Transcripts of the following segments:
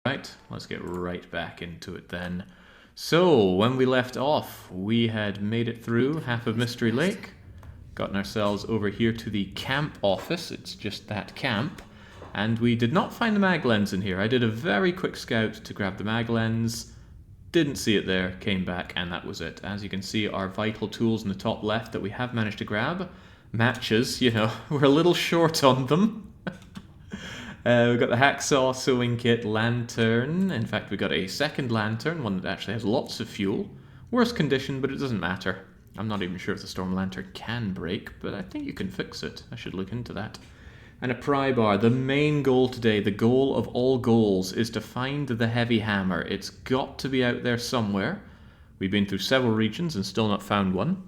Right, let's get right back into it then. So, when we left off, we had made it through half of Mystery Lake, gotten ourselves over here to the camp office, it's just that camp, and we did not find the mag lens in here. I did a very quick scout to grab the mag lens, didn't see it there, came back, and that was it. As you can see, our vital tools in the top left that we have managed to grab, matches, you know, we're a little short on them. We've got the hacksaw, sewing kit, lantern. In fact, we got a second lantern, one that actually has lots of fuel. Worse condition, but it doesn't matter. I'm not even sure if the storm lantern can break, but I think you can fix it. I should look into that. And a pry bar. The main goal today, the goal of all goals, is to find the heavy hammer. It's got to be out there somewhere. We've been through several regions and still not found one.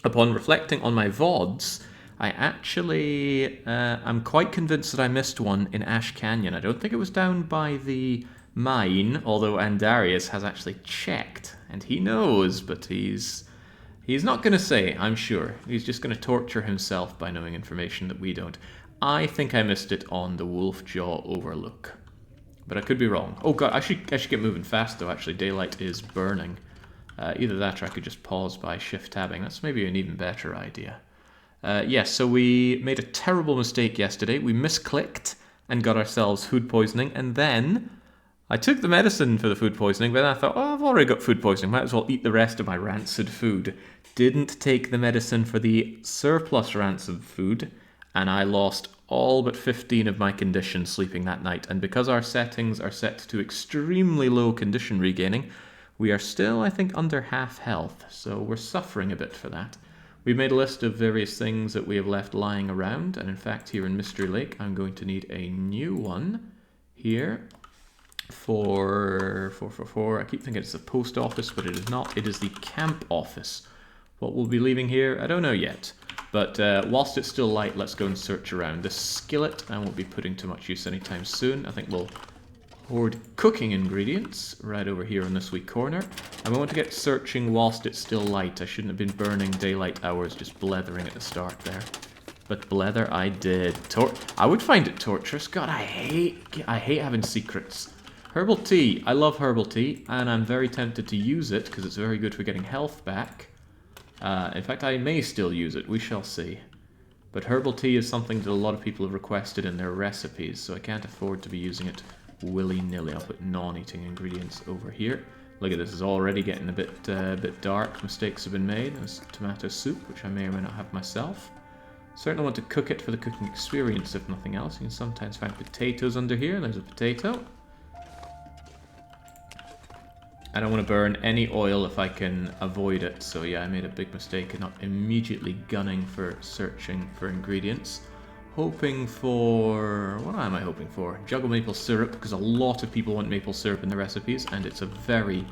Upon reflecting on my VODs, I actually, I'm quite convinced that I missed one in Ash Canyon. I don't think it was down by the mine, although Andarius has actually checked, and he knows, but he's not going to say, I'm sure. He's just going to torture himself by knowing information that we don't. I think I missed it on the Wolf Jaw Overlook, but I could be wrong. Oh god, I should get moving fast though, actually. Daylight is burning. Either that or I could just pause by shift tabbing. That's maybe an even better idea. Yes, so we made a terrible mistake yesterday. We misclicked and got ourselves food poisoning, and then I took the medicine for the food poisoning, but then I thought, oh, I've already got food poisoning, might as well eat the rest of my rancid food. Didn't take the medicine for the surplus rancid food, and I lost all but 15 of my condition sleeping that night. And because our settings are set to extremely low condition regaining, we are still, I think, under half health, so we're suffering a bit for that. We've made a list of various things that we have left lying around, and in fact here in Mystery Lake I'm going to need a new one here for I keep thinking it's the post office, but it is not. It is the camp office. What we'll be leaving here, I don't know yet, but whilst it's still light, let's go and search around. The skillet I won't be putting to much use anytime soon. I think we'll hoard cooking ingredients right over here in this wee corner. And we want to get searching whilst it's still light. I shouldn't have been burning daylight hours just blethering at the start there. But blether I did. I would find it torturous. God, I hate having secrets. Herbal tea. I love herbal tea, and I'm very tempted to use it because it's very good for getting health back. In fact, I may still use it. We shall see. But herbal tea is something that a lot of people have requested in their recipes, so I can't afford to be using it willy-nilly. I'll put non-eating ingredients over here. Look at this, it's already getting a bit dark. Mistakes have been made. There's tomato soup, which I may or may not have myself. Certainly want to cook it for the cooking experience, if nothing else. You can sometimes find potatoes under here. There's a potato. I don't want to burn any oil if I can avoid it. So yeah, I made a big mistake in not immediately gunning for searching for ingredients. Hoping for... what am I hoping for? Juggle maple syrup, because a lot of people want maple syrup in the recipes, and it's a very...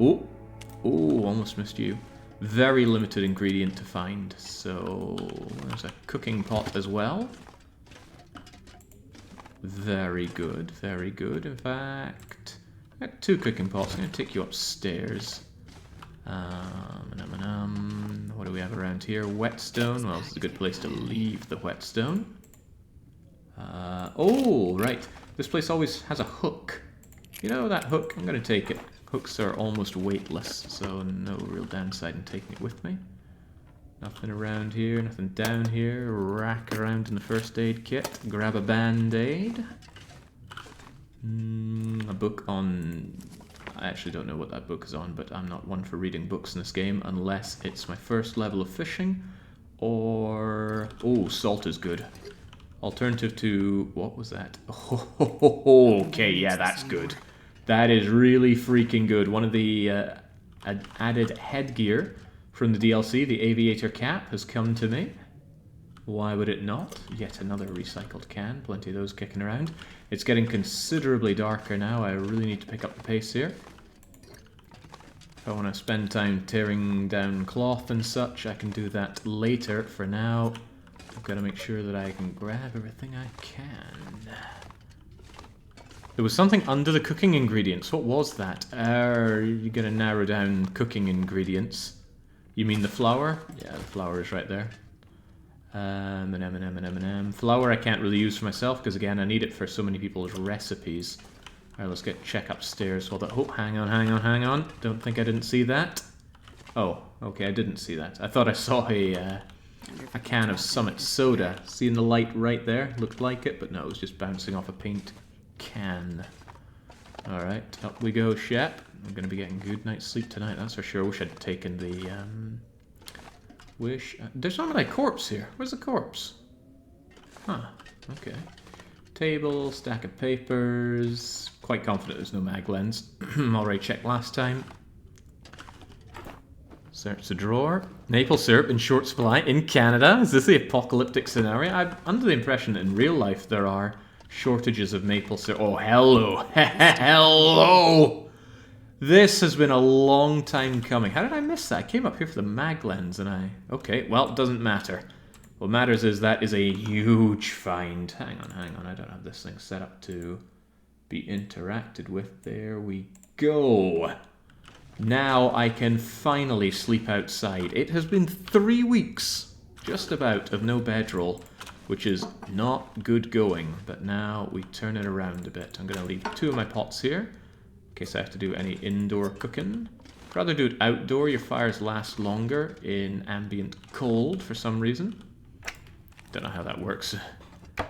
oh, almost missed you. Very limited ingredient to find, so... there's a cooking pot as well. Very good, very good. In fact, I got 2 cooking pots. I'm going to take you upstairs. What do we have around here? Whetstone. Well, this is a good place to leave the whetstone. Oh, right. This place always has a hook. You know that hook? I'm going to take it. Hooks are almost weightless, so no real downside in taking it with me. Nothing around here, nothing down here. Rack around in the first aid kit. Grab a band-aid. A book on... I actually don't know what that book is on, but I'm not one for reading books in this game unless it's my first level of fishing or... oh, salt is good. Alternative to... what was that? Oh, okay, yeah, that's good. That is really freaking good. One of the added headgear from the DLC, the aviator cap, has come to me. Why would it not? Yet another recycled can. Plenty of those kicking around. It's getting considerably darker now. I really need to pick up the pace here. If I want to spend time tearing down cloth and such, I can do that later. For now, I've got to make sure that I can grab everything I can. There was something under the cooking ingredients. What was that? You're going to narrow down cooking ingredients. You mean the flour? Yeah, the flour is right there. Flour I can't really use for myself because again I need it for so many people's recipes. Alright, let's check upstairs while that... Oh, hang on. Don't think I didn't see that. Oh, okay, I didn't see that. I thought I saw a can of Summit Soda. Seeing the light right there? Looked like it, but no, it was just bouncing off a paint can. Alright, up we go, Shep. I'm going to be getting good night's sleep tonight, that's for sure. Wish I'd taken the... There's not my corpse here. Where's the corpse? Huh, okay. Table, stack of papers. Quite confident there's no mag lens. Already checked last time. Search the drawer. Maple syrup in short supply in Canada. Is this the apocalyptic scenario? I'm under the impression that in real life there are shortages of maple syrup. Oh, hello. Hello! This has been a long time coming. How did I miss that? I came up here for the mag lens and I... Okay, well, it doesn't matter. What matters is that is a huge find. Hang on. I don't have this thing set up to be interacted with. There we go. Now I can finally sleep outside. It has been 3 weeks, just about, of no bedroll, which is not good going. But now we turn it around a bit. I'm going to leave 2 of my pots here, in case I have to do any indoor cooking. I'd rather do it outdoor. Your fires last longer in ambient cold for some reason. Don't know how that works.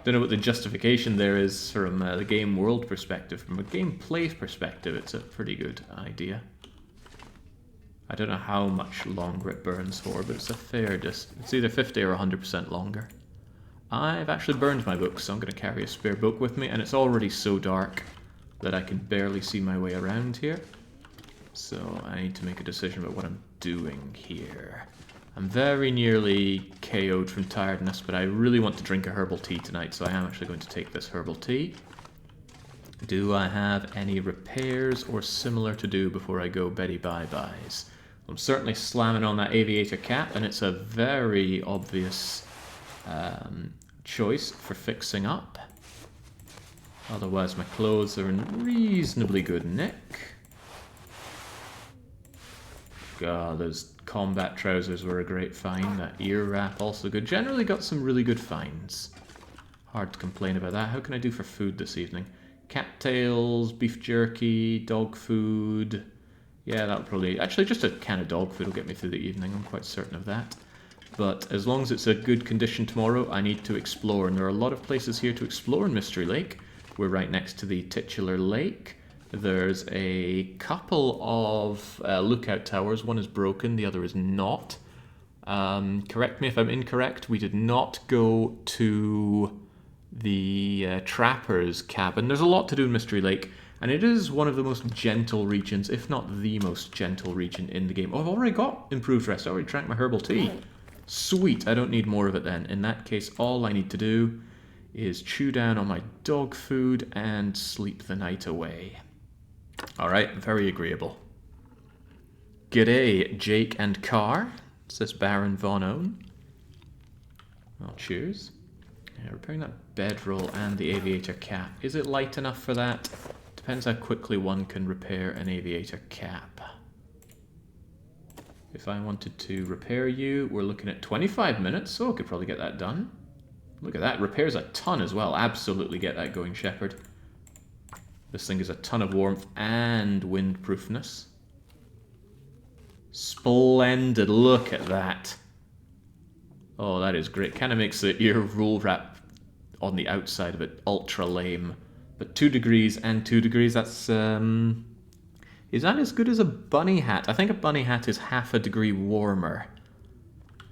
Don't know what the justification there is from the game world perspective. From a gameplay perspective, it's a pretty good idea. I don't know how much longer it burns for, but it's a fair distance. It's either 50 or 100% longer. I've actually burned my book, so I'm going to carry a spare book with me, and it's already so dark that I can barely see my way around here. So I need to make a decision about what I'm doing here. I'm very nearly KO'd from tiredness, but I really want to drink a herbal tea tonight, so I am actually going to take this herbal tea. Do I have any repairs or similar to do before I go Betty bye-byes? I'm certainly slamming on that aviator cap, and it's a very obvious choice for fixing up. Otherwise, my clothes are in reasonably good nick. God, those combat trousers were a great find. That ear wrap also good. Generally got some really good finds. Hard to complain about that. How can I do for food this evening? Cattails, beef jerky, dog food. Yeah, that'll probably... Actually, just a can of dog food will get me through the evening. I'm quite certain of that. But as long as it's a good condition tomorrow, I need to explore. And there are a lot of places here to explore in Mystery Lake. We're right next to the titular lake. There's a couple of lookout towers. One is broken, the other is not. Correct me if I'm incorrect. We did not go to the trapper's cabin. There's a lot to do in Mystery Lake, and it is one of the most gentle regions, if not the most gentle region in the game. Oh, I've already got improved rest. I already drank my herbal tea. Sweet, I don't need more of it then. In that case, all I need to do is chew down on my dog food and sleep the night away. Alright, very agreeable. G'day, Jake and Carr, says Baron Von Owen. Well, cheers. Yeah, repairing that bedroll and the aviator cap. Is it light enough for that? Depends how quickly one can repair an aviator cap. If I wanted to repair you, we're looking at 25 minutes, so I could probably get that done. Look at that, repairs a ton as well. Absolutely get that going, Shepherd. This thing is a ton of warmth and windproofness. Splendid, look at that. Oh, that is great. Kind of makes your roll wrap on the outside of it ultra lame. But 2 degrees and 2 degrees, that's... Is that as good as a bunny hat? I think a bunny hat is half a degree warmer.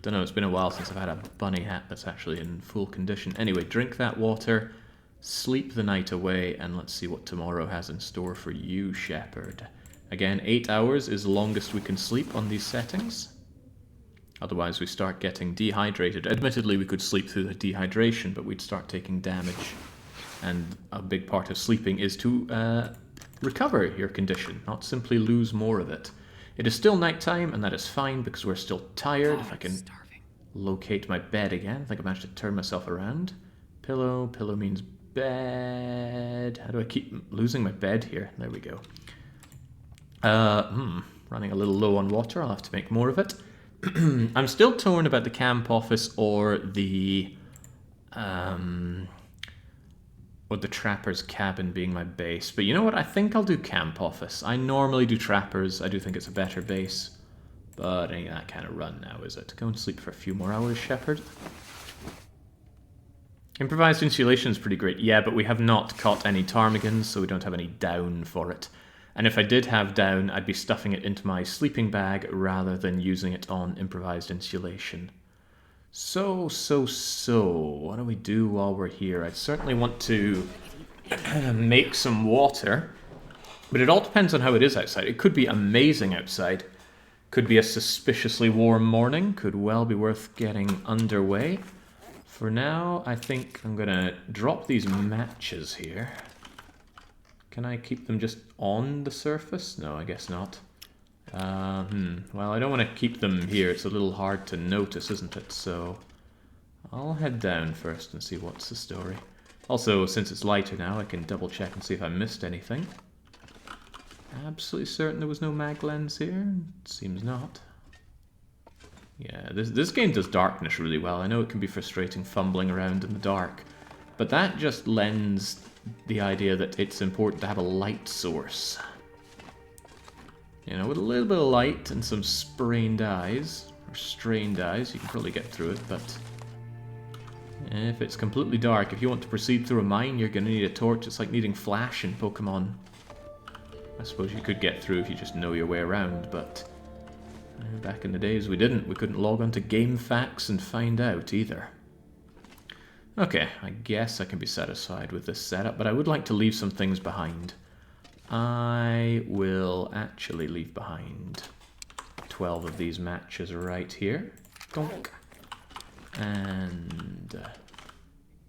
Don't know, it's been a while since I've had a bunny hat that's actually in full condition. Anyway, drink that water, sleep the night away, and let's see what tomorrow has in store for you, Shepherd. Again, 8 hours is the longest we can sleep on these settings. Otherwise we start getting dehydrated. Admittedly, we could sleep through the dehydration, but we'd start taking damage. And a big part of sleeping is to recover your condition, not simply lose more of it. It is still nighttime, and that is fine because we're still tired. If I can locate my bed again. I think I managed to turn myself around. Pillow. Pillow means bed. How do I keep losing my bed here? There we go. Running a little low on water. I'll have to make more of it. I'm still torn about the camp office or the or the trapper's cabin being my base. But you know what? I think I'll do camp office. I normally do trappers. I do think it's a better base. But ain't that kind of run now, is it? Go and sleep for a few more hours, Shepherd. Improvised insulation is pretty great. Yeah, but we have not caught any ptarmigans, so we don't have any down for it. And if I did have down, I'd be stuffing it into my sleeping bag rather than using it on improvised insulation. So, what do we do while we're here? I'd certainly want to make some water, but it all depends on how it is outside. It could be amazing outside, could be a suspiciously warm morning, could well be worth getting underway. For now, I think I'm gonna drop these matches here. Can I keep them just on the surface? No, I guess not. Well, I don't want to keep them here. It's a little hard to notice, isn't it? So I'll head down first and see what's the story. Also, since it's lighter now, I can double check and see if I missed anything. Absolutely certain there was no mag lens here? Seems not. Yeah, this game does darkness really well. I know it can be frustrating fumbling around in the dark, but that just lends the idea that it's important to have a light source. You know, with a little bit of light and some sprained eyes, or strained eyes, you can probably get through it, but if it's completely dark, if you want to proceed through a mine, you're going to need a torch. It's like needing flash in Pokemon. I suppose you could get through if you just know your way around, but back in the days we didn't. We couldn't log on to GameFAQs and find out either. Okay, I guess I can be satisfied with this setup, but I would like to leave some things behind. I will actually leave behind 12 of these matches right here. Donk. And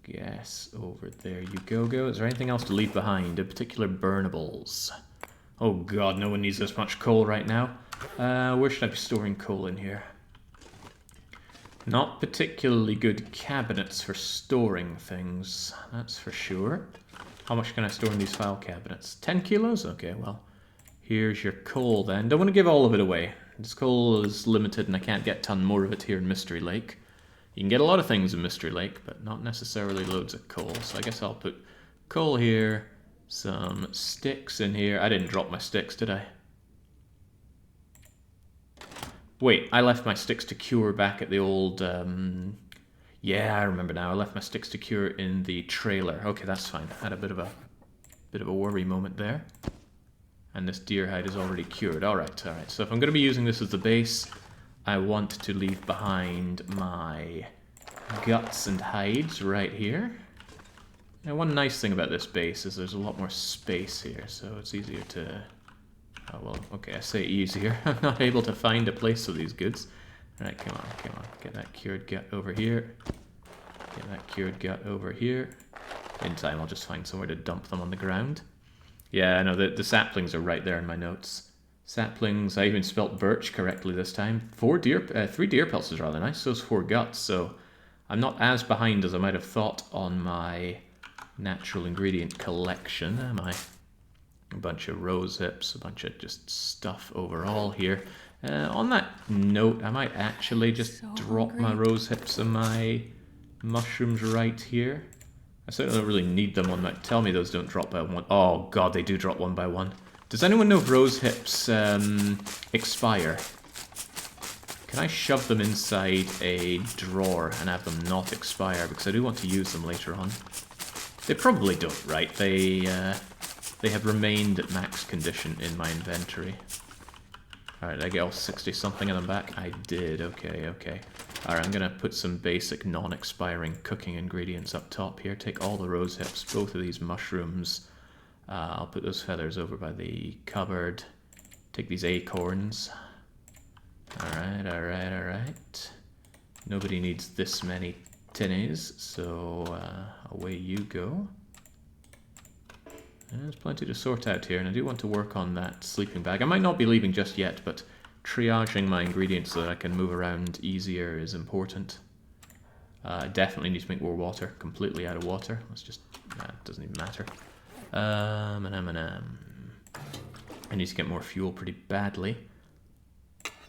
yes, over there you go. Is there anything else to leave behind? In particular, burnables. Oh god, no one needs this much coal right now. Where should I be storing coal in here? Not particularly good cabinets for storing things, that's for sure. How much can I store in these file cabinets? 10 kilos? Okay, well, here's your coal then. Don't want to give all of it away. This coal is limited and I can't get a ton more of it here in Mystery Lake. You can get a lot of things in Mystery Lake, but not necessarily loads of coal. So I guess I'll put coal here, some sticks in here. I didn't drop my sticks, did I? Wait, I left my sticks to cure back at the old... Yeah, I remember now. I left my sticks to cure in the trailer. Okay, that's fine. I had a bit of a worry moment there. And this deer hide is already cured. Alright. So if I'm going to be using this as the base, I want to leave behind my guts and hides right here. Now, one nice thing about this base is there's a lot more space here, so it's easier to... Oh, well, okay, I say easier. I'm not able to find a place for these goods. Alright, come on. Get that cured gut over here. Get that cured gut over here. In time, I'll just find somewhere to dump them on the ground. Yeah, I know, the saplings are right there in my notes. Saplings, I even spelt birch correctly this time. 3 deer pelts is rather nice, so is 4 guts, so I'm not as behind as I might have thought on my natural ingredient collection, am I? A bunch of rose hips, a bunch of just stuff overall here. On that note, I might actually just drop my rose hips and my mushrooms right here. I certainly don't really need them on that. Tell me those don't drop by one. Oh god, they do drop one by one. Does anyone know if rose hips expire? Can I shove them inside a drawer and have them not expire? Because I do want to use them later on. They probably don't, right? They have remained at max condition in my inventory. Alright, I get all 60-something of them back? I did, okay. Alright, I'm gonna put some basic non-expiring cooking ingredients up top here. Take all the rose hips, both of these mushrooms. I'll put those feathers over by the cupboard. Take these acorns. Alright. Nobody needs this many tinnies, so away you go. There's plenty to sort out here, and I do want to work on that sleeping bag. I might not be leaving just yet, but triaging my ingredients so that I can move around easier is important. I definitely need to make more water. Completely out of water. Let's just... it doesn't even matter. I need to get more fuel pretty badly.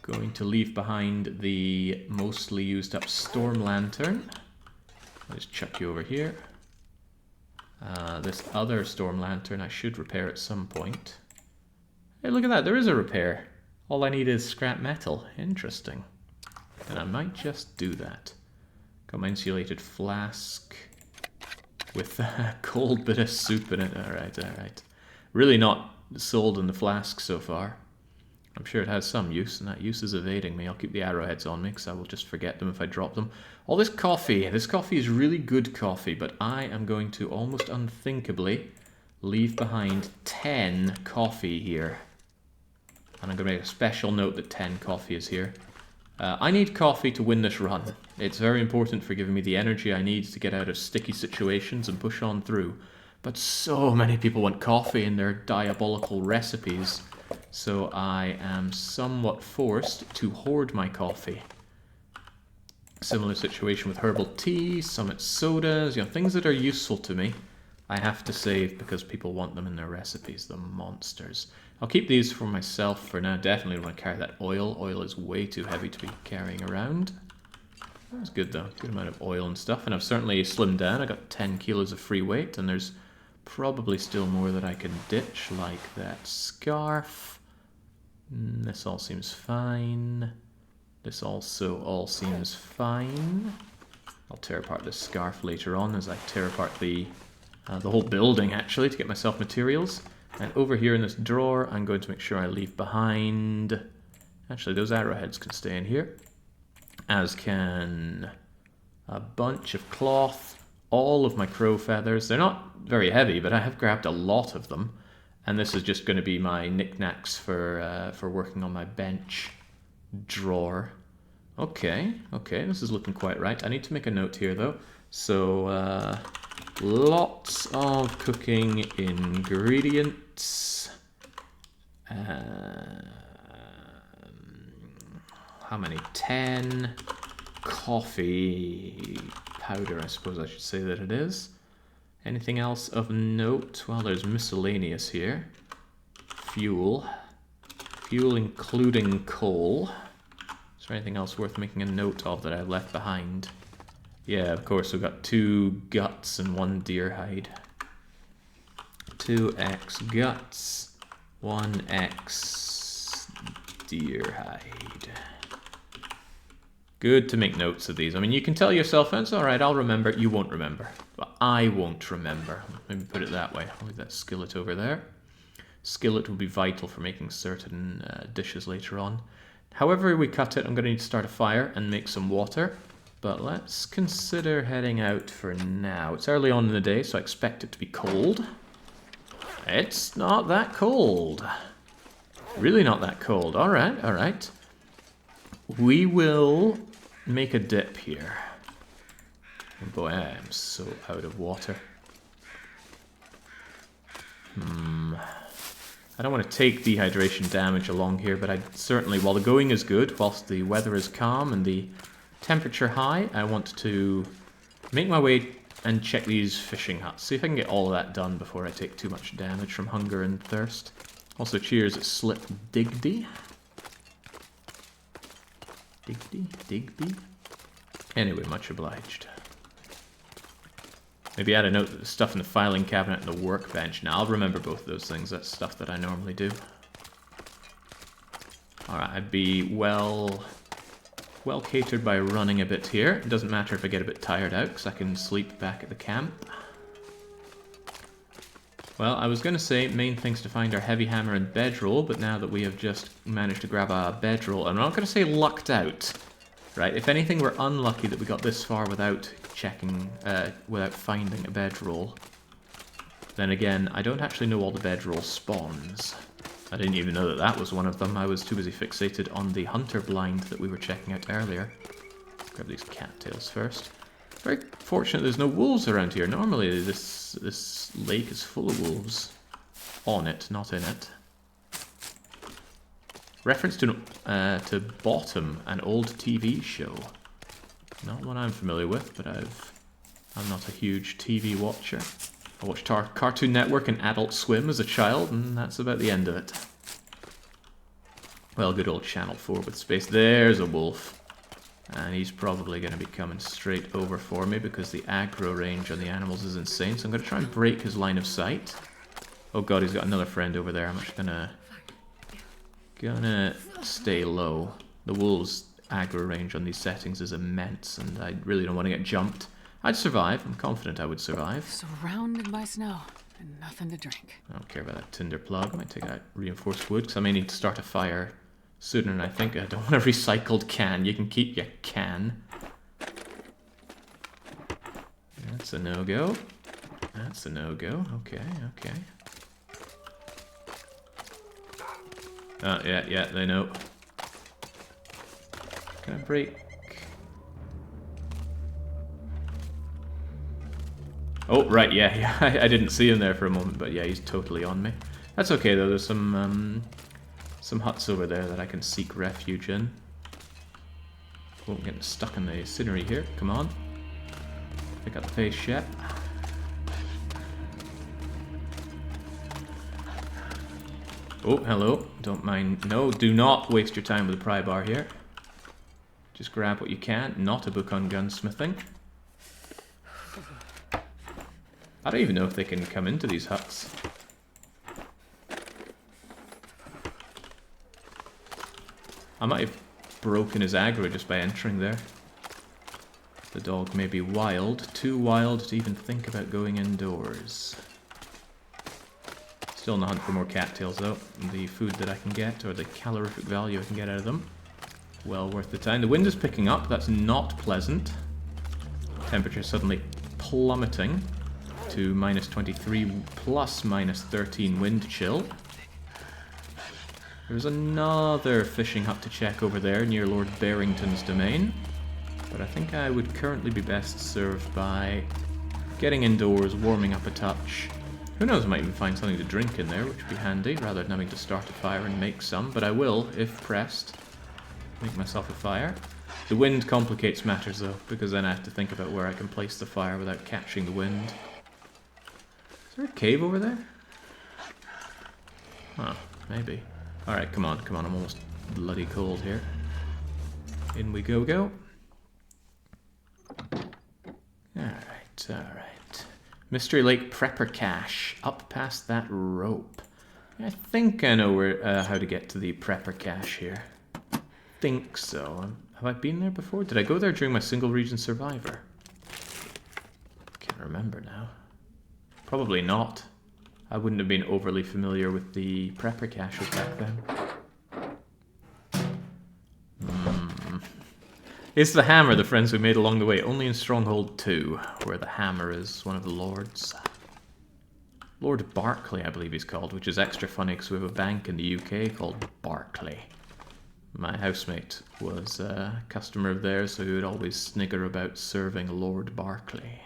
Going to leave behind the mostly used up storm lantern. I'll just chuck you over here. This other storm lantern I should repair at some point. Hey, look at that, there is a repair. All I need is scrap metal. Interesting. And I might just do that. Got my insulated flask with a cold bit of soup in it. Alright, alright. Really not sold on the flask so far. I'm sure it has some use, and that use is evading me. I'll keep the arrowheads on me, because I will just forget them if I drop them. All this coffee. This coffee is really good coffee, but I am going to almost unthinkably leave behind 10 coffee here. And I'm going to make a special note that 10 coffee is here. I need coffee to win this run. It's very important for giving me the energy I need to get out of sticky situations and push on through. But so many people want coffee in their diabolical recipes, so I am somewhat forced to hoard my coffee. Similar situation with herbal tea, summit sodas, you know, things that are useful to me. I have to save because people want them in their recipes, the monsters. I'll keep these for myself for now. Definitely don't want to carry that oil. Oil is way too heavy to be carrying around. That's good though, good amount of oil and stuff. And I've certainly slimmed down. I got 10 kilos of free weight, and there's probably still more that I can ditch, like that scarf. This all seems fine. This also all seems fine. I'll tear apart this scarf later on as I tear apart the whole building, actually, to get myself materials. And over here in this drawer, I'm going to make sure I leave behind... Actually, those arrowheads can stay in here. As can a bunch of cloth, all of my crow feathers. They're not very heavy, but I have grabbed a lot of them. And this is just going to be my knickknacks for working on my bench drawer. Okay, this is looking quite right. I need to make a note here, though. So, lots of cooking ingredients. How many? 10 coffee powder, I suppose I should say that it is. Anything else of note? Well, there's miscellaneous here. Fuel. Fuel including coal. Is there anything else worth making a note of that I've left behind? Yeah, of course, we've got 2 guts and 1 deer hide. 2x guts, 1x deer hide. Good to make notes of these. I mean, you can tell yourself, it's alright, I'll remember. You won't remember. But I won't remember. Maybe put it that way. I'll leave that skillet over there. Skillet will be vital for making certain dishes later on. However we cut it, I'm going to need to start a fire and make some water. But let's consider heading out for now. It's early on in the day, so I expect it to be cold. It's not that cold. Really not that cold. Alright, alright. We will make a dip here. Oh boy, I am so out of water. I don't want to take dehydration damage along here, but I certainly, while the going is good, whilst the weather is calm and the temperature high, I want to make my way and check these fishing huts. See if I can get all of that done before I take too much damage from hunger and thirst. Also, cheers at Slip Digby. Digby. Anyway, much obliged. Maybe add a note that the stuff in the filing cabinet and the workbench. Now, I'll remember both of those things. That's stuff that I normally do. Alright, I'd be well catered by running a bit here. It doesn't matter if I get a bit tired out, because I can sleep back at the camp. Well, I was going to say main things to find are heavy hammer and bedroll, but now that we have just managed to grab a bedroll, I'm not going to say lucked out, right? If anything, we're unlucky that we got this far without checking, without finding a bedroll. Then again, I don't actually know all the bedroll spawns. I didn't even know that that was one of them. I was too busy fixated on the hunter blind that we were checking out earlier. Grab these cattails first. Very fortunate there's no wolves around here. Normally this lake is full of wolves. On it, not in it. Reference to Bottom, an old TV show. Not one I'm familiar with, but I'm not a huge TV watcher. I watched Cartoon Network and Adult Swim as a child, and that's about the end of it. Well, good old Channel 4 with space. There's a wolf. And he's probably going to be coming straight over for me because the aggro range on the animals is insane. So I'm going to try and break his line of sight. Oh god, he's got another friend over there. I'm just gonna stay low. The wolves' aggro range on these settings is immense, and I really don't want to get jumped. I'd survive. I'm confident I would survive. Surrounded by snow and nothing to drink. I don't care about that tinder plug. I might take out reinforced wood because I may need to start a fire sooner than I think. I don't want a recycled can. You can keep your can. That's a no-go. That's a no-go. Okay, okay. Oh, yeah, they know. Can I break? Oh, right, yeah, I didn't see him there for a moment, but yeah, he's totally on me. That's okay, though. There's some huts over there that I can seek refuge in. Won't get stuck in the scenery here. Come on. Pick up the pace, Shep. Oh, hello. Don't mind. No, do not waste your time with the pry bar here. Just grab what you can. Not a book on gunsmithing. I don't even know if they can come into these huts. I might have broken his aggro just by entering there. The dog may be wild. Too wild to even think about going indoors. Still on the hunt for more cattails though. The food that I can get, or the calorific value I can get out of them, well worth the time. The wind is picking up, that's not pleasant. Temperature suddenly plummeting to -23 plus -13 wind chill. There's another fishing hut to check over there near Lord Barrington's domain. But I think I would currently be best served by getting indoors, warming up a touch. Who knows, I might even find something to drink in there, which would be handy, rather than having to start a fire and make some. But I will, if pressed, make myself a fire. The wind complicates matters though, because then I have to think about where I can place the fire without catching the wind. Is there a cave over there? Huh, maybe. Alright, come on, I'm almost bloody cold here. In we go. Alright. Mystery Lake Prepper Cache. Up past that rope. I think I know where how to get to the Prepper Cache here. Think so. Have I been there before? Did I go there during my single region survivor? Can't remember now. Probably not. I wouldn't have been overly familiar with the Prepper Caches back then. Is the hammer the friends we made along the way? Only in Stronghold 2, where the hammer is one of the lords. Lord Barclay, I believe he's called, which is extra funny because we have a bank in the UK called Barclay. My housemate was a customer of theirs, so he would always snigger about serving Lord Barclay.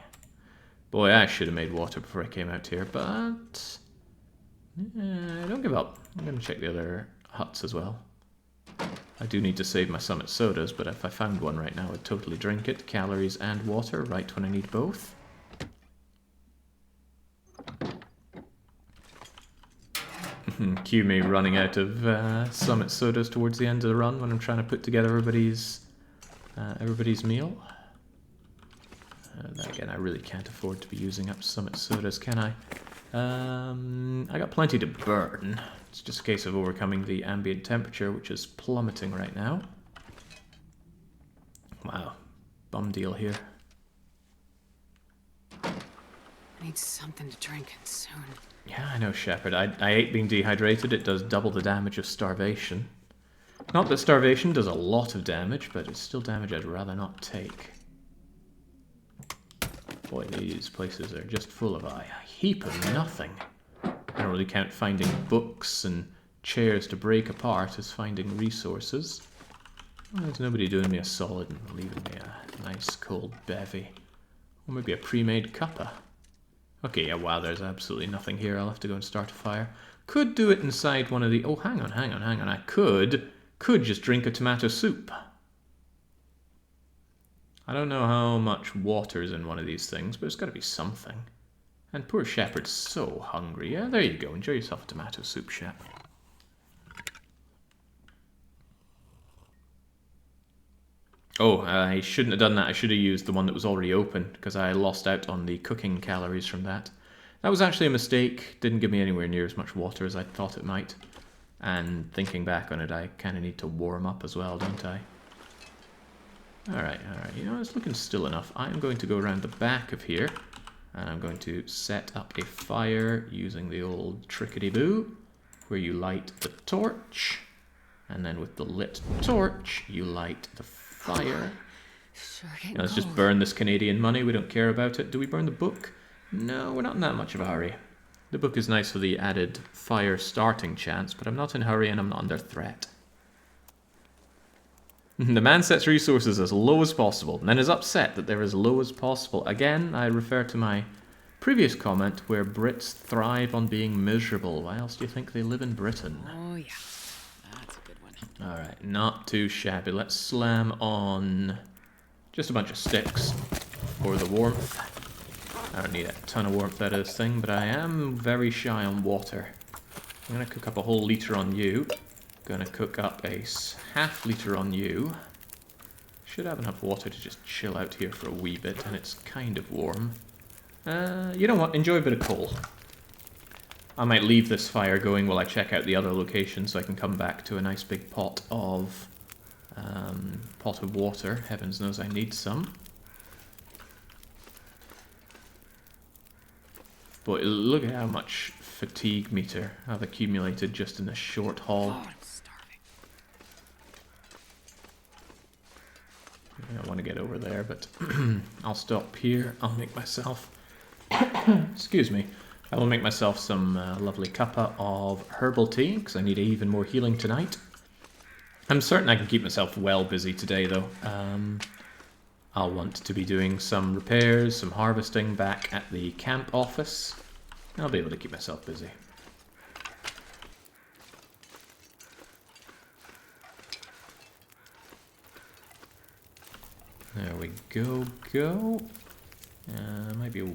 Boy, I should have made water before I came out here, but don't give up. I'm going to check the other huts as well. I do need to save my Summit sodas, but if I found one right now, I'd totally drink it. Calories and water, right when I need both. Cue me running out of Summit sodas towards the end of the run when I'm trying to put together everybody's meal. Then again, I really can't afford to be using up Summit sodas, can I? I got plenty to burn. It's just a case of overcoming the ambient temperature, which is plummeting right now. Wow, bum deal here. I need something to drink and soon. Yeah, I know, Shepard. I hate being dehydrated. It does double the damage of starvation. Not that starvation does a lot of damage, but it's still damage I'd rather not take. Boy, these places are just full of a heap of nothing. I don't really count finding books and chairs to break apart as finding resources. Well, there's nobody doing me a solid and leaving me a nice cold bevy. Or maybe a pre-made cuppa. Okay, yeah, wow, there's absolutely nothing here. I'll have to go and start a fire. Could do it inside one of the... Oh, hang on. I could just drink a tomato soup. I don't know how much water's in one of these things, but it's got to be something. And poor Shepard's so hungry. Yeah, there you go. Enjoy yourself a tomato soup, Shep. Oh, I shouldn't have done that. I should have used the one that was already open, because I lost out on the cooking calories from that. That was actually a mistake. Didn't give me anywhere near as much water as I thought it might. And thinking back on it, I kind of need to warm up as well, don't I? Alright, alright. You know, it's looking still enough. I'm going to go around the back of here, and I'm going to set up a fire using the old trickety-boo, where you light the torch, and then with the lit torch, you light the fire. Sure getting Let's just cold. burn this Canadian money. We don't care about it. Do we burn the book? No, we're not in that much of a hurry. The book is nice for the added fire starting chance, but I'm not in a hurry and I'm not under threat. The man sets resources as low as possible, and then is upset that they're as low as possible. Again, I refer to my previous comment where Brits thrive on being miserable. Why else do you think they live in Britain? Oh, yeah. That's a good one. Alright, not too shabby. Let's slam on just a bunch of sticks for the warmth. I don't need a ton of warmth out of this thing, but I am very shy on water. I'm going to cook up a whole litre on you. Going to cook up a half litre on you. Should have enough water to just chill out here for a wee bit, and it's kind of warm. You know what? Enjoy a bit of coal. I might leave this fire going while I check out the other location so I can come back to a nice big pot of water. Heavens knows I need some. But look at how much fatigue meter I've accumulated just in a short haul. Oh, I'm starving. I want to get over there, but I'll stop here. I'll make myself... excuse me. I will make myself some lovely cuppa of herbal tea, because I need even more healing tonight. I'm certain I can keep myself well busy today, though. I'll want to be doing some repairs, some harvesting back at the camp office. I'll be able to keep myself busy. There we go. Might be a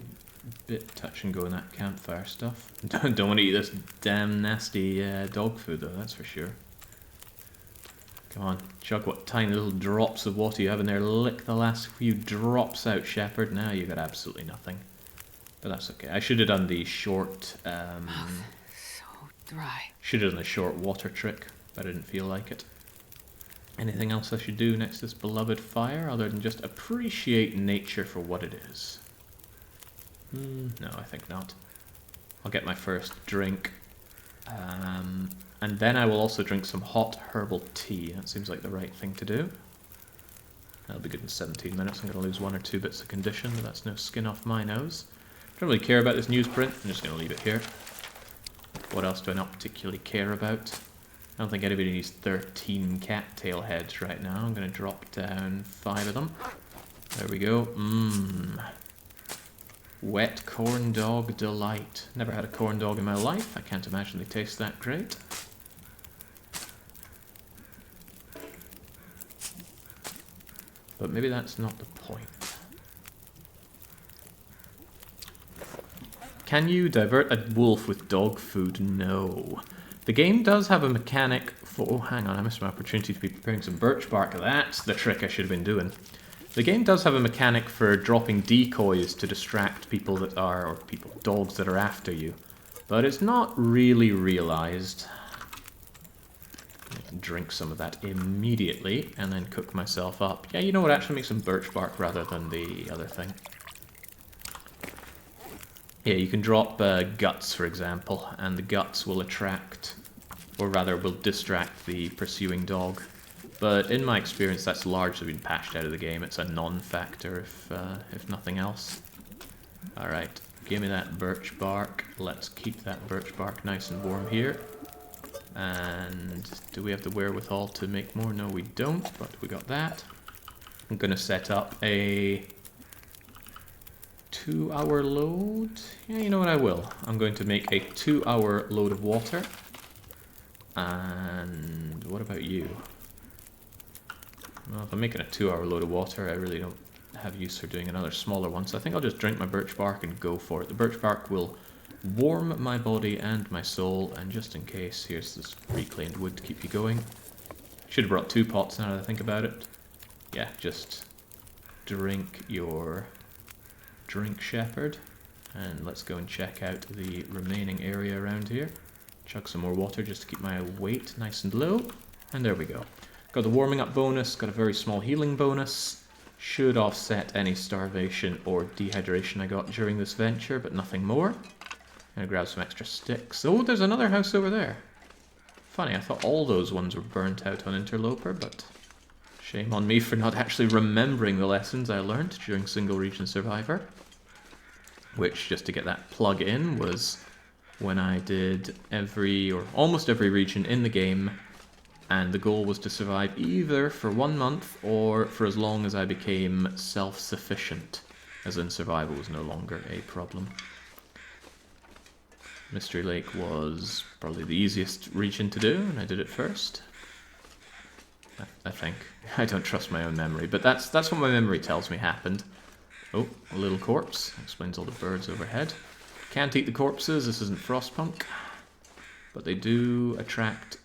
bit touch and go in that campfire stuff. Don't want to eat this damn nasty dog food, though, that's for sure. Come on, chug what tiny little drops of water you have in there. Lick the last few drops out, shepherd. Now you got absolutely nothing. But that's okay. I should have done the short... So dry. should have done the short water trick, but I didn't feel like it. Anything else I should do next to this beloved fire, other than just appreciate nature for what it is? No, I think not. I'll get my first drink. And then I will also drink some hot herbal tea. That seems like the right thing to do. That'll be good in 17 minutes. I'm going to lose 1 or 2 bits of condition, but that's no skin off my nose. Don't really care about this newsprint. I'm just going to leave it here. What else do I not particularly care about? I don't think anybody needs 13 cattail heads right now. I'm going to drop down 5 of them. There we go. Wet corn dog delight. Never had a corn dog in my life. I can't imagine they taste that great. But maybe that's not the point. Can you divert a wolf with dog food? No. The game does have a mechanic for... Oh, hang on, I missed my opportunity to be preparing some birch bark. That's the trick I should have been doing. The game does have a mechanic for dropping decoys to distract people that are... or dogs that are after you. But it's not really realized. I can drink some of that immediately and then cook myself up. Yeah, you know what? Actually make some birch bark rather than the other thing. Yeah, you can drop guts, for example, and the guts will attract, or rather will distract the pursuing dog. But in my experience, that's largely been patched out of the game. It's a non-factor, if nothing else. Alright, give me that birch bark. Let's keep that birch bark nice and warm here. And do we have the wherewithal to make more? No, we don't, but we got that. I'm going to set up a 2-hour load. Yeah, you know what, I will. I'm going to make a 2-hour load of water. And what about you? Well, if I'm making a 2-hour load of water, I really don't have use for doing another smaller one. So I think I'll just drink my birch bark and go for it. The birch bark will warm my body and my soul. And just in case, here's this reclaimed wood to keep you going. Should have brought 2 pots now that I think about it. yeah, just drink your drink, Shepherd. And let's go and check out the remaining area around here. Chug some more water just to keep my weight nice and low. And there we go. Got the warming up bonus, got a very small healing bonus. Should offset any starvation or dehydration I got during this venture, but nothing more. Gonna grab some extra sticks. Oh, there's another house over there. Funny, I thought all those ones were burnt out on Interloper, but shame on me for not actually remembering the lessons I learned during Single Region Survivor. Which, just to get that plug in, was when I did every, or almost every region in the game, and the goal was to survive either for 1 month or for as long as I became self-sufficient, as in survival was no longer a problem. Mystery Lake was probably the easiest region to do, and I did it first. I think. I don't trust my own memory, but that's what my memory tells me happened. Oh, a little corpse. Explains all the birds overhead. Can't eat the corpses, this isn't Frostpunk. But they do attract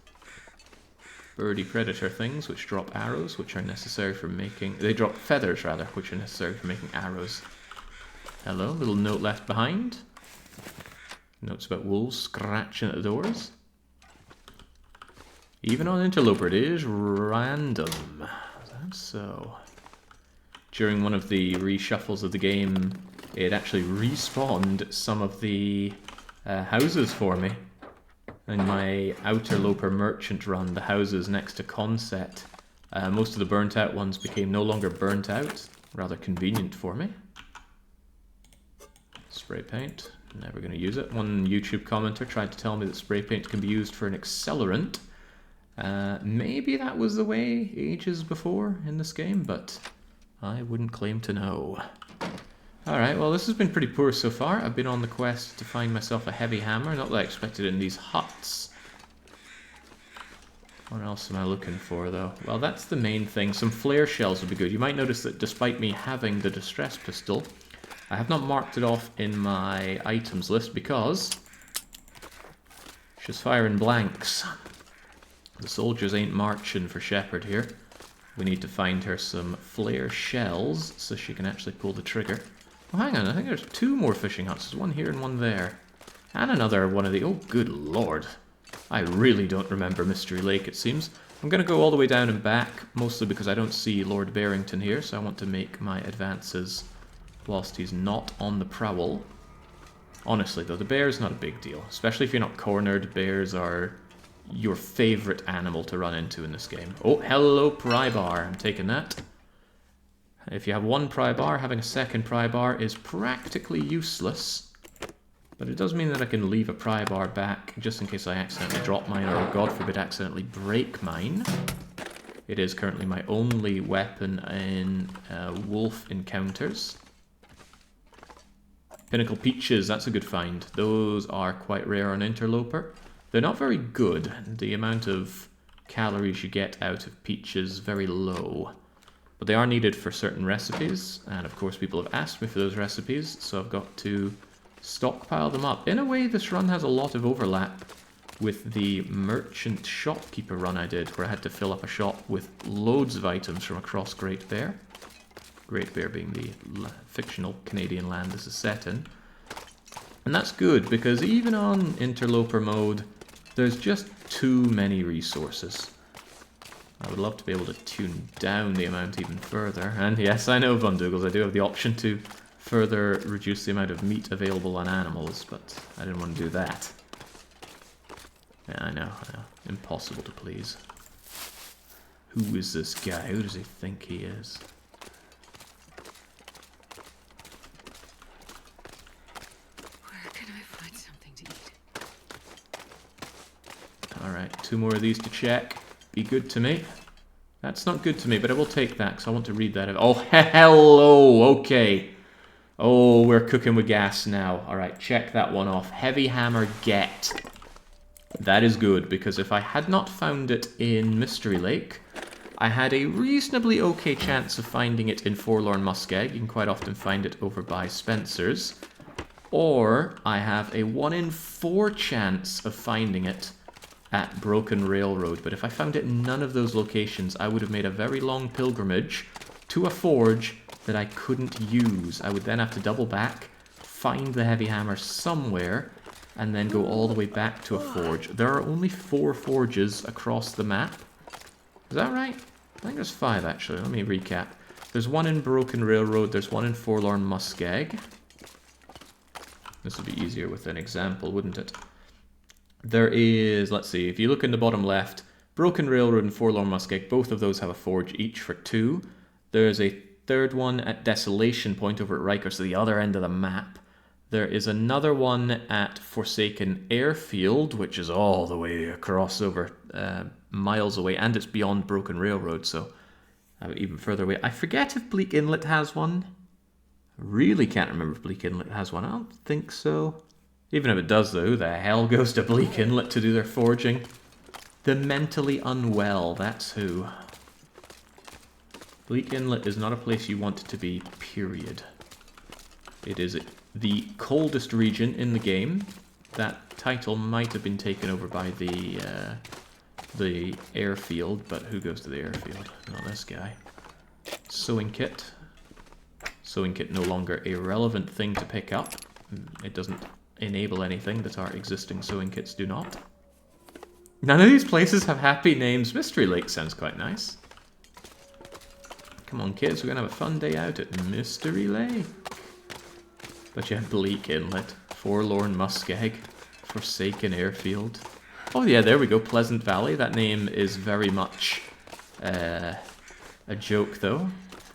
birdie predator things, which drop arrows, which are necessary for making... They drop feathers, rather, which are necessary for making arrows. Hello, little note left behind. Notes about wolves scratching at the doors. Even on Interloper, it is random. That's so... During one of the reshuffles of the game, it actually respawned some of the houses for me. In my Outerloper merchant run, the houses next to Conset, most of the burnt out ones became no longer burnt out. Rather convenient for me. Spray paint, never going to use it. One YouTube commenter tried to tell me that spray paint can be used for an accelerant. Maybe that was the way ages before in this game, but... I wouldn't claim to know. Alright, well this has been pretty poor so far. I've been on the quest to find myself a heavy hammer. Not that I expected it in these huts. What else am I looking for though? Well, that's the main thing. Some flare shells would be good. You might notice that despite me having the distress pistol, I have not marked it off in my items list because she's firing blanks. The soldiers ain't marching for Shepherd here. We need to find her some flare shells so she can actually pull the trigger. Oh, hang on, I think there's 2 more fishing huts. There's one here and one there. And another one of the... Oh, good lord. I really don't remember Mystery Lake, it seems. I'm going to go all the way down and back, mostly because I don't see Lord Barrington here, so I want to make my advances whilst he's not on the prowl. Honestly, though, the bear's not a big deal. Especially if you're not cornered, bears are... your favourite animal to run into in this game. Oh, hello, pry bar. I'm taking that. If you have 1 pry bar, having a 2nd pry bar is practically useless. But it does mean that I can leave a pry bar back just in case I accidentally drop mine or, God forbid, accidentally break mine. It is currently my only weapon in wolf encounters. Pinnacle peaches, that's a good find. Those are quite rare on Interloper. They're not very good. The amount of calories you get out of peaches is very low. But they are needed for certain recipes, and of course people have asked me for those recipes, so I've got to stockpile them up. In a way, this run has a lot of overlap with the merchant shopkeeper run I did, where I had to fill up a shop with loads of items from across Great Bear. Great Bear being the fictional Canadian land this is set in. And that's good, because even on Interloper mode, there's just too many resources. I would love to be able to tune down the amount even further. And yes, I know, Von Douglas, I do have the option to further reduce the amount of meat available on animals, but I didn't want to do that. Yeah, I know. Impossible to please. Who is this guy? Who does he think he is? Where can I find something to eat? Alright, 2 more of these to check. Be good to me. That's not good to me, but I will take that because I want to read that. Oh, hello! Okay. Oh, we're cooking with gas now. Alright, check that one off. Heavy hammer get. That is good, because if I had not found it in Mystery Lake, I had a reasonably okay chance of finding it in Forlorn Muskeg. You can quite often find it over by Spencer's. Or I have a 1 in 4 chance of finding it at Broken Railroad, but if I found it in none of those locations, I would have made a very long pilgrimage to a forge that I couldn't use. I would then have to double back, find the heavy hammer somewhere, and then go all the way back to a forge. There are only 4 forges across the map. Is that right? I think there's 5 actually. Let me recap. There's one in Broken Railroad, there's one in Forlorn Muskeg. This would be easier with an example, wouldn't it? There is, let's see, if you look in the bottom left, Broken Railroad and Forlorn Muskeg, both of those have a forge each for 2. There's a third one at Desolation Point over at Riker, so the other end of the map. There is another one at Forsaken Airfield, which is all the way across over miles away, and it's beyond Broken Railroad, so even further away. I forget if Bleak Inlet has one. I really can't remember if Bleak Inlet has one. I don't think so. Even if it does, though, who the hell goes to Bleak Inlet to do their forging? The mentally unwell, that's who. Bleak Inlet is not a place you want to be, period. It is the coldest region in the game. That title might have been taken over by the airfield, but who goes to the airfield? Not this guy. Sewing kit. Sewing kit no longer a relevant thing to pick up. It doesn't enable anything that our existing sewing kits do not. None of these places have happy names. Mystery Lake sounds quite nice. Come on kids, we're gonna have a fun day out at Mystery Lake. But you have Bleak Inlet, Forlorn Muskeg, Forsaken Airfield. Oh yeah, there we go, Pleasant Valley. That name is very much a joke though.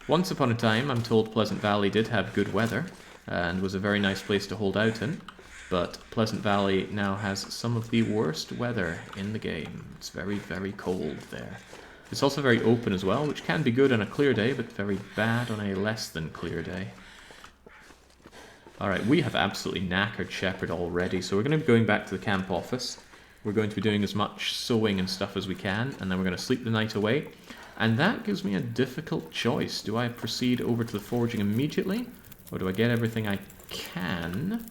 Once upon a time, I'm told Pleasant Valley did have good weather and was a very nice place to hold out in. But Pleasant Valley now has some of the worst weather in the game. It's very, very cold there. It's also very open as well, which can be good on a clear day, but very bad on a less than clear day. Alright, we have absolutely knackered Shepard already, so we're going to be going back to the camp office. We're going to be doing as much sewing and stuff as we can, and then we're going to sleep the night away. And that gives me a difficult choice. Do I proceed over to the forging immediately, or do I get everything I can?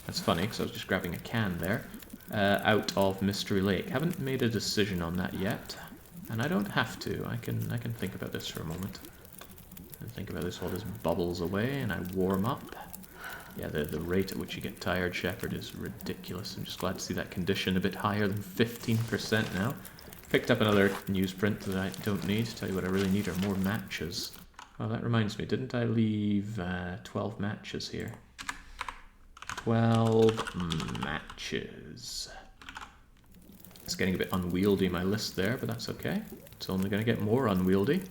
That's funny, because I was just grabbing a can there, out of Mystery Lake. Haven't made a decision on that yet, and I don't have to. I can think about this for a moment. And think about this while this bubbles away and I warm up. Yeah, the rate at which you get tired, Shepard, is ridiculous. I'm just glad to see that condition a bit higher than 15% now. Picked up another newsprint that I don't need. Tell you what I really need are more matches. Oh, that reminds me, didn't I leave 12 matches here? 12 matches. It's getting a bit unwieldy, my list there, but that's okay. It's only going to get more unwieldy.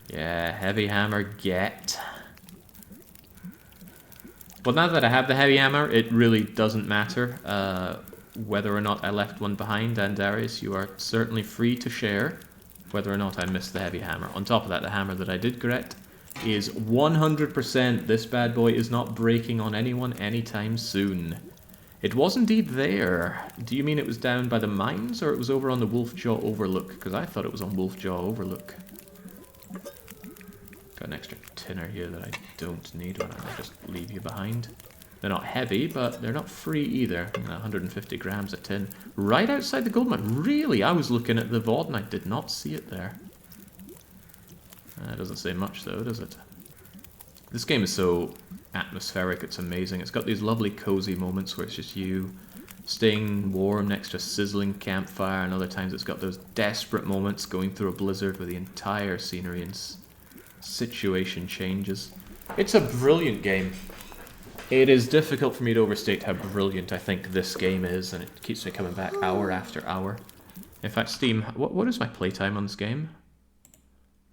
Yeah, heavy hammer, get. Well, now that I have the heavy hammer, it really doesn't matter whether or not I left one behind, and Darius, you are certainly free to share whether or not I missed the heavy hammer. On top of that, the hammer that I did get is 100%. This bad boy is not breaking on anyone anytime soon. It was indeed there. Do you mean it was down by the mines, or it was over on the Wolfjaw Overlook? Because I thought it was on Wolfjaw Overlook. Got an extra tinner here that I don't need. Why don't I just leave you behind? They're not heavy, but they're not free either. 150 grams a tin. Right outside the gold mine. Really? I was looking at the VOD and I did not see it there. That doesn't say much though, does it? This game is so atmospheric, it's amazing. It's got these lovely cozy moments where it's just you staying warm next to a sizzling campfire, and other times it's got those desperate moments going through a blizzard where the entire scenery and situation changes. It's a brilliant game. It is difficult for me to overstate how brilliant I think this game is, and it keeps me coming back hour after hour. In fact, Steam, what is my playtime on this game?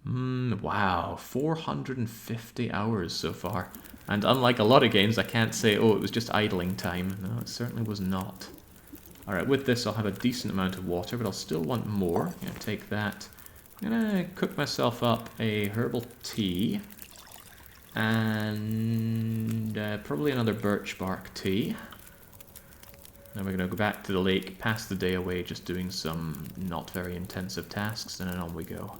Wow, 450 hours so far. And unlike a lot of games, I can't say, oh, it was just idling time. No, it certainly was not. Alright, with this I'll have a decent amount of water, but I'll still want more. I'm going to take that. I'm going to cook myself up a herbal tea. And probably another birch bark tea. Then we're going to go back to the lake, pass the day away just doing some not very intensive tasks, and then on we go.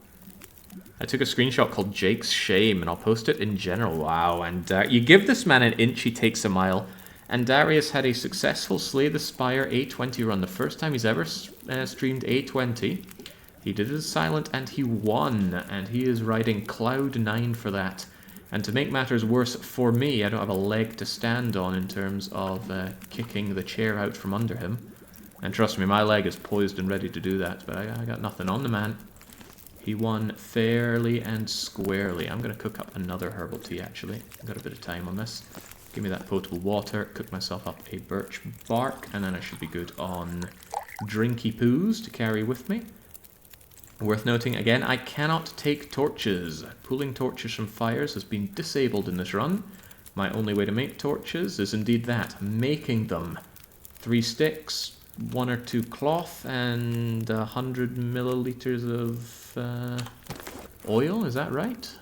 I took a screenshot called Jake's Shame, and I'll post it in general. Wow, and you give this man an inch, he takes a mile. And Darius had a successful Slay the Spire A20 run, the first time he's ever streamed A20. He did it as silent and he won, and he is riding Cloud9 for that. And to make matters worse for me, I don't have a leg to stand on in terms of kicking the chair out from under him. And trust me, my leg is poised and ready to do that, but I got nothing on the man. He won fairly and squarely. I'm going to cook up another herbal tea, actually. I've got a bit of time on this. Give me that potable water, cook myself up a birch bark, and then I should be good on drinky poos to carry with me. Worth noting, again, I cannot take torches. Pulling torches from fires has been disabled in this run. My only way to make torches is indeed that, making them. 3 sticks, 1 or 2 cloth, and 100 milliliters of oil, is that right?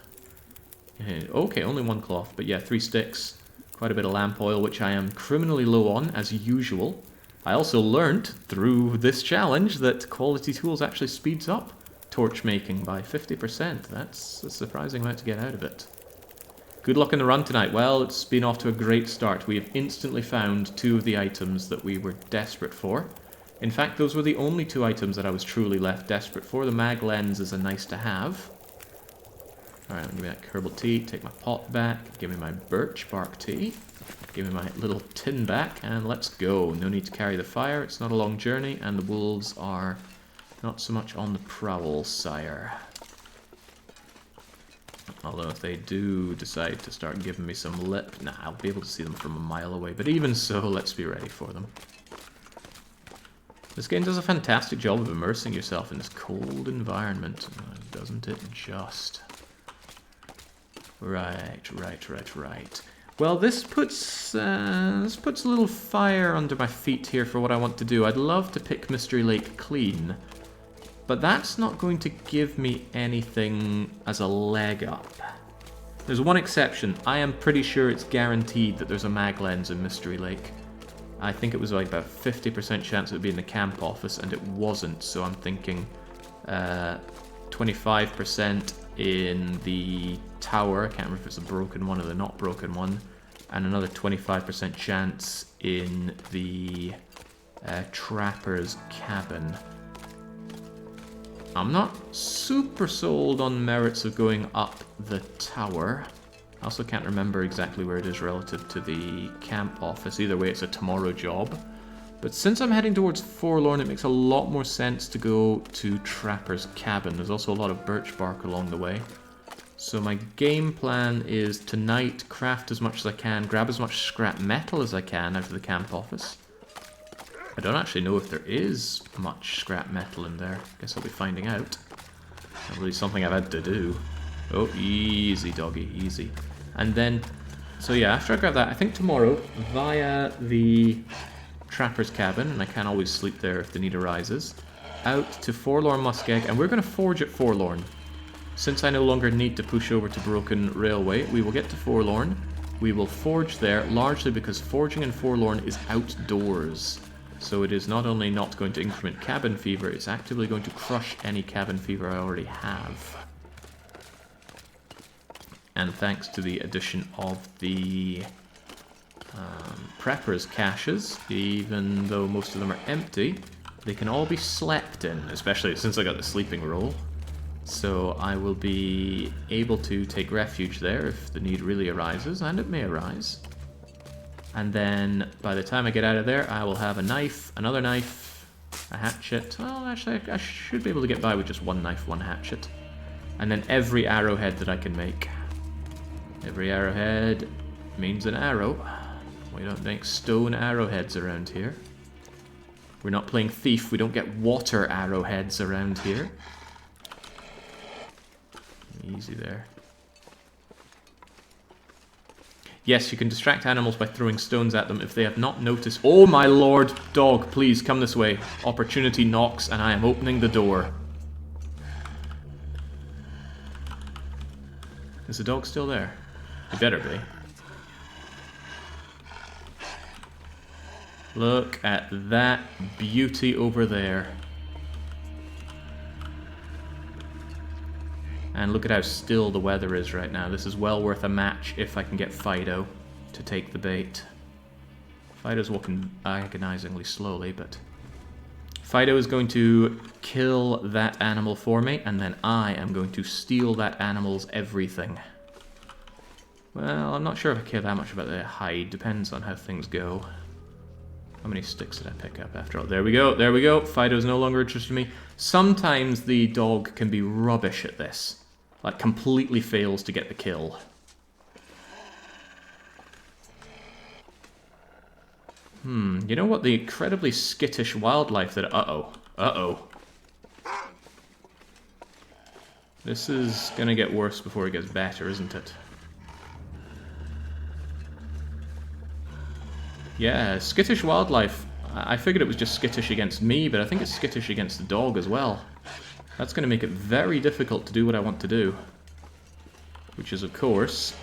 Okay, only 1 cloth, but yeah, 3 sticks. Quite a bit of lamp oil, which I am criminally low on, as usual. I also learnt through this challenge that quality tools actually speeds up torch making by 50%. That's a surprising amount to get out of it. Good luck in the run tonight. Well, it's been off to a great start. We have instantly found 2 of the items that we were desperate for. In fact, those were the only 2 items that I was truly left desperate for. The mag lens is a nice to have. Alright, give me that herbal tea, take my pot back, give me my birch bark tea, give me my little tin back, and let's go. No need to carry the fire, it's not a long journey, and the wolves are not so much on the prowl, sire. Although if they do decide to start giving me some lip, nah, I'll be able to see them from a mile away, but even so, let's be ready for them. This game does a fantastic job of immersing yourself in this cold environment, doesn't it just? Right. Well, this puts a little fire under my feet here for what I want to do. I'd love to pick Mystery Lake clean, but that's not going to give me anything as a leg up. There's one exception. I am pretty sure it's guaranteed that there's a mag lens in Mystery Lake. I think it was like about 50% chance it would be in the camp office, and it wasn't, so I'm thinking 25% in the tower, I can't remember if it's a broken one or the not broken one, and another 25% chance in the trapper's cabin. I'm not super sold on merits of going up the tower. I also can't remember exactly where it is relative to the camp office. Either way, it's a tomorrow job. But since I'm heading towards Forlorn, it makes a lot more sense to go to Trapper's cabin. There's also a lot of birch bark along the way. So my game plan is tonight craft as much as I can, grab as much scrap metal as I can out of the camp office. I don't actually know if there is much scrap metal in there. Guess I'll be finding out. Not really something I've had to do. Oh, easy doggy, easy. And then, so yeah, after I grab that, I think tomorrow, via the Trapper's cabin, and I can always sleep there if the need arises, out to Forlorn Muskeg, and we're going to forge at Forlorn. Since I no longer need to push over to Broken Railway, we will get to Forlorn. We will forge there, largely because forging in Forlorn is outdoors. So it is not only not going to increment cabin fever, it's actively going to crush any cabin fever I already have. And thanks to the addition of the Prepper's caches, even though most of them are empty, they can all be slept in, especially since I got the sleeping roll. So I will be able to take refuge there if the need really arises, and it may arise. And then by the time I get out of there, I will have a knife, another knife, a hatchet. Well, actually, I should be able to get by with just 1 knife, 1 hatchet. And then every arrowhead that I can make. Every arrowhead means an arrow. We don't make stone arrowheads around here. We're not playing thief. We don't get water arrowheads around here. Easy there. Yes, you can distract animals by throwing stones at them if they have not noticed. Oh my lord, dog, please come this way. Opportunity knocks and I am opening the door. Is the dog still there? It better be. Look at that beauty over there. And look at how still the weather is right now. This is well worth a match if I can get Fido to take the bait. Fido's walking agonizingly slowly, but... Fido is going to kill that animal for me, and then I am going to steal that animal's everything. Well, I'm not sure if I care that much about the hide. Depends on how things go. How many sticks did I pick up after all? There we go, there we go. Fido's no longer interested in me. Sometimes the dog can be rubbish at this. Like, completely fails to get the kill. You know what? The incredibly skittish wildlife that... Uh-oh. Uh-oh. This is gonna get worse before it gets better, isn't it? Yeah, skittish wildlife. I figured it was just skittish against me, but I think it's skittish against the dog as well. That's gonna make it very difficult to do what I want to do. Which is, of course...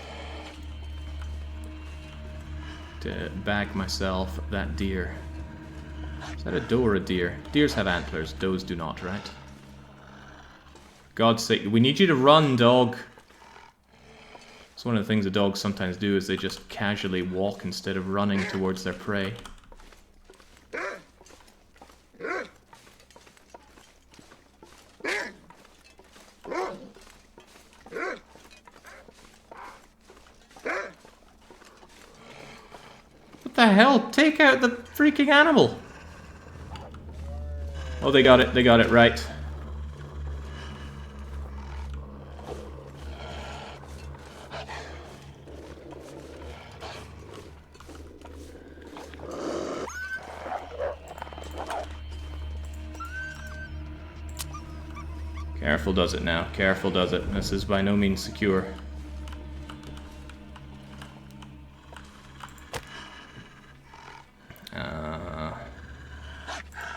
to bag myself that deer. Is that a doe or a deer? Deers have antlers, does do not, right? God's sake, we need you to run, dog! It's one of the things the dogs sometimes do, is they just casually walk instead of running towards their prey. What the hell? Take out the freaking animal! Oh, they got it right. Careful does it now, careful does it. This is by no means secure.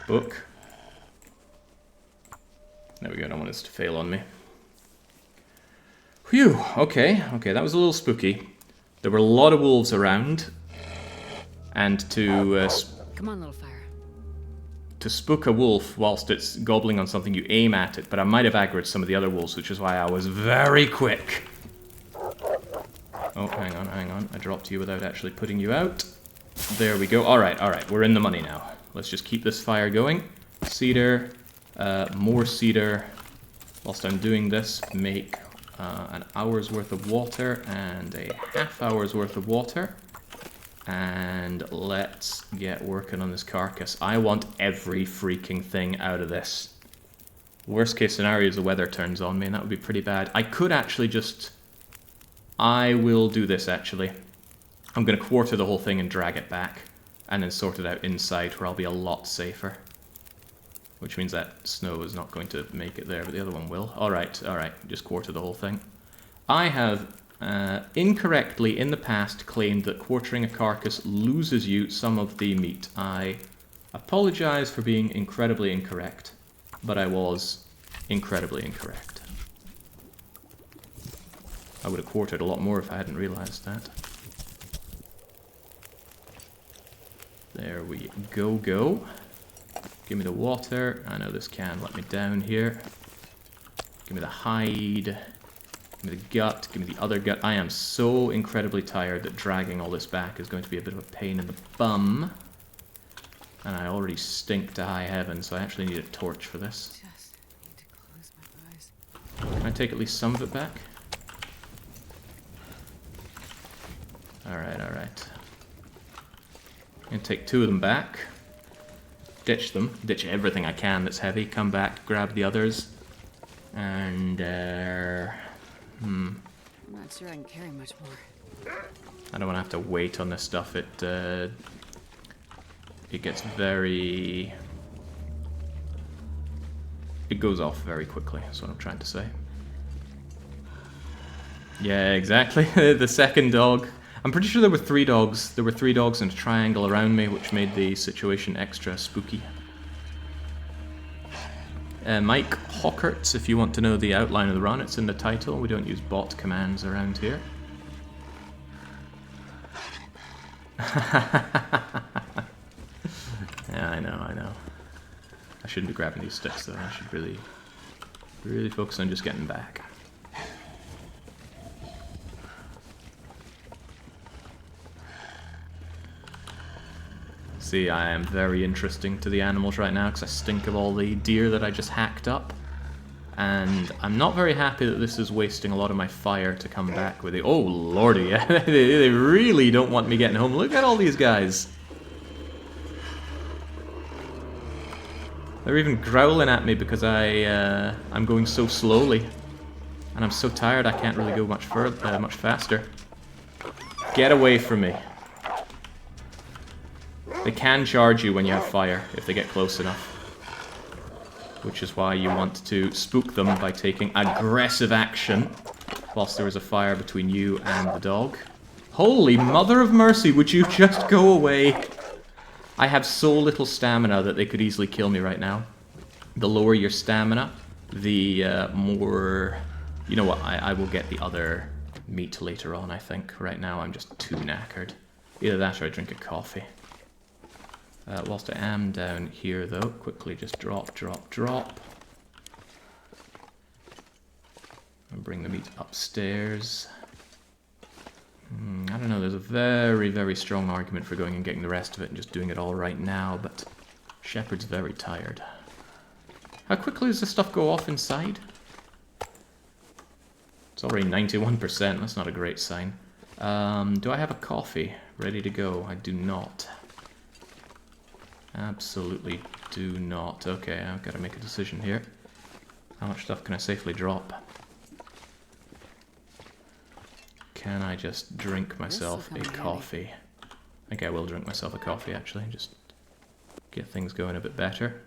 Book. There we go, I don't want this to fail on me. Phew, okay, that was a little spooky. There were a lot of wolves around. And to... Come on, little fire. To spook a wolf whilst it's gobbling on something, you aim at it, but I might have aggroed some of the other wolves, which is why I was very quick. Oh, hang on. I dropped you without actually putting you out. There we go. Alright, we're in the money now. Let's just keep this fire going. Cedar, more cedar. Whilst I'm doing this, make an hour's worth of water and a half hour's worth of water. And let's get working on this carcass. I want every freaking thing out of this. Worst case scenario is the weather turns on me, and that would be pretty bad. I could actually just... I will do this, actually. I'm going to quarter the whole thing and drag it back. And then sort it out inside, where I'll be a lot safer. Which means that snow is not going to make it there, but the other one will. Alright, just quarter the whole thing. I have... incorrectly in the past claimed that quartering a carcass loses you some of the meat. I apologize for being incredibly incorrect, but I was incredibly incorrect. I would have quartered a lot more if I hadn't realized that. There we go. Give me the water. I know this can let me down here. Give me the hide. Give me the gut, give me the other gut. I am so incredibly tired that dragging all this back is going to be a bit of a pain in the bum. And I already stink to high heaven, so I actually need a torch for this. Just need to close my eyes. Can I take at least some of it back? Alright. I'm going to take 2 of them back. Ditch them. Ditch everything I can that's heavy. Come back, grab the others. And, I'm not sure I can carry much more. I don't want to have to wait on this stuff. It gets very... It goes off very quickly, that's what I'm trying to say. Yeah, exactly. The second dog. I'm pretty sure there were 3 dogs. There were 3 dogs in a triangle around me, which made the situation extra spooky. Mike Hockerts, if you want to know the outline of the run, it's in the title. We don't use bot commands around here. Yeah, I know. I shouldn't be grabbing these sticks though. I should really focus on just getting back. See, I am very interesting to the animals right now because I stink of all the deer that I just hacked up. And I'm not very happy that this is wasting a lot of my fire to come back with it. Oh, lordy, yeah. They really don't want me getting home. Look at all these guys. They're even growling at me because I'm going so slowly. And I'm so tired I can't really go much further, much faster. Get away from me. They can charge you when you have fire, if they get close enough. Which is why you want to spook them by taking aggressive action whilst there is a fire between you and the dog. Holy mother of mercy, would you just go away? I have so little stamina that they could easily kill me right now. The lower your stamina, the more... You know what, I will get the other meat later on, I think. Right now I'm just too knackered. Either that or I drink a coffee. Whilst I am down here though, quickly just drop. And bring the meat upstairs. I don't know, there's a very, very strong argument for going and getting the rest of it and just doing it all right now, but Shepard's very tired. How quickly does this stuff go off inside? It's already 91%, that's not a great sign. Do I have a coffee ready to go? I do not. Absolutely do not. Okay, I've got to make a decision here. How much stuff can I safely drop? Can I just drink myself a coffee? I think I will drink myself a coffee, actually. Just get things going a bit better.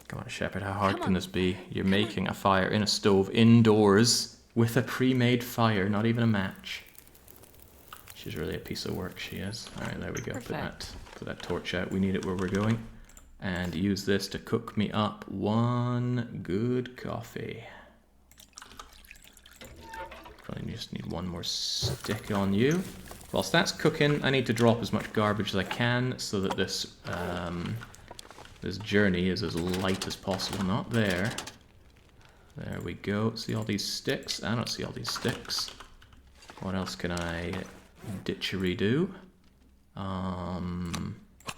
Come on, Shepard, how hard can this be? You're making a fire in a stove indoors with a pre-made fire, not even a match. She's really a piece of work, she is. Alright, there we go. Put that torch out. We need it where we're going. And use this to cook me up one good coffee. Probably just need one more stick on you. Whilst that's cooking, I need to drop as much garbage as I can so that this this journey is as light as possible. Not there. There we go. See all these sticks? I don't see all these sticks. What else can I ditchery do?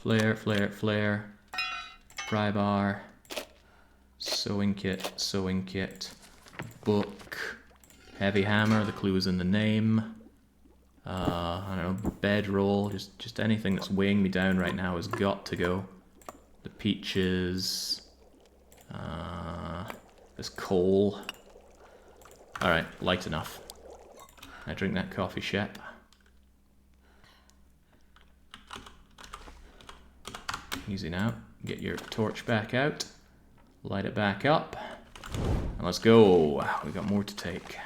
Flare. Pry bar. Sewing kit. Book. Heavy hammer, the clue is in the name. I don't know, bedroll. Just anything that's weighing me down right now has got to go. The peaches. There's coal. Alright, light enough. I drink that coffee, Shep. Easy now. Get your torch back out. Light it back up. And let's go. We've got more to take.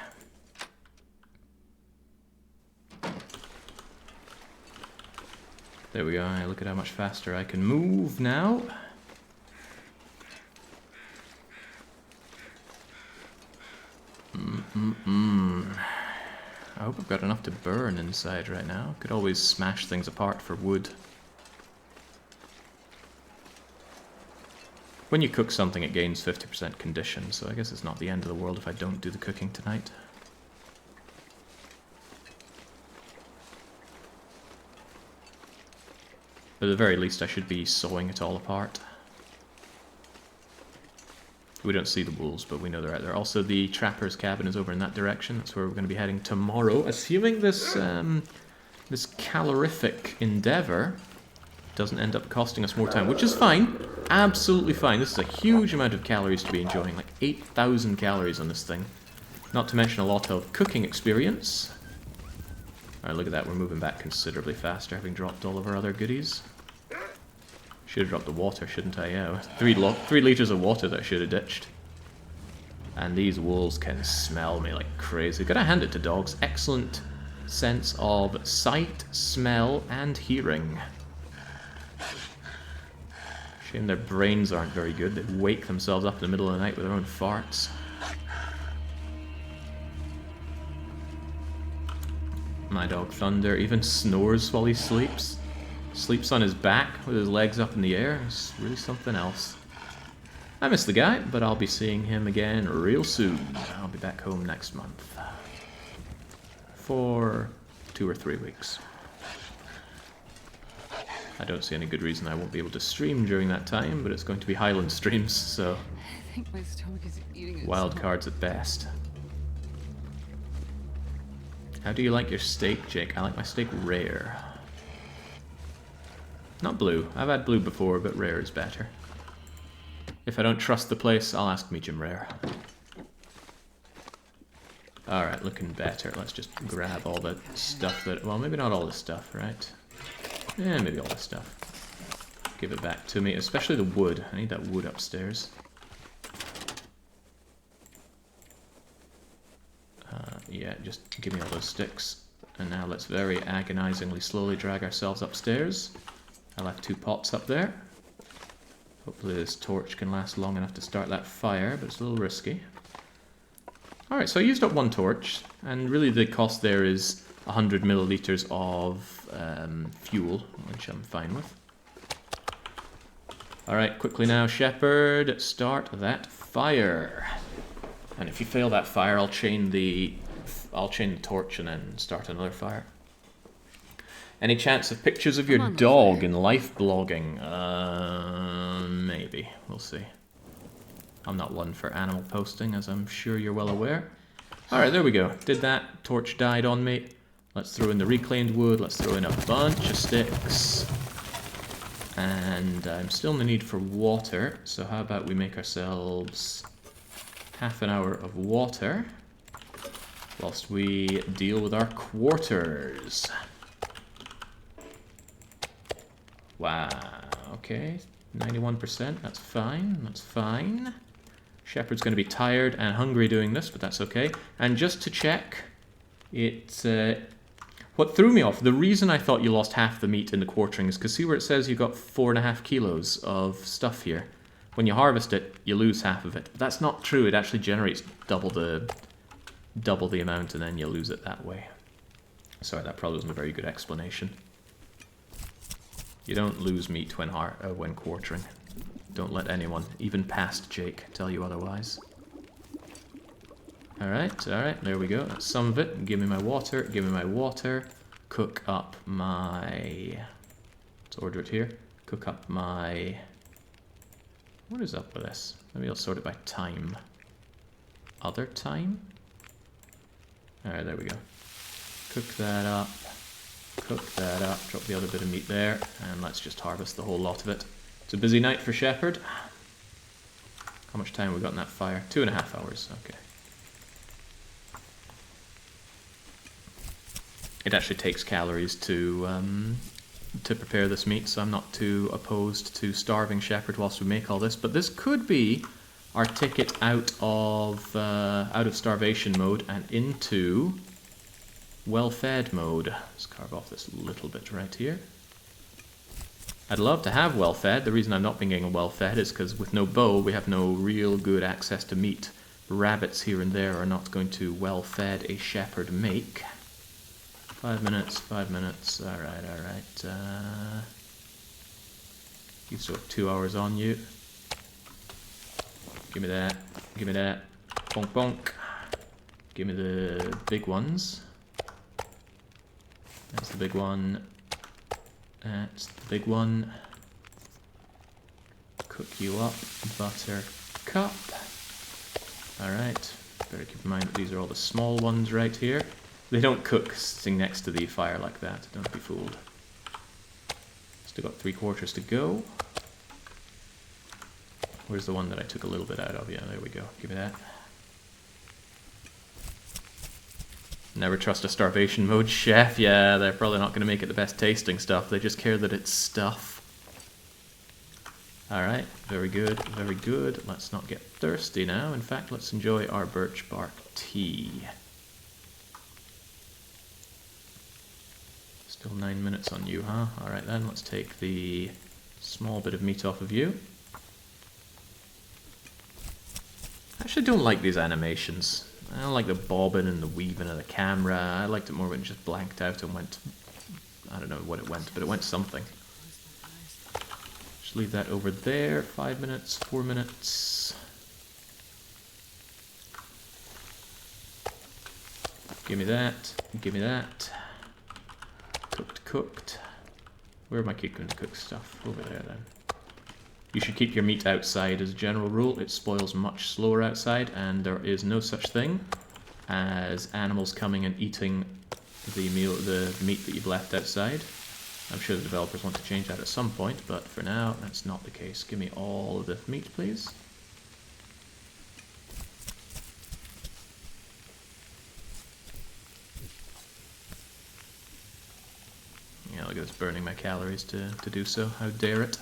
There we go. Look at how much faster I can move now. I hope I've got enough to burn inside right now. Could always smash things apart for wood. When you cook something, it gains 50% condition, so I guess it's not the end of the world if I don't do the cooking tonight. But at the very least, I should be sawing it all apart. We don't see the wolves, but we know they're out there. Also, the trapper's cabin is over in that direction. That's where we're going to be heading tomorrow, assuming this this calorific endeavor doesn't end up costing us more time, which is fine. Absolutely fine. This is a huge amount of calories to be enjoying, like 8,000 calories on this thing. Not to mention a lot of cooking experience. Alright, look at that. We're moving back considerably faster, having dropped all of our other goodies. Should have dropped the water, shouldn't I? Yeah, 3 litres of water that I should have ditched. And these wolves can smell me like crazy. Gotta hand it to dogs. Excellent sense of sight, smell, and hearing. Shame their brains aren't very good. They wake themselves up in the middle of the night with their own farts. My dog Thunder even snores while he sleeps. Sleeps on his back with his legs up in the air. It's really something else. I miss the guy, but I'll be seeing him again real soon. I'll be back home next month. For 2 or 3 weeks. I don't see any good reason I won't be able to stream during that time, but it's going to be Highland streams, so I think my stomach is eating itself. wild cards at best. How do you like your steak, Jake? I like my steak rare. Not blue. I've had blue before, but rare is better. If I don't trust the place, I'll ask medium rare. Alright, looking better. Let's just grab all the stuff that... Well, maybe not all the stuff, right? Yeah, maybe all the stuff. Give it back to me, especially the wood. I need that wood upstairs. Yeah, just give me all those sticks. And now let's very agonizingly slowly drag ourselves upstairs. I left 2 pots up there. Hopefully this torch can last long enough to start that fire, but it's a little risky. Alright, so I used up 1 torch, and really the cost there is 100 milliliters of fuel, which I'm fine with. Alright, quickly now, Shepherd, start that fire. And if you fail that fire, I'll chain the torch and then start another fire. Any chance of pictures of your dog in life blogging? Maybe. We'll see. I'm not one for animal posting, as I'm sure you're well aware. Alright, there we go. Did that. Torch died on me. Let's throw in the reclaimed wood. Let's throw in a bunch of sticks. And I'm still in the need for water. So how about we make ourselves half an hour of water whilst we deal with our quarters. Wow, okay, 91%, that's fine, that's fine. Shepherd's going to be tired and hungry doing this, but that's okay. And just to check, what threw me off, the reason I thought you lost half the meat in the quartering is because see where it says you got 4.5 kilos of stuff here. When you harvest it, you lose half of it. But that's not true, it actually generates double the amount and then you lose it that way. Sorry, that probably wasn't a very good explanation. You don't lose meat when quartering. Don't let anyone, even past Jake, tell you otherwise. Alright, there we go. That's some of it. Give me my water, give me my water. Cook up my... Let's order it here. Cook up my... What is up with this? Maybe I'll sort it by time. Other time? Alright, there we go. Cook that up. Cook that up, drop the other bit of meat there, and let's just harvest the whole lot of it. It's a busy night for Shepherd. How much time have we got in that fire? 2.5 hours, okay. It actually takes calories to prepare this meat, so I'm not too opposed to starving Shepherd whilst we make all this, but this could be our ticket out of starvation mode and into well-fed mode. Let's carve off this little bit right here. I'd love to have well-fed. The reason I'm not being getting well-fed is because with no bow, we have no real good access to meat. Rabbits here and there are not going to well-fed a shepherd make. 5 minutes, 5 minutes. Alright. You still have 2 hours on you. Give me that. Give me that. Bonk bonk. Give me the big ones. That's the big one. That's the big one. Cook you up, buttercup. Alright, better keep in mind that these are all the small ones right here. They don't cook sitting next to the fire like that, don't be fooled. Still got 3/4 to go. Where's the one that I took a little bit out of? Yeah, there we go. Give me that. Never trust a starvation mode chef. Yeah, they're probably not going to make it the best tasting stuff. They just care that it's stuff. Alright, very good, very good. Let's not get thirsty now. In fact, let's enjoy our birch bark tea. Still 9 minutes on you, huh? Alright then, let's take the small bit of meat off of you. I actually don't like these animations. I don't like the bobbing and the weaving of the camera. I liked it more when it just blanked out and went... I don't know what it went, but it went something. Just leave that over there. 5 minutes, 4 minutes. Give me that. Give me that. Cooked, cooked. Where am I keeping to cook stuff? Over there then. You should keep your meat outside as a general rule. It spoils much slower outside, and there is no such thing as animals coming and eating the meat that you've left outside. I'm sure the developers want to change that at some point, but for now, that's not the case. Give me all of the meat, please. Yeah, look at this, burning my calories to do so. How dare it.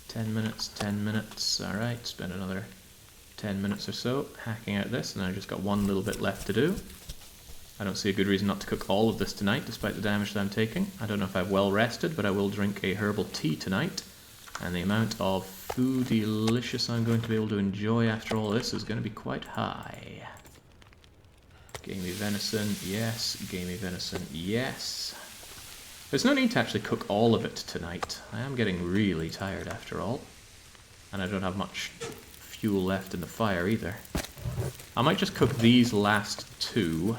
10 minutes, 10 minutes. Alright, spend another 10 minutes or so hacking out this, and I just got one little bit left to do. I don't see a good reason not to cook all of this tonight, despite the damage that I'm taking. I don't know if I've well rested, but I will drink a herbal tea tonight. And the amount of food delicious I'm going to be able to enjoy after all this is going to be quite high. Gamey venison, yes. Gamey venison, yes. There's no need to actually cook all of it tonight. I am getting really tired after all. And I don't have much fuel left in the fire either. I might just cook these last two.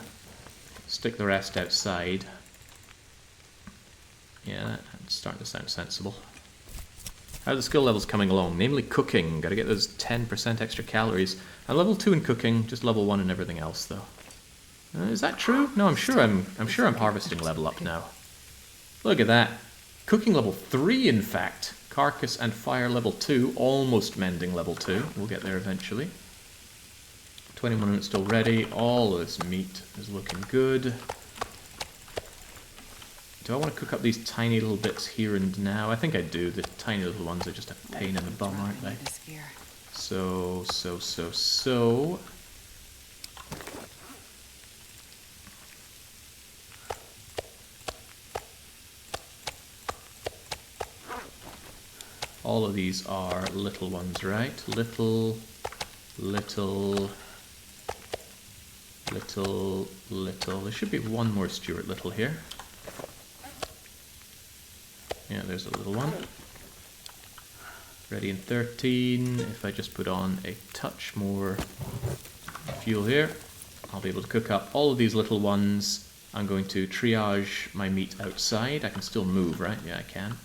Stick the rest outside. Yeah, that's starting to sound sensible. How are the skill levels coming along? Namely cooking. Gotta get those 10% extra calories. I'm level 2 in cooking, just level 1 in everything else though. Is that true? No, I'm sure I'm harvesting level up now. Look at that. Cooking level 3, in fact. Carcass and fire level 2, almost mending level 2. We'll get there eventually. 21 minutes still ready. All of this meat is looking good. Do I want to cook up these tiny little bits here and now? I think I do. The tiny little ones are just a pain in the bum, aren't they? So. All of these are little ones, right? Little. There should be one more Stuart Little here. Yeah, there's a little one. Ready in 13. If I just put on a touch more fuel here, I'll be able to cook up all of these little ones. I'm going to triage my meat outside. I can still move, right? Yeah, I can.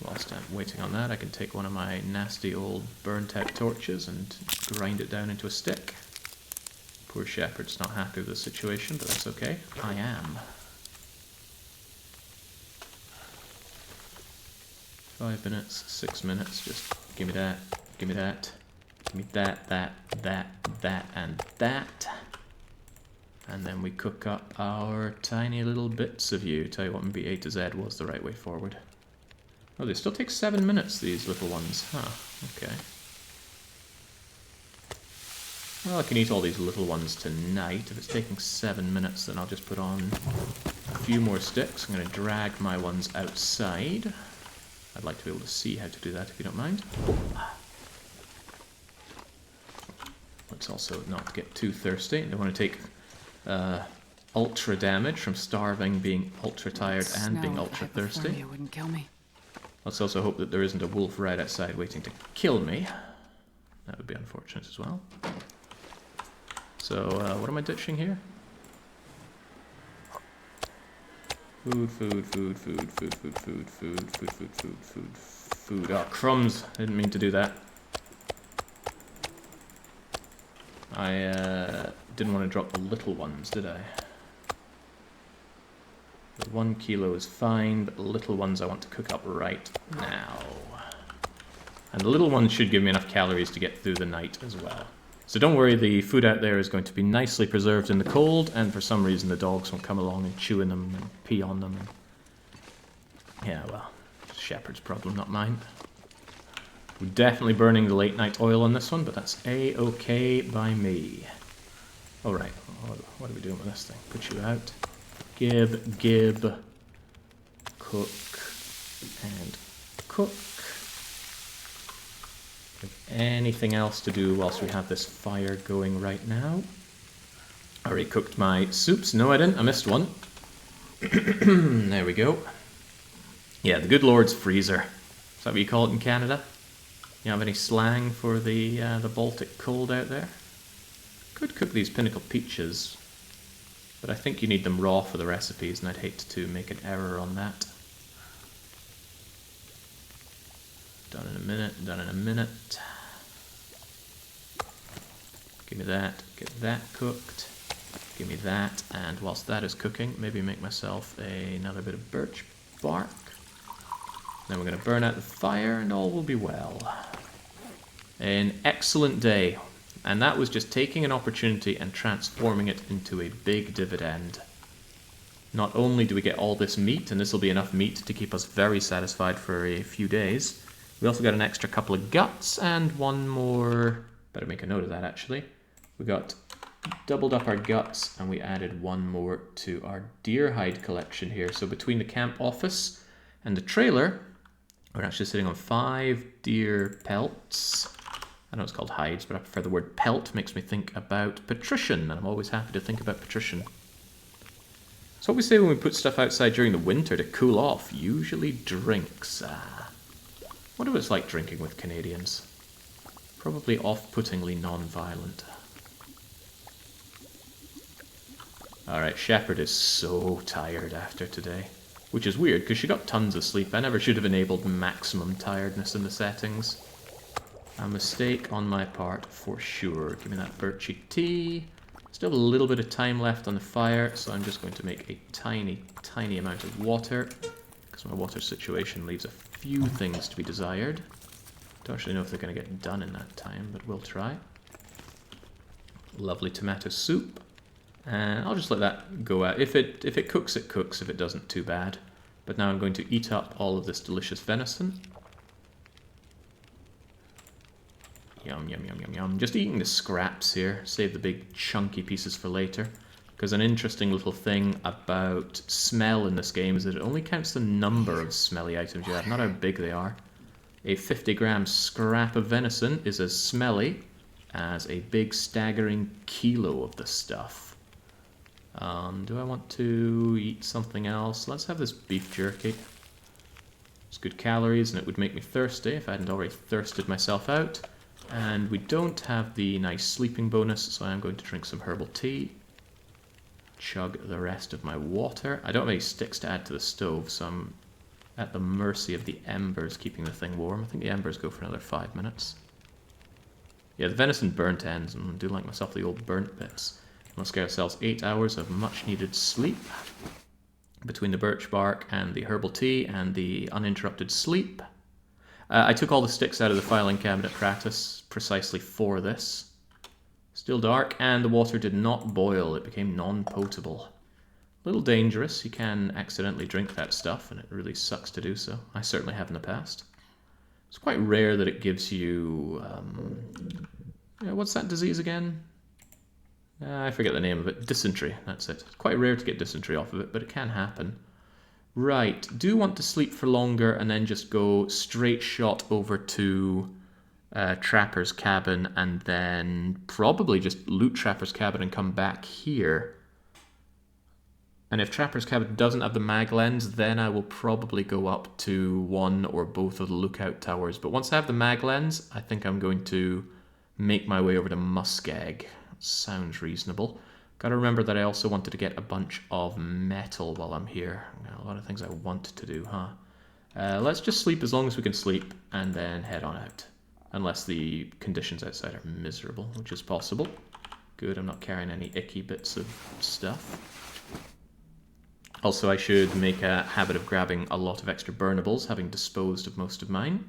Whilst I'm waiting on that, I can take one of my nasty old burnt-out torches and grind it down into a stick. Poor shepherd's not happy with the situation, but that's okay. I am. 5 minutes, 6 minutes, just give me that, give me that, give me that, and that. And then we cook up our tiny little bits of you. Tell you what, maybe A to Z was the right way forward. Oh, they still take 7 minutes, these little ones. Huh, okay. Well, I can eat all these little ones tonight. If it's taking 7 minutes, then I'll just put on a few more sticks. I'm going to drag my ones outside. I'd like to be able to see how to do that, if you don't mind. Let's also not get too thirsty. I don't want to take ultra damage from starving, being ultra tired, and being ultra thirsty. Wouldn't kill me. Let's also hope that there isn't a wolf right outside waiting to kill me. That would be unfortunate as well. So, what am I ditching here? Food. Oh, crumbs! I didn't mean to do that. I didn't want to drop the little ones, did I? The 1 kilo is fine, but the little ones I want to cook up right now. And the little ones should give me enough calories to get through the night as well. So don't worry, the food out there is going to be nicely preserved in the cold, and for some reason the dogs won't come along and chew in them and pee on them. Yeah, well, shepherd's problem, not mine. We're definitely burning the late night oil on this one, but that's A-okay by me. Alright, what are we doing with this thing? Put you out. Gib, cook, and cook. Anything else to do whilst we have this fire going right now? I already cooked my soups. No, I didn't. I missed one. There we go. Yeah, the good Lord's freezer. Is that what you call it in Canada? You have any slang for the Baltic cold out there? Could cook these Pinnacle peaches, but I think you need them raw for the recipes, and I'd hate to make an error on that. Done in a minute, done in a minute. Give me that, get that cooked. Give me that, and whilst that is cooking, maybe make myself another bit of birch bark. Then we're going to burn out the fire and all will be well. An excellent day. And that was just taking an opportunity and transforming it into a big dividend. Not only do we get all this meat, and this will be enough meat to keep us very satisfied for a few days, we also got an extra couple of guts and one more... Better make a note of that actually. We got doubled up our guts and we added one more to our deer hide collection here. So between the camp office and the trailer, we're actually sitting on 5 deer pelts. I know it's called hides, but I prefer the word pelt. Makes me think about patrician, and I'm always happy to think about patrician. So what we say when we put stuff outside during the winter to cool off, usually drinks. Wonder what it's like drinking with Canadians. Probably off-puttingly non-violent. Alright, Shepherd is so tired after today. Which is weird, because she got tons of sleep. I never should have enabled maximum tiredness in the settings. A mistake on my part, for sure. Give me that birchy tea. Still a little bit of time left on the fire, so I'm just going to make a tiny, tiny amount of water, because my water situation leaves a few things to be desired. Don't actually know if they're going to get done in that time, but we'll try. Lovely tomato soup. And I'll just let that go out. If it cooks, it cooks. If it doesn't, too bad. But now I'm going to eat up all of this delicious venison. Yum, yum, yum, yum, yum. Just eating the scraps here. Save the big chunky pieces for later. Because an interesting little thing about smell in this game is that it only counts the number of smelly items you have, not how big they are. A 50-gram scrap of venison is as smelly as a big staggering kilo of the stuff. Do I want to eat something else? Let's have this beef jerky. It's good calories and it would make me thirsty if I hadn't already thirsted myself out. And we don't have the nice sleeping bonus, so I'm going to drink some herbal tea. Chug the rest of my water. I don't have any sticks to add to the stove, so I'm at the mercy of the embers keeping the thing warm. I think the embers go for another 5 minutes. Yeah, the venison burnt ends, and I do like myself the old burnt bits. Let's get ourselves 8 hours of much needed sleep. Between the birch bark and the herbal tea and the uninterrupted sleep. I took all the sticks out of the filing cabinet practice precisely for this. Still dark, and the water did not boil. It became non-potable. A little dangerous. You can accidentally drink that stuff, and it really sucks to do so. I certainly have in the past. It's quite rare that it gives you... what's that disease again? I forget the name of it. Dysentery, that's it. It's quite rare to get dysentery off of it, but it can happen. Right, do want to sleep for longer and then just go straight shot over to Trapper's cabin and then probably just loot Trapper's cabin and come back here. And if Trapper's cabin doesn't have the mag lens, then I will probably go up to one or both of the lookout towers. But once I have the mag lens, I think I'm going to make my way over to Muskeg. Sounds reasonable. Gotta remember that I also wanted to get a bunch of metal while I'm here. A lot of things I want to do, huh? Let's just sleep as long as we can sleep and then head on out. Unless the conditions outside are miserable, which is possible. Good, I'm not carrying any icky bits of stuff. Also, I should make a habit of grabbing a lot of extra burnables, having disposed of most of mine.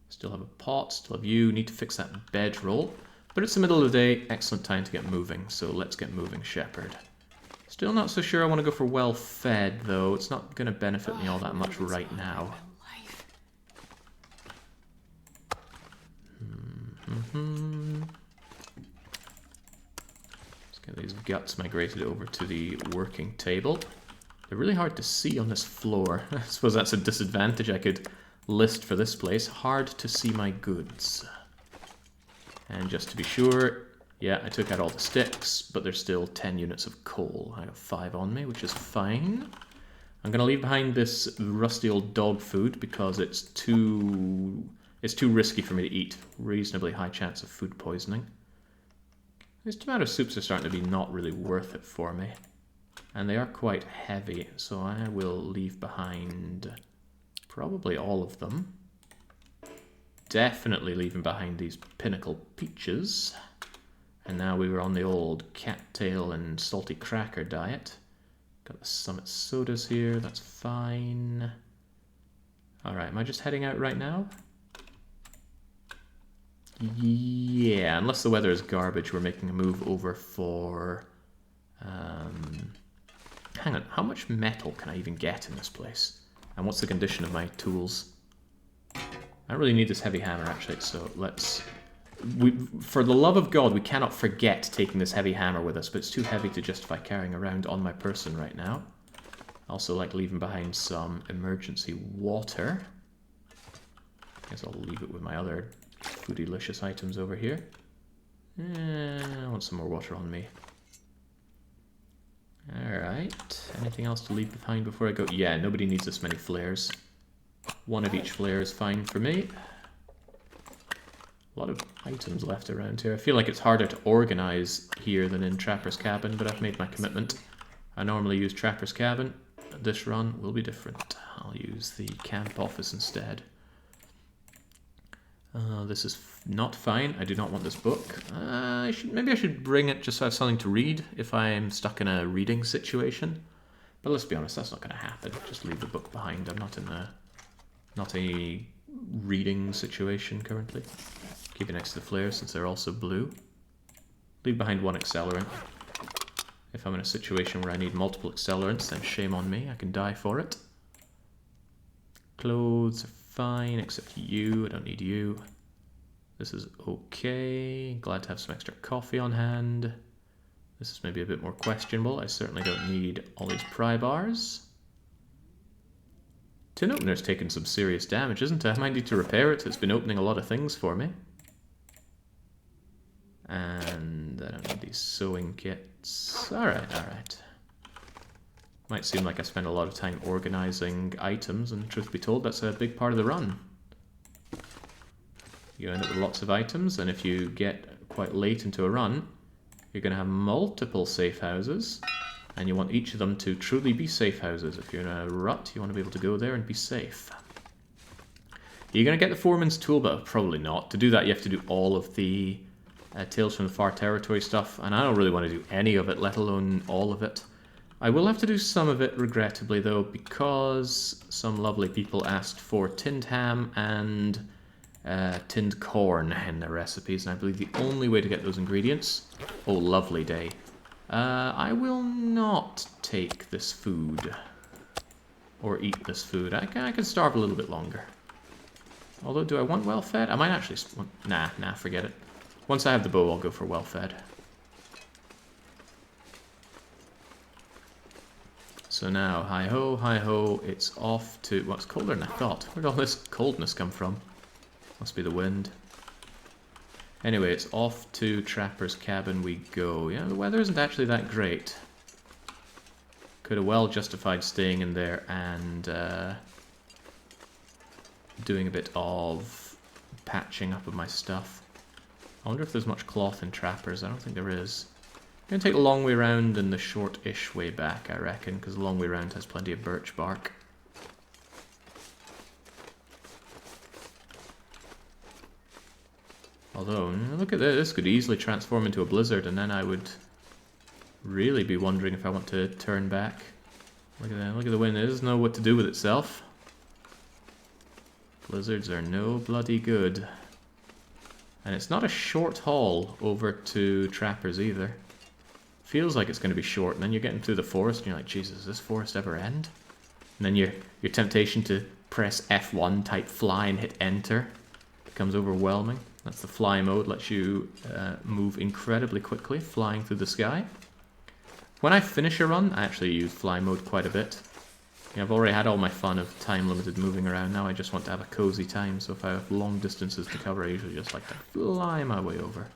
Still have a pot, still have you. Need to fix that bedroll. But it's the middle of the day, excellent time to get moving, so let's get moving, Shepherd. Still not so sure I want to go for well-fed, though. It's not going to benefit me all that much right now. Let's get these guts migrated over to the working table. They're really hard to see on this floor. I suppose that's a disadvantage I could list for this place. Hard to see my goods. And just to be sure, yeah, I took out all the sticks, but there's still 10 units of coal. I have 5 on me, which is fine. I'm going to leave behind this rusty old dog food because it's too risky for me to eat. Reasonably high chance of food poisoning. These tomato soups are starting to be not really worth it for me. And they are quite heavy, so I will leave behind probably all of them. Definitely leaving behind these Pinnacle peaches. And now we were on the old cattail and salty cracker diet. Got the Summit sodas here, that's fine. Alright, am I just heading out right now? Yeah, unless the weather is garbage, we're making a move over for... hang on, how much metal can I even get in this place? And what's the condition of my tools? I don't really need this heavy hammer, actually, so let's... for the love of God, we cannot forget taking this heavy hammer with us, but it's too heavy to justify carrying around on my person right now. I also like leaving behind some emergency water. Guess I'll leave it with my other foodylicious items over here. I want some more water on me. Alright, anything else to leave behind before I go? Yeah, nobody needs this many flares. One of each flare is fine for me. A lot of items left around here. I feel like it's harder to organize here than in Trapper's Cabin, but I've made my commitment. I normally use Trapper's Cabin. This run will be different. I'll use the camp office instead. This is not fine. I do not want this book. Maybe I should bring it just so I have something to read if I'm stuck in a reading situation. But let's be honest, that's not going to happen. Just leave the book behind. I'm not in a reading situation currently. Keep it next to the flares since they're also blue. Leave behind one accelerant. If I'm in a situation where I need multiple accelerants, then shame on me. I can die for it. Clothes are fine, except you. I don't need you. This is okay. Glad to have some extra coffee on hand. This is maybe a bit more questionable. I certainly don't need all these pry bars. Tin opener's taken some serious damage, isn't it? I might need to repair it. It's been opening a lot of things for me. And I don't need these sewing kits. Alright. Might seem like I spend a lot of time organizing items, and truth be told, that's a big part of the run. You end up with lots of items, and if you get quite late into a run, you're going to have multiple safe houses, and you want each of them to truly be safe houses. If you're in a rut, you want to be able to go there and be safe. You're going to get the Foreman's Toolbelt? Probably not. To do that, you have to do all of the Tales from the Far Territory stuff, and I don't really want to do any of it, let alone all of it. I will have to do some of it, regrettably, though, because some lovely people asked for tinned ham and tinned corn in their recipes, and I believe the only way to get those ingredients... Oh, lovely day. I will not take this food. Or eat this food. I can starve a little bit longer. Although, do I want well-fed? I might actually... Nah, forget it. Once I have the bow, I'll go for well-fed. So now, hi-ho, it's off to... Well, it's colder than I thought. Where'd all this coldness come from? Must be the wind. Anyway, it's off to Trapper's Cabin we go. Yeah, the weather isn't actually that great. Could have well justified staying in there and doing a bit of patching up of my stuff. I wonder if there's much cloth in Trapper's. I don't think there is. I'm going to take the long way round and the short-ish way back, I reckon, because the long way round has plenty of birch bark. Although, look at this. This could easily transform into a blizzard, and then I would really be wondering if I want to turn back. Look at that. Look at the wind. It doesn't know what to do with itself. Blizzards are no bloody good. And it's not a short haul over to Trapper's either. Feels like it's going to be short, and then you're getting through the forest, and you're like, Jesus, does this forest ever end? And then your temptation to press F1, type fly, and hit enter becomes overwhelming. That's the fly mode, lets you move incredibly quickly, flying through the sky. When I finish a run, I actually use fly mode quite a bit. I've already had all my fun of time-limited moving around. Now I just want to have a cozy time, so if I have long distances to cover, I usually just like to fly my way over.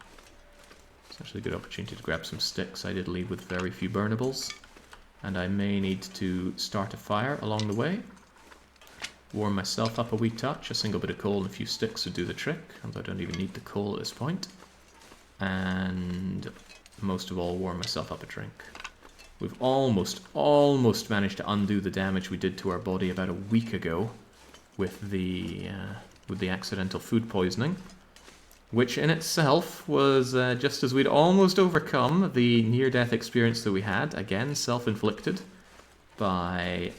It's actually a good opportunity to grab some sticks. I did leave with very few burnables. and I may need to start a fire along the way. Warm myself up a wee touch. A single bit of coal and a few sticks would do the trick, although I don't even need the coal at this point. And most of all, warm myself up a drink. We've almost managed to undo the damage we did to our body about a week ago with the accidental food poisoning, which in itself was just as we'd almost overcome the near-death experience that we had, again self-inflicted, by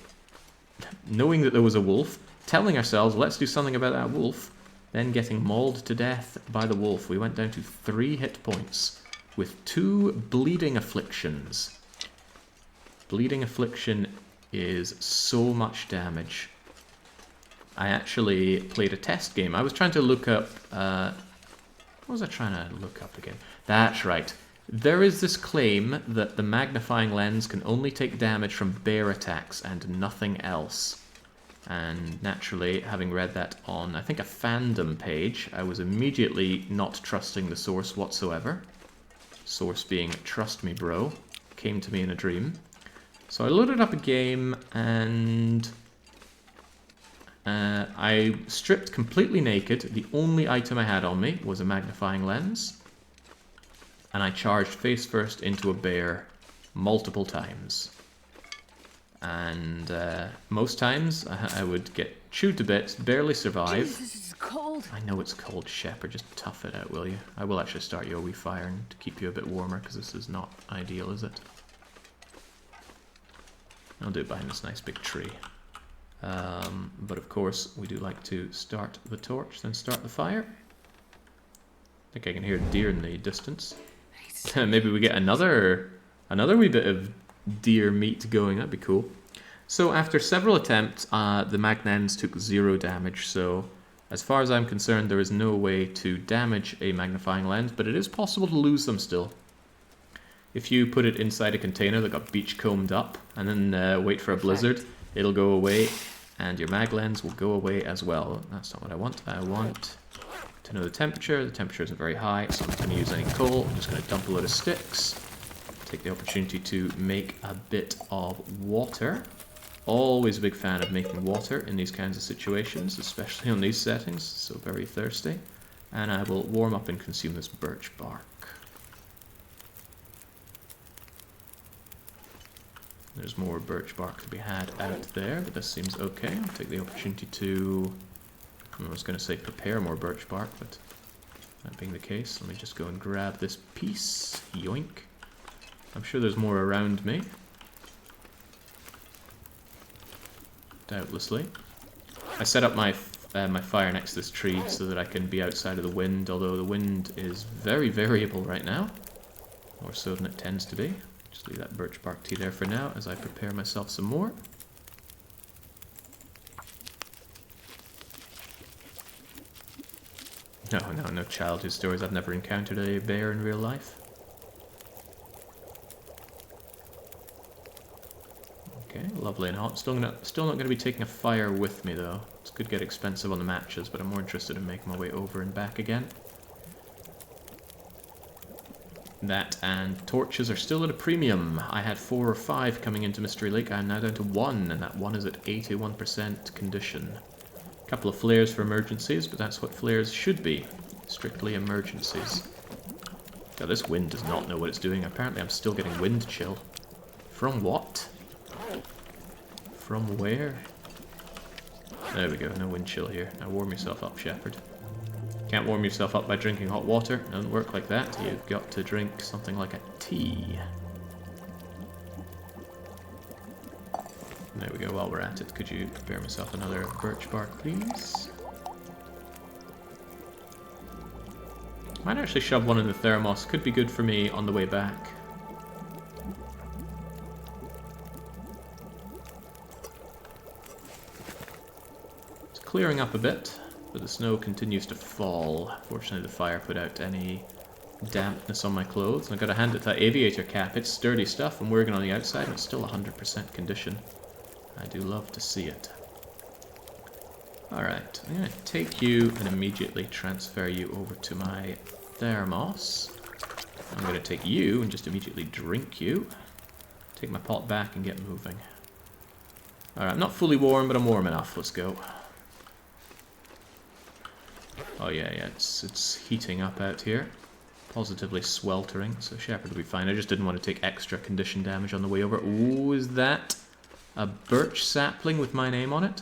knowing that there was a wolf, telling ourselves, let's do something about that wolf, then getting mauled to death by the wolf. We went down to 3 hit points with 2 bleeding afflictions. Bleeding affliction is so much damage. I actually played a test game. I was trying to look up... what was I trying to look up again? That's right. There is this claim that the magnifying lens can only take damage from bear attacks and nothing else. And naturally, having read that on, I think, a fandom page, I was immediately not trusting the source whatsoever. Source being Trust Me Bro, came to me in a dream. So I loaded up a game and I stripped completely naked. The only item I had on me was a magnifying lens. And I charged face first into a bear multiple times. And most times I would get chewed to bits, barely survive. Jeez, this is cold. I know it's cold, Shepherd. Just tough it out, will you? I will actually start you a wee fire to keep you a bit warmer, because this is not ideal, is it? I'll do it behind this nice big tree. But of course, we do like to start the torch, then start the fire. I think I can hear a deer in the distance. Maybe we get another wee bit of deer meat going. That'd be cool. So after several attempts, the magnens took 0 damage. So as far as I'm concerned, there is no way to damage a magnifying lens, but it is possible to lose them still. If you put it inside a container that got beachcombed up and then wait for a blizzard, it'll go away and your mag lens will go away as well. That's not what I want. I want to know the temperature. The temperature isn't very high, so I'm not going to use any coal. I'm just going to dump a load of sticks. Take the opportunity to make a bit of water. Always a big fan of making water in these kinds of situations, especially on these settings, so very thirsty. And I will warm up and consume this birch bark. There's more birch bark to be had out there, but this seems okay. I'll take the opportunity to... I was going to say prepare more birch bark, but that being the case, let me just go and grab this piece. Yoink. I'm sure there's more around me. Doubtlessly. I set up my fire next to this tree so that I can be outside of the wind, although the wind is very variable right now. More so than it tends to be. Just leave that birch bark tea there for now as I prepare myself some more. No childhood stories. I've never encountered a bear in real life. Okay, lovely and hot. Still not going to be taking a fire with me though. This could get expensive on the matches, but I'm more interested in making my way over and back again. That and torches are still at a premium. I had 4 or 5 coming into Mystery Lake. I'm now down to 1, and that 1 is at 81% condition. A couple of flares for emergencies, but that's what flares should be. Strictly emergencies. God, this wind does not know what it's doing. Apparently I'm still getting wind chill. From what? From where? There we go, no wind chill here. Now warm yourself up, Shepherd. Can't warm yourself up by drinking hot water. It doesn't work like that. You've got to drink something like a tea. There we go, while we're at it, could you prepare myself another birch bark, please? Might actually shove one in the thermos. Could be good for me on the way back. It's clearing up a bit, but the snow continues to fall. Fortunately, the fire put out any dampness on my clothes. And I've got to hand it to that aviator cap. It's sturdy stuff. I'm wearing it on the outside, and it's still 100% condition. I do love to see it. Alright, I'm going to take you and immediately transfer you over to my thermos. I'm going to take you and just immediately drink you. Take my pot back and get moving. Alright, I'm not fully warm, but I'm warm enough. Let's go. Oh yeah, it's heating up out here. Positively sweltering, so Shepherd will be fine. I just didn't want to take extra condition damage on the way over. Ooh, is that a birch sapling with my name on it?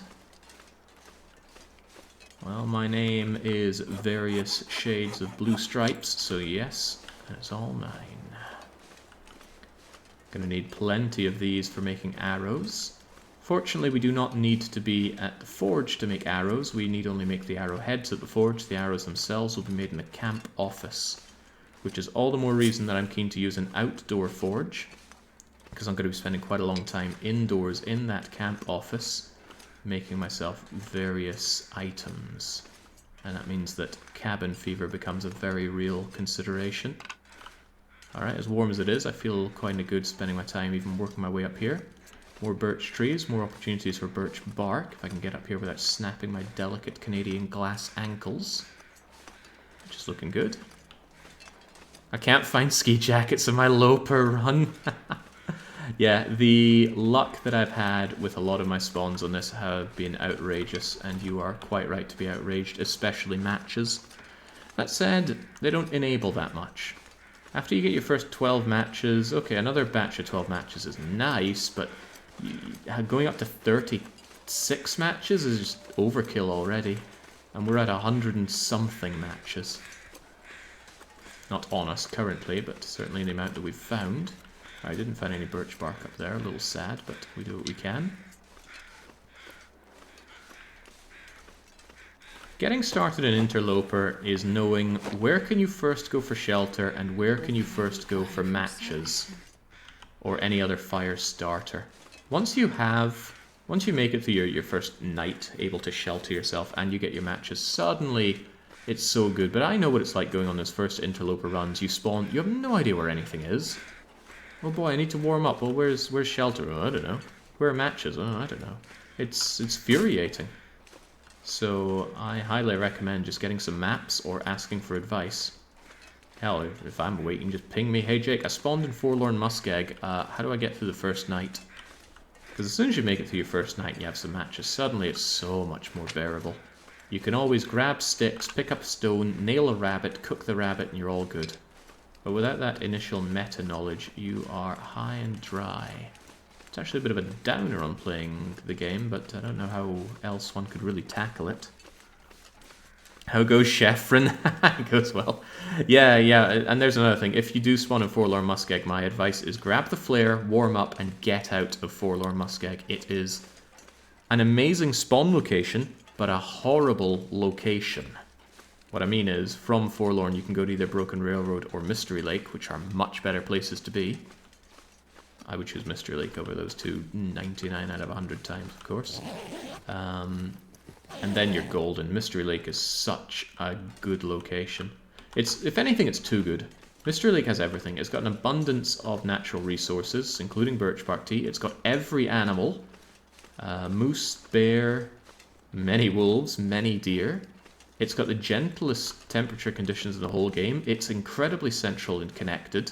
Well, my name is various shades of blue stripes, so yes, that's all mine. Gonna need plenty of these for making arrows. Fortunately, we do not need to be at the forge to make arrows. We need only make the arrowheads at the forge. The arrows themselves will be made in the camp office, which is all the more reason that I'm keen to use an outdoor forge, because I'm going to be spending quite a long time indoors in that camp office, making myself various items. And that means that cabin fever becomes a very real consideration. Alright, as warm as it is, I feel quite good spending my time even working my way up here. More birch trees, more opportunities for birch bark, if I can get up here without snapping my delicate Canadian glass ankles. Which is looking good. I can't find ski jackets in my Loper run. Yeah, the luck that I've had with a lot of my spawns on this have been outrageous, and you are quite right to be outraged, especially matches. That said, they don't enable that much. After you get your first 12 matches, okay, another batch of 12 matches is nice, but going up to 36 matches is just overkill already. And we're at 100 and something matches. Not on us currently, but certainly the amount that we've found. I didn't find any birch bark up there, a little sad, but we do what we can. Getting started in Interloper is knowing where can you first go for shelter and where can you first go for matches or any other fire starter. Once you make it through your first night able to shelter yourself and you get your matches, suddenly it's so good. But I know what it's like going on those first Interloper runs. You spawn, you have no idea where anything is. Oh boy, I need to warm up. Well, where's shelter? Oh, I don't know. Where are matches? Oh, I don't know. It's infuriating. So I highly recommend just getting some maps or asking for advice. Hell, if I'm awake, you can just ping me. Hey Jake, I spawned in Forlorn Muskeg. How do I get through the first night? Because as soon as you make it through your first night and you have some matches, suddenly it's so much more bearable. You can always grab sticks, pick up a stone, nail a rabbit, cook the rabbit, and you're all good. But without that initial meta knowledge, you are high and dry. It's actually a bit of a downer on playing the game, but I don't know how else one could really tackle it. How goes Chefrin? It goes well. Yeah, and there's another thing. If you do spawn in Forlorn Muskeg, my advice is grab the flare, warm up, and get out of Forlorn Muskeg. It is an amazing spawn location, but a horrible location. What I mean is, from Forlorn you can go to either Broken Railroad or Mystery Lake, which are much better places to be. I would choose Mystery Lake over those two 99 out of 100 times, of course. And then you're golden. Mystery Lake is such a good location. If anything, it's too good. Mystery Lake has everything. It's got an abundance of natural resources, including birch bark tea. It's got every animal. Moose, bear, many wolves, many deer. It's got the gentlest temperature conditions in the whole game. It's incredibly central and connected.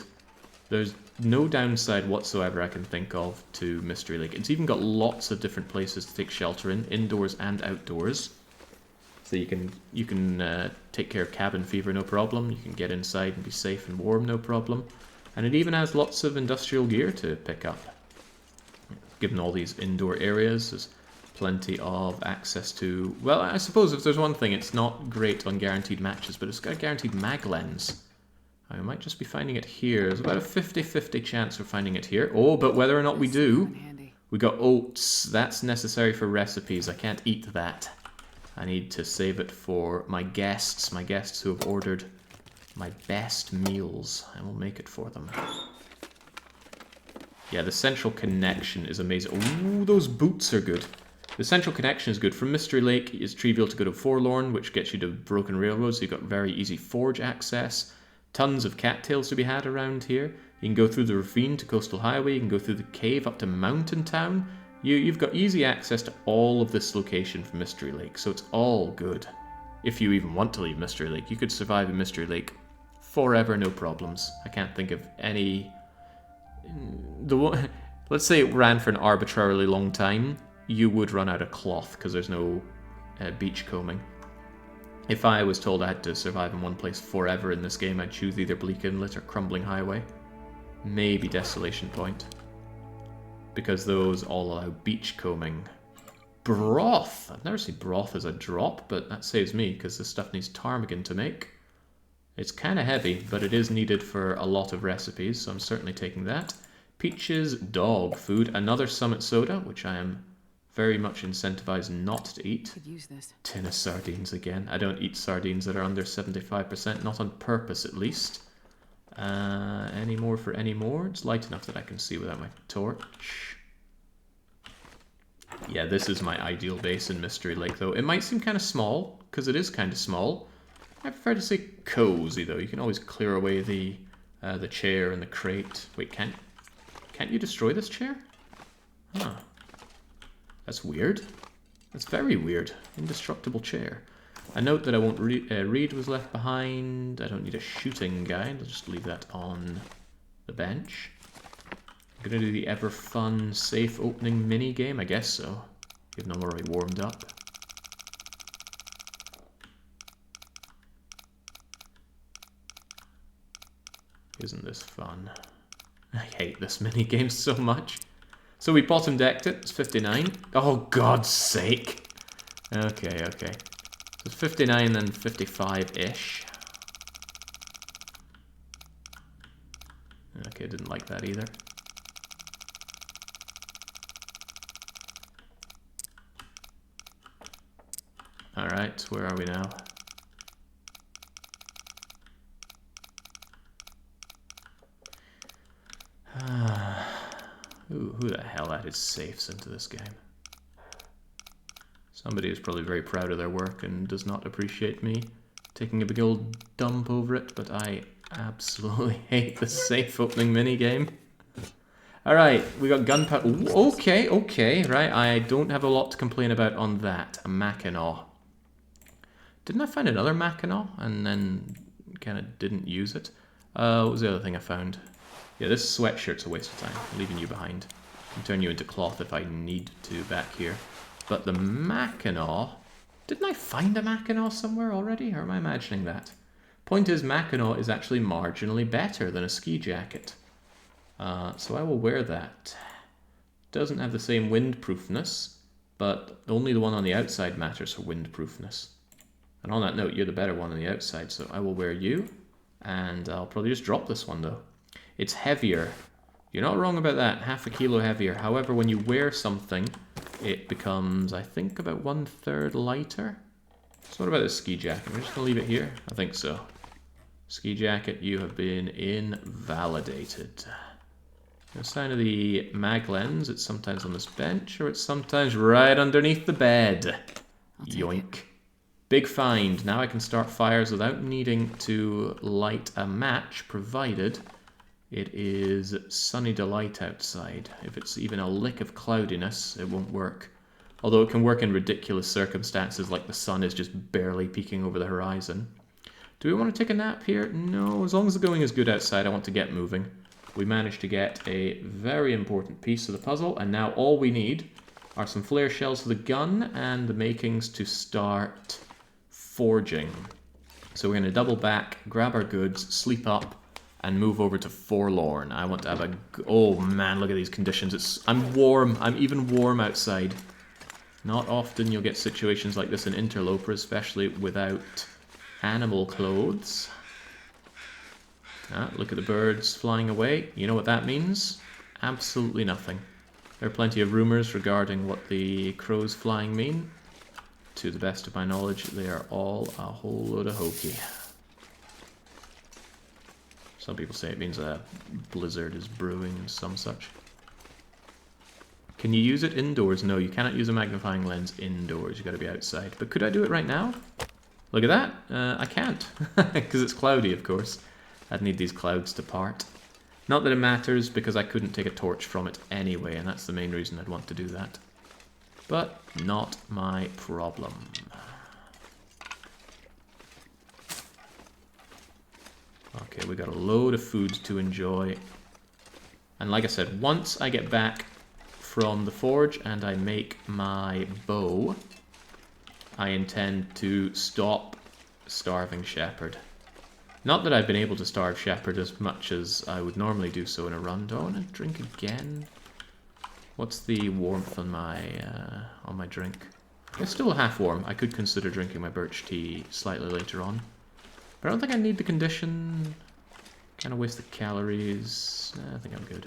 There's no downside whatsoever I can think of to Mystery Lake. It's even got lots of different places to take shelter in, indoors and outdoors. So you can take care of cabin fever, no problem. You can get inside and be safe and warm, no problem. And it even has lots of industrial gear to pick up. Given all these indoor areas, there's plenty of access to... Well, I suppose if there's one thing, it's not great on guaranteed matches, but it's got a guaranteed mag lens. I might just be finding it here. There's about a 50-50 chance we're finding it here. Oh, but whether or not we do, we got oats. That's necessary for recipes. I can't eat that. I need to save it for my guests who have ordered my best meals. I will make it for them. Yeah, the central connection is amazing. Ooh, those boots are good. The central connection is good. From Mystery Lake, it's trivial to go to Forlorn, which gets you to Broken Railroad, so you've got very easy forge access. Tons of cattails to be had around here. You can go through the ravine to Coastal Highway. You can go through the cave up to Mountain Town. You've got easy access to all of this location from Mystery Lake, so it's all good. If you even want to leave Mystery Lake, you could survive in Mystery Lake forever, no problems. I can't think of any... let's say it ran for an arbitrarily long time, you would run out of cloth because there's no beach combing. If I was told I had to survive in one place forever in this game, I'd choose either Bleak Inlet or Crumbling Highway. Maybe Desolation Point. Because those all allow beach combing. Broth! I've never seen broth as a drop, but that saves me because this stuff needs ptarmigan to make. It's kind of heavy, but it is needed for a lot of recipes, so I'm certainly taking that. Peaches, dog food, another Summit soda, which I am very much incentivized not to eat. Could use this. Tin of sardines again. I don't eat sardines that are under 75%, not on purpose at least. Any more for any more? It's light enough that I can see without my torch. Yeah, this is my ideal base in Mystery Lake, though. It might seem kind of small, because it is kind of small. I prefer to say cozy, though. You can always clear away the chair and the crate. Wait, can't you destroy this chair? Huh. That's weird. That's very weird. Indestructible chair. A note that I won't read was left behind. I don't need a shooting guide. I'll just leave that on the bench. I'm going to do the ever fun safe opening mini game. I guess so. Even though I'm already warmed up. Isn't this fun? I hate this mini game so much. So we bottom decked it. It's 59. Oh, God's sake. Okay. So it's 59 and 55-ish. Okay, didn't like that either. Alright, where are we now? Who the hell added safes into this game? Somebody is probably very proud of their work and does not appreciate me taking a big old dump over it, but I absolutely hate the safe opening minigame. Alright, we got gunpowder. Okay, right, I don't have a lot to complain about on that. A Mackinaw. Didn't I find another Mackinaw and then kind of didn't use it? What was the other thing I found? Yeah, this sweatshirt's a waste of time. I'm leaving you behind. I can turn you into cloth if I need to back here. But the Mackinaw... Didn't I find a Mackinaw somewhere already? Or am I imagining that? Point is, Mackinaw is actually marginally better than a ski jacket. So I will wear that. Doesn't have the same windproofness, but only the one on the outside matters for windproofness. And on that note, you're the better one on the outside, so I will wear you. And I'll probably just drop this one, though. It's heavier. You're not wrong about that. Half a kilo heavier. However, when you wear something, it becomes, I think, about 1/3 lighter. So what about this ski jacket? We're just going to leave it here? I think so. Ski jacket, you have been invalidated. No sign of the mag lens. It's sometimes on this bench, or it's sometimes right underneath the bed. Yoink. Big find. Now I can start fires without needing to light a match, provided it is sunny delight outside. If it's even a lick of cloudiness, it won't work. Although it can work in ridiculous circumstances, like the sun is just barely peeking over the horizon. Do we want to take a nap here? No, as long as the going is good outside, I want to get moving. We managed to get a very important piece of the puzzle, and now all we need are some flare shells for the gun and the makings to start forging. So we're going to double back, grab our goods, sleep up, and move over to Forlorn. I want to have a... Oh man, look at these conditions. I'm warm. I'm even warm outside. Not often you'll get situations like this in Interloper, especially without animal clothes. Look at the birds flying away. You know what that means? Absolutely nothing. There are plenty of rumors regarding what the crows flying mean. To the best of my knowledge, they are all a whole load of hokey. Some people say it means a blizzard is brewing and some such. Can you use it indoors? No, you cannot use a magnifying lens indoors. You've got to be outside. But could I do it right now? Look at that. I can't. Because it's cloudy, of course. I'd need these clouds to part. Not that it matters, because I couldn't take a torch from it anyway, and that's the main reason I'd want to do that. But not my problem. Okay, we got a load of food to enjoy. And like I said, once I get back from the forge and I make my bow, I intend to stop starving Shepherd. Not that I've been able to starve Shepherd as much as I would normally do so in a run. Do I want to drink again? What's the warmth on my drink? It's still half warm. I could consider drinking my birch tea slightly later on. But I don't think I need the condition. Kind of waste the calories. I think I'm good.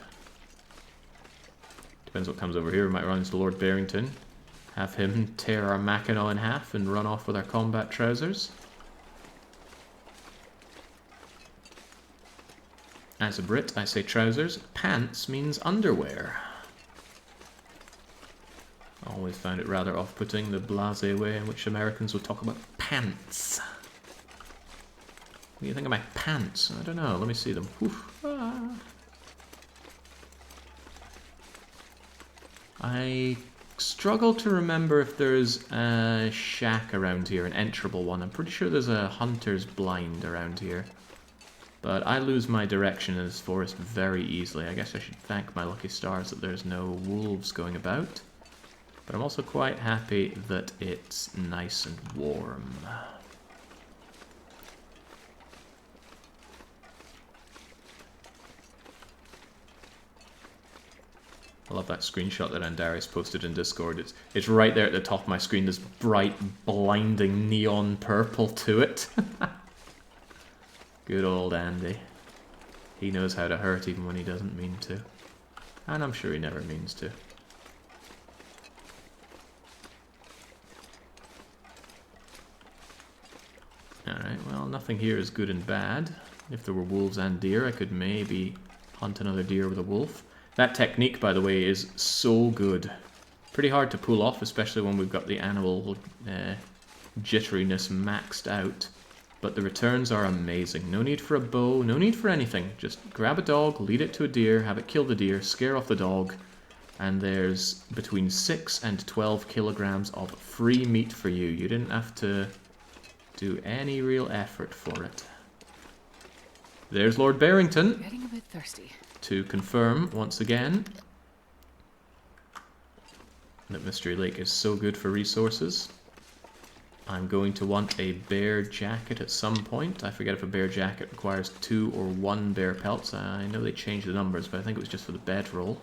Depends what comes over here. We might run into Lord Barrington. Have him tear our Mackinaw in half and run off with our combat trousers. As a Brit, I say trousers. Pants means underwear. I always found it rather off-putting, the blasé way in which Americans would talk about pants. What do you think of my pants? I don't know. Let me see them. I struggle to remember if there's a shack around here, an enterable one. I'm pretty sure there's a hunter's blind around here. But I lose my direction in this forest very easily. I guess I should thank my lucky stars that there's no wolves going about. But I'm also quite happy that it's nice and warm. I love that screenshot that Andarius posted in Discord. It's right there at the top of my screen, this bright, blinding neon purple to it. Good old Andy. He knows how to hurt even when he doesn't mean to. And I'm sure he never means to. Alright, well, nothing here is good and bad. If there were wolves and deer, I could maybe hunt another deer with a wolf. That technique, by the way, is so good. Pretty hard to pull off, especially when we've got the animal jitteriness maxed out. But the returns are amazing. No need for a bow, no need for anything. Just grab a dog, lead it to a deer, have it kill the deer, scare off the dog, and there's between 6 and 12 kilograms of free meat for you. You didn't have to do any real effort for it. There's Lord Barrington. Getting a bit thirsty. To confirm once again that Mystery Lake is so good for resources. I'm going to want a bear jacket at some point. I forget if a bear jacket requires 2 or 1 bear pelts. I know they changed the numbers, but I think it was just for the bedroll.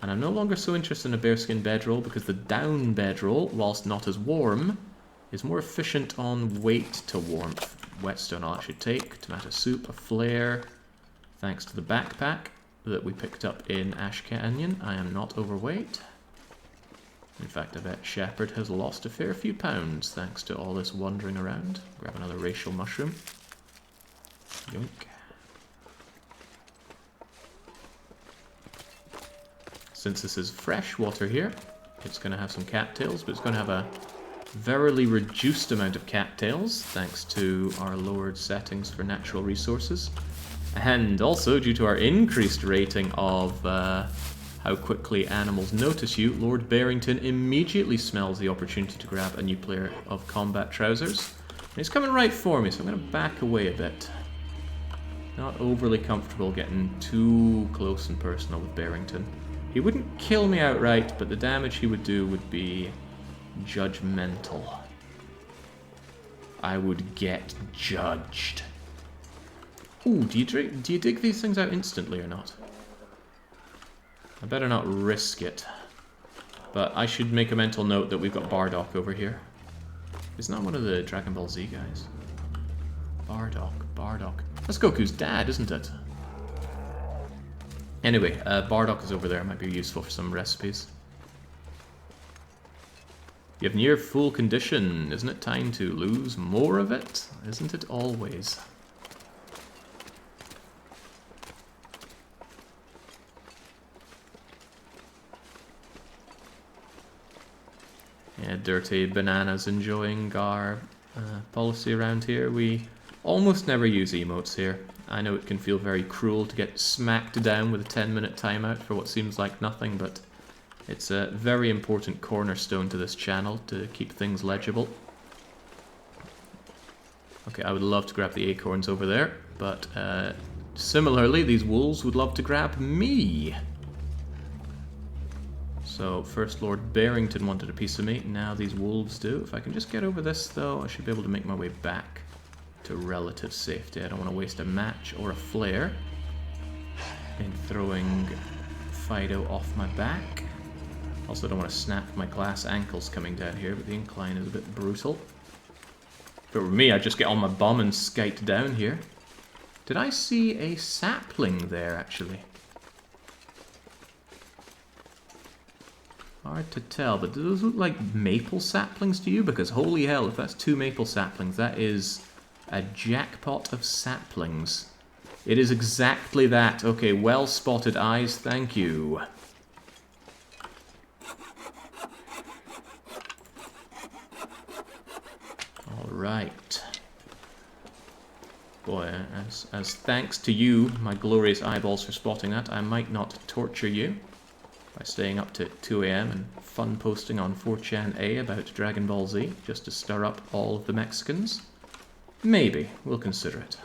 And I'm no longer so interested in a bearskin bedroll because the down bedroll, whilst not as warm, is more efficient on weight to warmth. Whetstone I'll actually take, tomato soup, a flare. Thanks to the backpack that we picked up in Ash Canyon, I am not overweight. In fact, I bet Shepherd has lost a fair few pounds thanks to all this wandering around. Grab another racial mushroom. Yoink. Since this is fresh water here, it's going to have some cattails, but it's going to have a verily reduced amount of cattails thanks to our lowered settings for natural resources. And also, due to our increased rating of how quickly animals notice you, Lord Barrington immediately smells the opportunity to grab a new pair of combat trousers. And he's coming right for me, so I'm going to back away a bit. Not overly comfortable getting too close and personal with Barrington. He wouldn't kill me outright, but the damage he would do would be judgmental. I would get judged. Ooh, do you dig these things out instantly or not? I better not risk it. But I should make a mental note that we've got Bardock over here. Isn't that one of the Dragon Ball Z guys? Bardock. That's Goku's dad, isn't it? Anyway, Bardock is over there. Might be useful for some recipes. You have near full condition. Isn't it time to lose more of it? Isn't it always? Yeah, Dirty Banana's enjoying our policy around here. We almost never use emotes here. I know it can feel very cruel to get smacked down with a 10-minute timeout for what seems like nothing, but it's a very important cornerstone to this channel to keep things legible. Okay, I would love to grab the acorns over there, but Similarly, these wolves would love to grab me. So, first Lord Barrington wanted a piece of me, now these wolves do. If I can just get over this, though, I should be able to make my way back to relative safety. I don't want to waste a match or a flare in throwing Fido off my back. Also, don't want to snap my glass ankles coming down here, but the incline is a bit brutal. If it were me, I'd just get on my bum and skate down here. Did I see a sapling there, actually? Hard to tell, but do those look like maple saplings to you? Because holy hell, if that's 2 maple saplings, that is a jackpot of saplings. It is exactly that. Okay, well spotted eyes, thank you. Alright. Boy, as thanks to you, my glorious eyeballs, for spotting that, I might not torture you by staying up to 2 AM and fun posting on 4chan about Dragon Ball Z, just to stir up all of the Mexicans. Maybe. We'll consider it.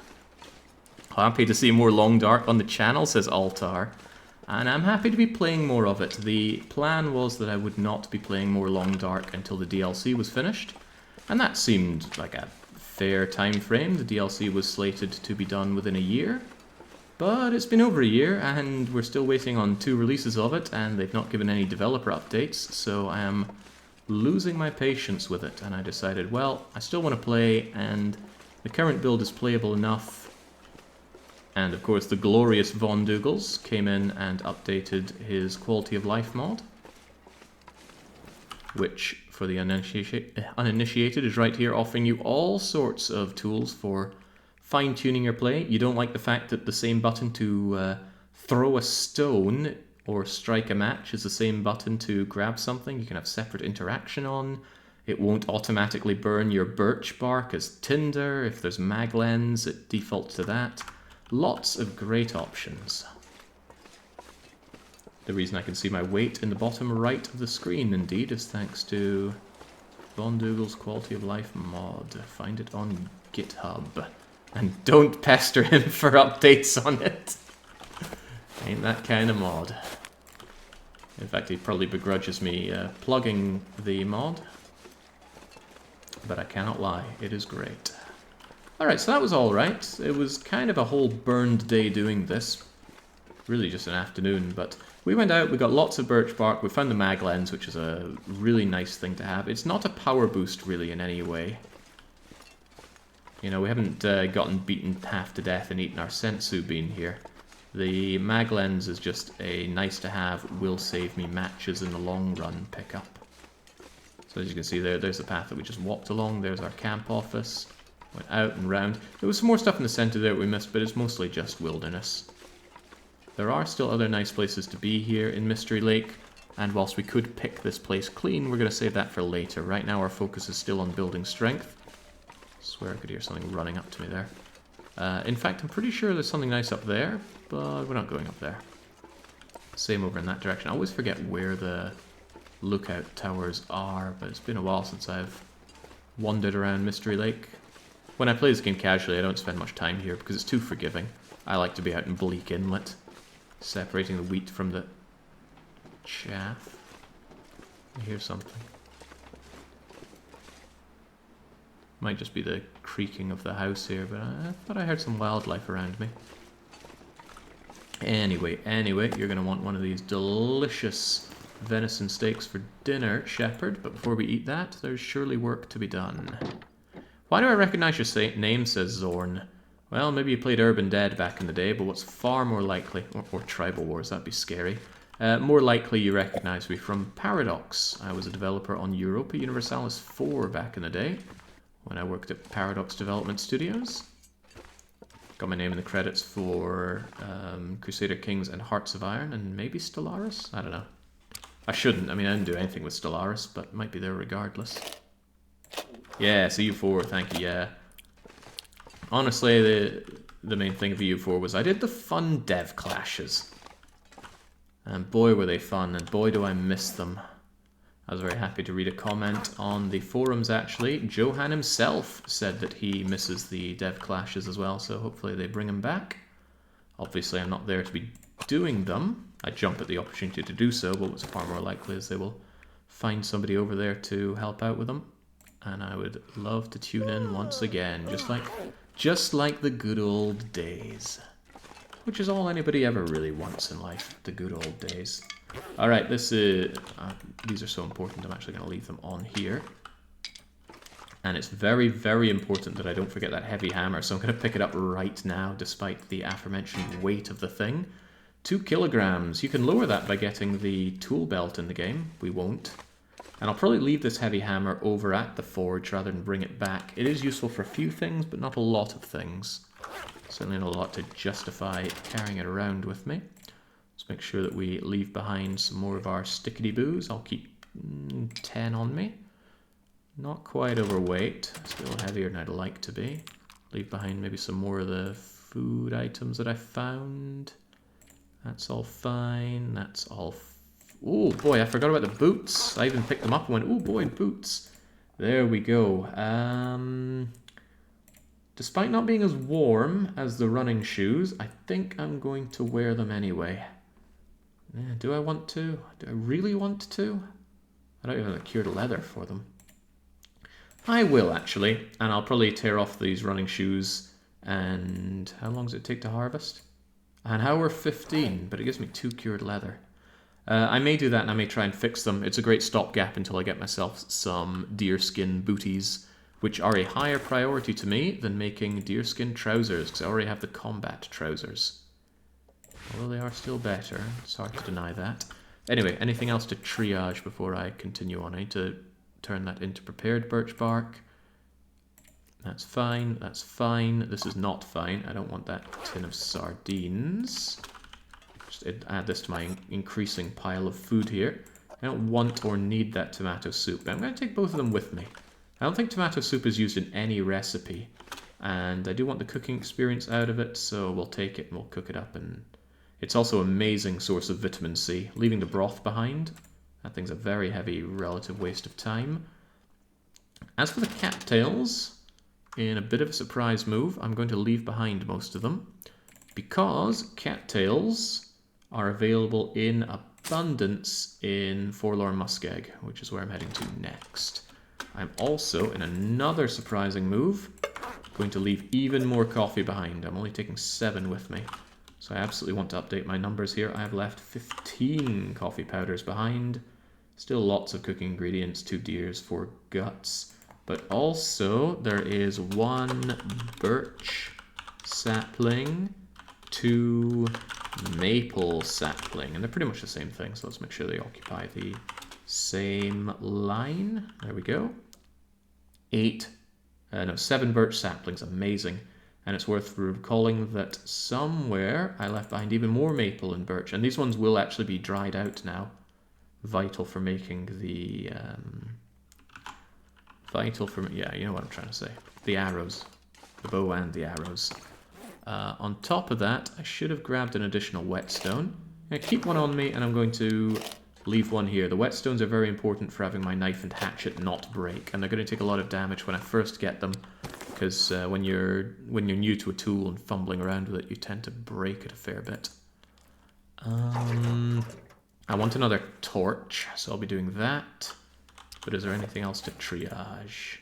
Happy to see more Long Dark on the channel, says Altar. And I'm happy to be playing more of it. The plan was that I would not be playing more Long Dark until the DLC was finished. And that seemed like a fair time frame. The DLC was slated to be done within a year. But it's been over a year, and we're still waiting on 2 releases of it, and they've not given any developer updates, so I am losing my patience with it. And I decided, well, I still want to play, and the current build is playable enough. And of course, the glorious Von Dougals came in and updated his quality of life mod, which, for the uninitiated, is right here, offering you all sorts of tools for fine-tuning your play. You don't like the fact that the same button to throw a stone or strike a match is the same button to grab something. You can have separate interaction on. It won't automatically burn your birch bark as tinder. If there's mag lens, it defaults to that. Lots of great options. The reason I can see my weight in the bottom right of the screen, indeed, is thanks to Von Dougals Quality of Life mod. Find it on GitHub. And don't pester him for updates on it. Ain't that kind of mod. In fact, he probably begrudges me plugging the mod. But I cannot lie, it is great. Alright, so that was alright. It was kind of a whole burned day doing this. Really just an afternoon, but we went out, we got lots of birch bark, we found the mag lens, which is a really nice thing to have. It's not a power boost, really, in any way. You know, we haven't gotten beaten half to death and eaten our sensu bean here. The mag lens is just a nice-to-have, will save me matches in the long run pickup. So as you can see there's the path that we just walked along. There's our camp office. Went out and round. There was some more stuff in the center there that we missed, but it's mostly just wilderness. There are still other nice places to be here in Mystery Lake, and whilst we could pick this place clean, we're going to save that for later. Right now our focus is still on building strength. I swear I could hear something running up to me there. In fact, I'm pretty sure there's something nice up there, but we're not going up there. Same over in that direction. I always forget where the lookout towers are, but it's been a while since I've wandered around Mystery Lake. When I play this game casually, I don't spend much time here because it's too forgiving. I like to be out in Bleak Inlet, separating the wheat from the chaff. I hear something. Might just be the creaking of the house here, but I thought I heard some wildlife around me. Anyway, you're going to want one of these delicious venison steaks for dinner, Shepherd, but before we eat that, there's surely work to be done. Why do I recognize your name, says Zorn. Well, maybe you played Urban Dead back in the day, but what's far more likely, or Tribal Wars, that'd be scary, more likely you recognize me from Paradox. I was a developer on Europa Universalis 4 back in the day, when I worked at Paradox Development Studios. Got my name in the credits for Crusader Kings and Hearts of Iron, and maybe Stellaris? I don't know. I shouldn't. I mean, I didn't do anything with Stellaris, but might be there regardless. Yeah, CU4, thank you, yeah. Honestly, the main thing of EU4 was I did the fun dev clashes. And boy were they fun, and boy do I miss them. I was very happy to read a comment on the forums, actually. Johan himself said that he misses the dev clashes as well, so hopefully they bring him back. Obviously, I'm not there to be doing them. I jump at the opportunity to do so, but what's far more likely is they will find somebody over there to help out with them. And I would love to tune in once again, just like the good old days. Which is all anybody ever really wants in life, the good old days. Alright, these are so important, I'm actually going to leave them on here. And it's very, very important that I don't forget that heavy hammer, so I'm going to pick it up right now, despite the aforementioned weight of the thing. 2 kilograms. You can lower that by getting the tool belt in the game. We won't. And I'll probably leave this heavy hammer over at the forge rather than bring it back. It is useful for a few things, but not a lot of things. Certainly not a lot to justify carrying it around with me. Let's make sure that we leave behind some more of our stickety-boos. I'll keep 10 on me. Not quite overweight. Still heavier than I'd like to be. Leave behind maybe some more of the food items that I found. That's all fine. That's all... Oh boy, I forgot about the boots. I even picked them up and went, oh boy, boots. There we go. Despite not being as warm as the running shoes, I think I'm going to wear them anyway. Do I want to? Do I really want to? I don't even have a cured leather for them. I will actually, and I'll probably tear off these running shoes. And how long does it take to harvest? An hour 15, but it gives me 2 cured leather. I may do that and I may try and fix them. It's a great stopgap until I get myself some deerskin booties, which are a higher priority to me than making deerskin trousers, because I already have the combat trousers. Although they are still better, it's hard to deny that. Anyway, anything else to triage before I continue on? I need to turn that into prepared birch bark. That's fine, that's fine. This is not fine. I don't want that tin of sardines. Just add this to my increasing pile of food here. I don't want or need that tomato soup, but I'm going to take both of them with me. I don't think tomato soup is used in any recipe, and I do want the cooking experience out of it, so we'll take it and we'll cook it up. And it's also an amazing source of vitamin C. Leaving the broth behind, that thing's a very heavy relative waste of time. As for the cattails, in a bit of a surprise move, I'm going to leave behind most of them, because cattails are available in abundance in Forlorn Muskeg, which is where I'm heading to next. I'm also, in another surprising move, going to leave even more coffee behind. I'm only taking 7 with me, so I absolutely want to update my numbers here. I have left 15 coffee powders behind. Still lots of cooking ingredients, 2 deers, 4 guts. But also, there is 1 birch sapling, 2 maple sapling, and they're pretty much the same thing, so let's make sure they occupy the same line. There we go. 7 birch saplings, amazing. And it's worth recalling that somewhere I left behind even more maple and birch, and these ones will actually be dried out now. Vital for making the yeah, you know what I'm trying to say. The arrows. The bow and the arrows. On top of that, I should have grabbed an additional whetstone. I'm going to keep one on me, and I'm going to leave one here. The whetstones are very important for having my knife and hatchet not break, and they're going to take a lot of damage when I first get them, because when you're new to a tool and fumbling around with it, you tend to break it a fair bit. I want another torch, so I'll be doing that. But is there anything else to triage?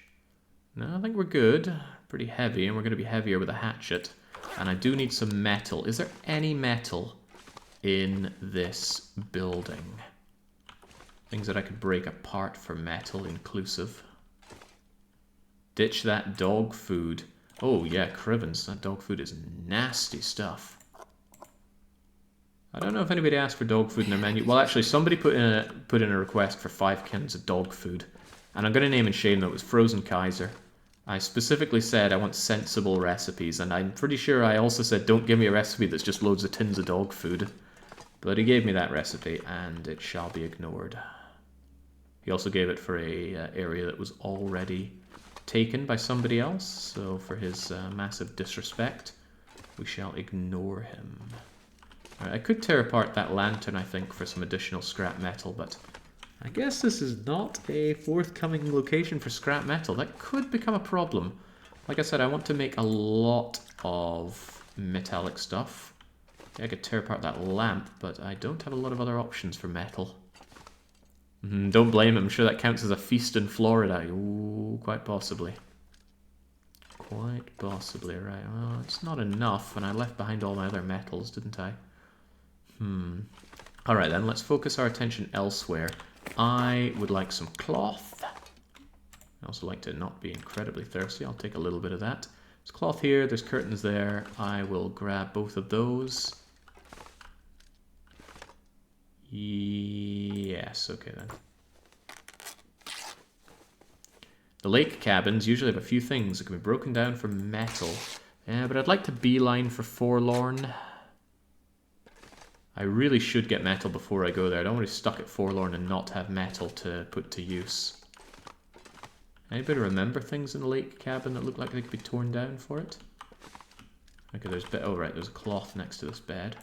No, I think we're good. Pretty heavy, and we're going to be heavier with a hatchet. And I do need some metal. Is there any metal in this building? Things that I could break apart for metal inclusive. Ditch that dog food. Oh yeah, Crivens, that dog food is nasty stuff. I don't know if anybody asked for dog food in their menu. Well, actually, somebody put in a request for 5 cans of dog food. And I'm going to name and shame that it was Frozen Kaiser. I specifically said I want sensible recipes, and I'm pretty sure I also said don't give me a recipe that's just loads of tins of dog food. But he gave me that recipe, and it shall be ignored. He also gave it for a area that was already taken by somebody else, so for his massive disrespect, we shall ignore him. Right, I could tear apart that lantern, I think, for some additional scrap metal, but I guess this is not a forthcoming location for scrap metal. That could become a problem. Like I said, I want to make a lot of metallic stuff. Okay, I could tear apart that lamp, but I don't have a lot of other options for metal. Don't blame him. I'm sure that counts as a feast in Florida. Ooh, quite possibly. Quite possibly, right. Well, it's not enough, and I left behind all my other metals, didn't I? Alright then, let's focus our attention elsewhere. I would like some cloth. I also like to not be incredibly thirsty. I'll take a little bit of that. There's cloth here, there's curtains there. I will grab both of those. Yes, okay then. The lake cabins usually have a few things that can be broken down for metal. Yeah, but I'd like to beeline for Forlorn. I really should get metal before I go there. I don't want to be stuck at Forlorn and not have metal to put to use. Anybody remember things in the lake cabin that look like they could be torn down for it? Okay, there's oh right, there's a cloth next to this bed.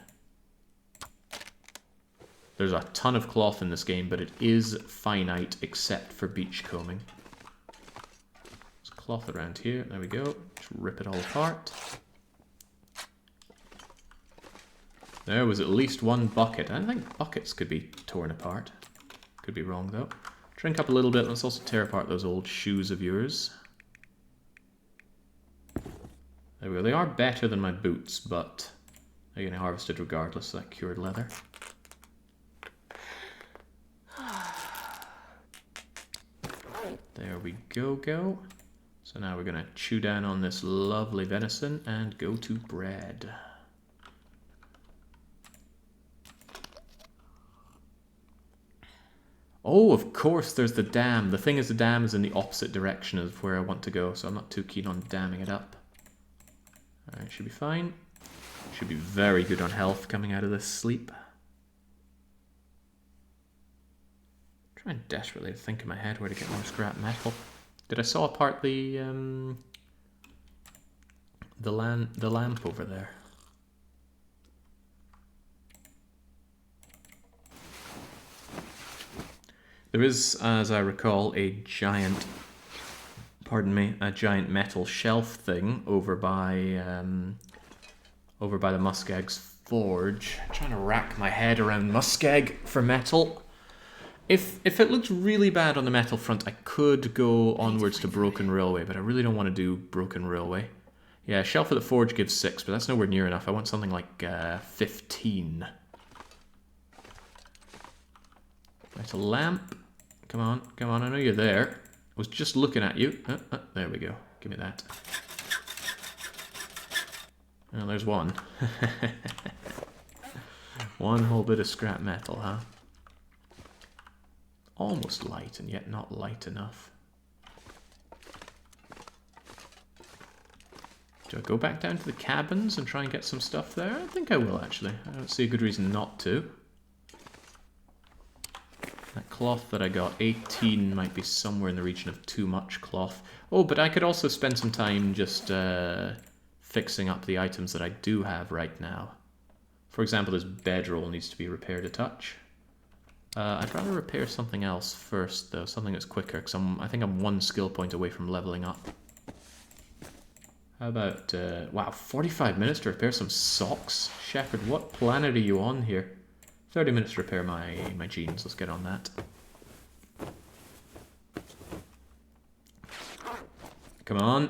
There's a ton of cloth in this game, but it is finite except for beachcombing. There's cloth around here. There we go. Just rip it all apart. There was at least one bucket. I don't think buckets could be torn apart. Could be wrong though. Drink up a little bit. Let's also tear apart those old shoes of yours. There we go. They are better than my boots, but they're getting harvested regardless of that cured leather. There we go. So now we're going to chew down on this lovely venison and go to bread. Oh, of course, there's the dam. The thing is, the dam is in the opposite direction of where I want to go, so I'm not too keen on damming it up. Alright, should be fine. Should be very good on health coming out of this sleep. I'm trying desperately to think in my head where to get more scrap metal. Did I saw apart the lamp over there? There is, as I recall, a giant, a giant metal shelf thing over by the Muskeg's forge. I'm trying to rack my head around Muskeg for metal. If it looks really bad on the metal front, I could go onwards to Broken Railway, but I really don't want to do Broken Railway. Yeah, shelf at the forge gives 6, but that's nowhere near enough. I want something like 15. Metal lamp. Come on, I know you're there. I was just looking at you. There we go. Give me that. Oh, there's one. One whole bit of scrap metal, huh? Almost light, and yet not light enough. Do I go back down to the cabins and try and get some stuff there? I think I will, actually. I don't see a good reason not to. That cloth that I got, 18, might be somewhere in the region of too much cloth. Oh, but I could also spend some time just fixing up the items that I do have right now. For example, this bedroll needs to be repaired a touch. I'd rather repair something else first, though, something that's quicker, because I think I'm 1 skill point away from leveling up. How about, wow, 45 minutes to repair some socks? Shepherd, what planet are you on here? 30 minutes to repair my jeans. Let's get on that. Come on.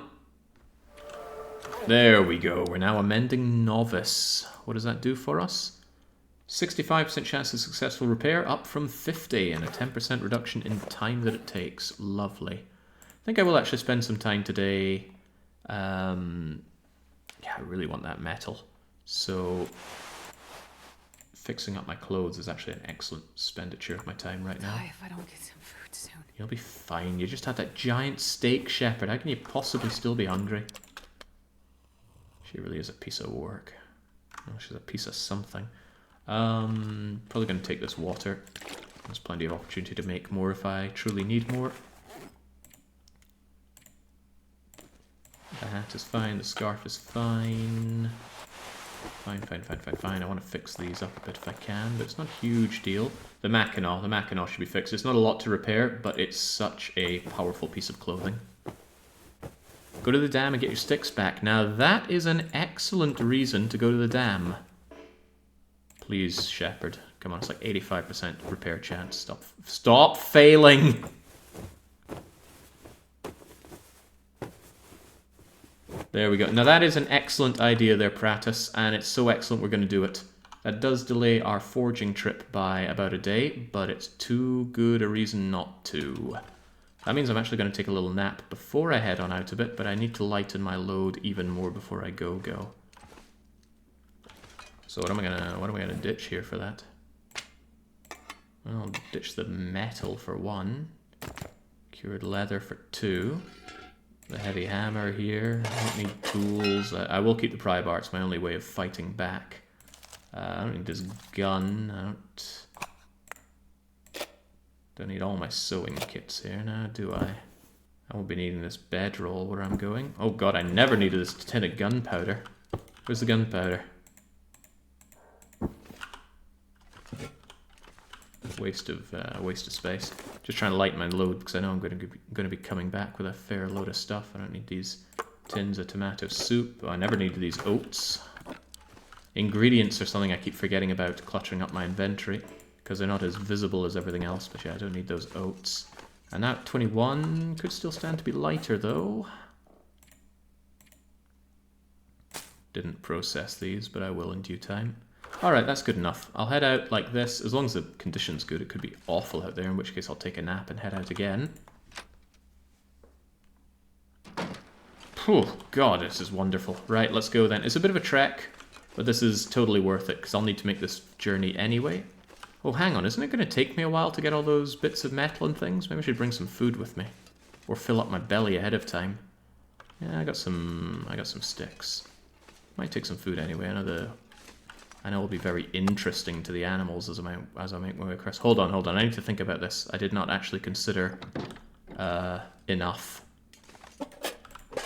There we go. We're now amending novice. What does that do for us? 65% chance of successful repair, up from 50, and a 10% reduction in time that it takes. Lovely. I think I will actually spend some time today. Yeah, I really want that metal. So fixing up my clothes is actually an excellent expenditure of my time right now. If I don't get some food soon. You'll be fine. You just had that giant steak, Shepherd. How can you possibly still be hungry? She really is a piece of work. Oh, she's a piece of something. Probably going to take this water. There's plenty of opportunity to make more if I truly need more. The hat is fine. The scarf is fine. Fine. I want to fix these up a bit if I can, but it's not a huge deal. The Mackinaw should be fixed. It's not a lot to repair, but it's such a powerful piece of clothing. Go to the dam and get your sticks back. Now that is an excellent reason to go to the dam. Please, Shepherd. Come on, it's like 85% repair chance. Stop failing! There we go. Now that is an excellent idea there, Pratus, and it's so excellent we're going to do it. That does delay our forging trip by about a day, but it's too good a reason not to. That means I'm actually going to take a little nap before I head on out a bit, but I need to lighten my load even more before I go. So what am I gonna ditch here for that? Well, I'll ditch the metal for 1. Cured leather for 2. The heavy hammer here. I don't need tools. I will keep the pry bar. It's my only way of fighting back. I don't need this gun. Don't need all my sewing kits here now, do I? I won't be needing this bedroll where I'm going. Oh god, I never needed this tin of gunpowder. Where's the gunpowder? Waste of space. Just trying to lighten my load because I know I'm going to be coming back with a fair load of stuff. I don't need these tins of tomato soup. Oh, I never needed these oats. Ingredients are something I keep forgetting about, cluttering up my inventory because they're not as visible as everything else. But yeah, I don't need those oats. And now 21 could still stand to be lighter though. Didn't process these, but I will in due time. Alright, that's good enough. I'll head out like this. As long as the condition's good, it could be awful out there, in which case I'll take a nap and head out again. Oh, God, this is wonderful. Right, let's go then. It's a bit of a trek, but this is totally worth it, because I'll need to make this journey anyway. Oh, hang on, isn't it going to take me a while to get all those bits of metal and things? Maybe I should bring some food with me. Or fill up my belly ahead of time. Yeah, I got some sticks. Might take some food anyway. I know it'll be very interesting to the animals as I make my way across. Hold on. I need to think about this. I did not actually consider enough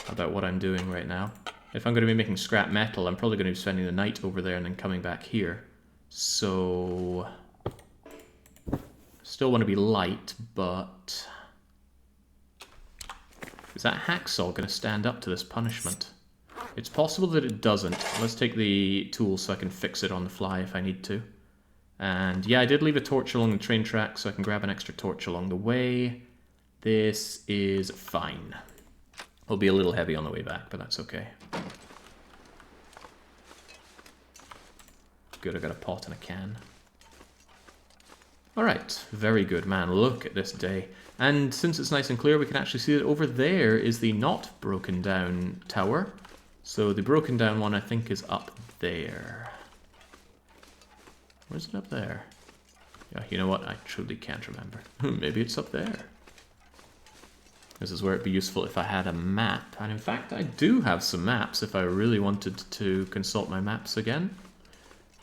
about what I'm doing right now. If I'm going to be making scrap metal, I'm probably going to be spending the night over there and then coming back here. So... Still want to be light, but... Is that hacksaw going to stand up to this punishment? It's possible that it doesn't. Let's take the tool so I can fix it on the fly if I need to. And yeah, I did leave a torch along the train track, so I can grab an extra torch along the way. This is fine. It'll be a little heavy on the way back, but that's okay. Good, I got a pot and a can. Alright, very good, man. Look at this day. And since it's nice and clear, we can actually see that over there is the not broken down tower. So the broken down one, I think, is up there. Where's it up there? Yeah, you know what? I truly can't remember. Maybe it's up there. This is where it'd be useful if I had a map. And in fact, I do have some maps if I really wanted to consult my maps again.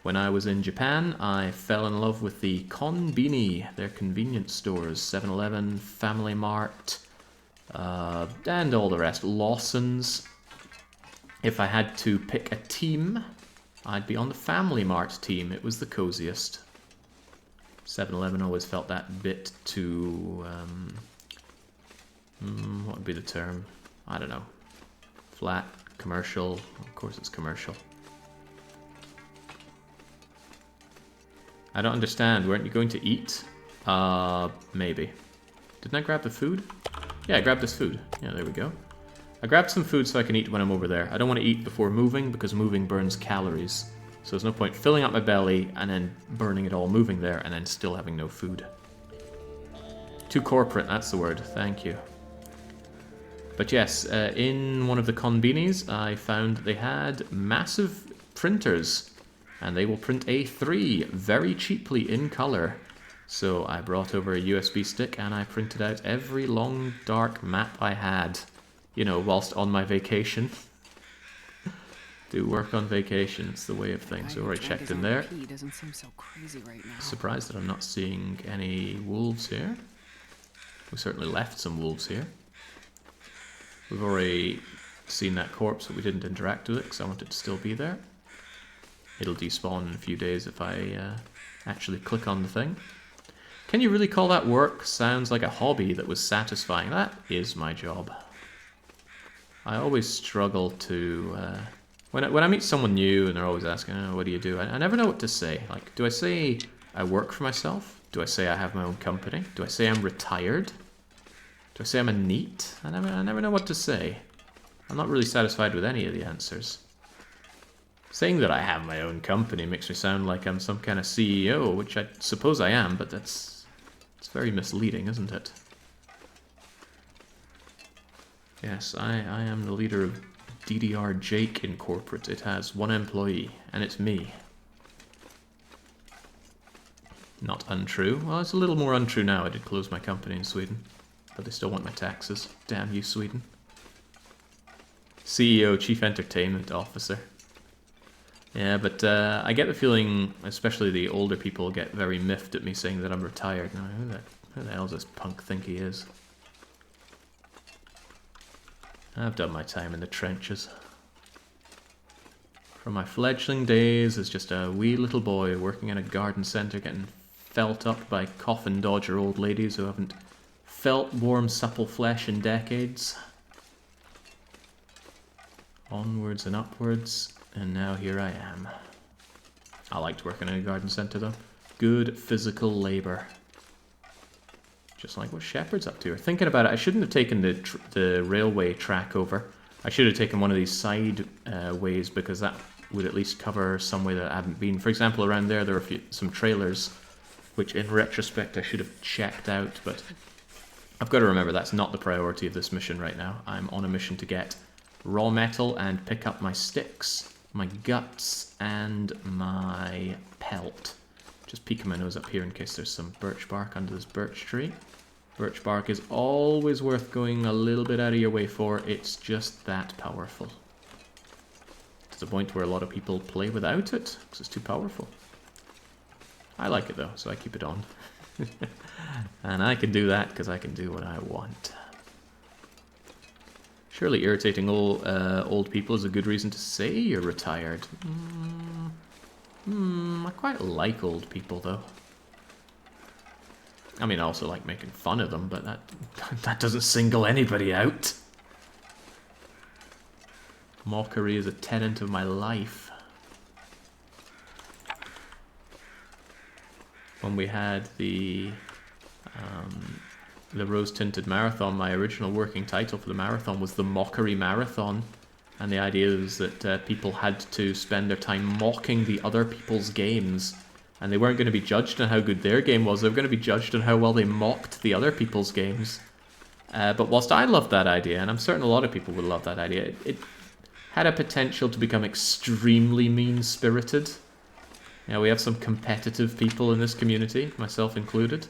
When I was in Japan, I fell in love with the Konbini, their convenience stores. 7-Eleven, Family Mart, and all the rest. Lawson's. If I had to pick a team, I'd be on the Family Mart team. It was the coziest. 7-Eleven always felt that bit too... what would be the term? I don't know. Flat, commercial. Of course it's commercial. I don't understand. Weren't you going to eat? Maybe. Didn't I grab the food? Yeah, I grabbed this food. Yeah, there we go. I grabbed some food so I can eat when I'm over there. I don't want to eat before moving because moving burns calories. So there's no point filling up my belly and then burning it all moving there and then still having no food. Too corporate, that's the word. Thank you. But yes, in one of the konbinis, I found they had massive printers. And they will print A3 very cheaply in color. So I brought over a USB stick and I printed out every long, dark map I had. You know, whilst on my vacation. Do work on vacation, it's the way of things. We already checked in there. Doesn't seem so crazy right now. Surprised that I'm not seeing any wolves here. We certainly left some wolves here. We've already seen that corpse, but we didn't interact with it because I want it to still be there. It'll despawn in a few days if I actually click on the thing. Can you really call that work? Sounds like a hobby that was satisfying. That is my job. I always struggle to... When I meet someone new and they're always asking, oh, what do you do? I never know what to say. Like, do I say I work for myself? Do I say I have my own company? Do I say I'm retired? Do I say I'm a NEET? I never know what to say. I'm not really satisfied with any of the answers. Saying that I have my own company makes me sound like I'm some kind of CEO, which I suppose I am, but it's very misleading, isn't it? Yes, I am the leader of DDR Jake Incorporate. It has 1 employee, and it's me. Not untrue. Well, it's a little more untrue now. I did close my company in Sweden, but they still want my taxes. Damn you, Sweden. CEO, Chief Entertainment Officer. Yeah, but I get the feeling, especially the older people, get very miffed at me saying that I'm retired. Now, who the hell does this punk think he is? I've done my time in the trenches. From my fledgling days as just a wee little boy working in a garden centre getting felt up by coffin dodger old ladies who haven't felt warm supple flesh in decades. Onwards and upwards, and now here I am. I liked working in a garden centre though. Good physical labour. Just like what Shepard's up to. Or thinking about it, I shouldn't have taken the railway track over. I should have taken one of these side ways, because that would at least cover some way that I haven't been. For example, around there are some trailers, which in retrospect I should have checked out, but I've got to remember that's not the priority of this mission right now. I'm on a mission to get raw metal and pick up my sticks, my guts, and my pelt. Just peeking my nose up here in case there's some birch bark under this birch tree. Birch bark is always worth going a little bit out of your way for. It's just that powerful. To the point where a lot of people play without it, because it's too powerful. I like it though, so I keep it on. And I can do that because I can do what I want. Surely irritating old people is a good reason to say you're retired. I quite like old people, though. I mean, I also like making fun of them, but that doesn't single anybody out. Mockery is a tenet of my life. When we had the rose-tinted marathon, my original working title for the marathon was the Mockery Marathon. And the idea is that people had to spend their time mocking the other people's games. And they weren't going to be judged on how good their game was, they were going to be judged on how well they mocked the other people's games. But whilst I loved that idea, and I'm certain a lot of people would love that idea, it had a potential to become extremely mean-spirited. Yeah, we have some competitive people in this community, myself included.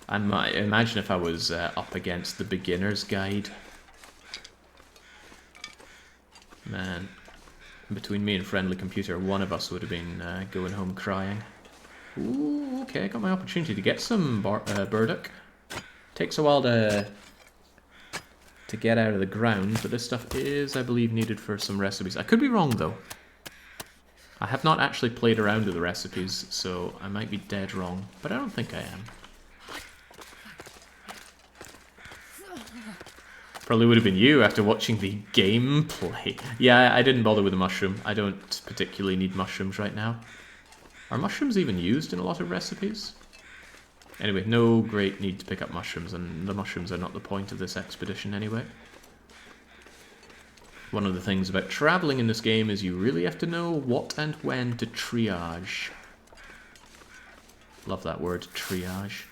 I might imagine if I was up against the beginner's guide. Man, between me and Friendly Computer, one of us would have been going home crying. Ooh, okay, I got my opportunity to get some burdock. Takes a while to get out of the ground, but this stuff is, I believe, needed for some recipes. I could be wrong, though. I have not actually played around with the recipes, so I might be dead wrong, but I don't think I am. Probably would have been you after watching the gameplay. Yeah, I didn't bother with the mushroom. I don't particularly need mushrooms right now. Are mushrooms even used in a lot of recipes? Anyway, no great need to pick up mushrooms, and the mushrooms are not the point of this expedition anyway. One of the things about traveling in this game is you really have to know what and when to triage. Love that word, triage.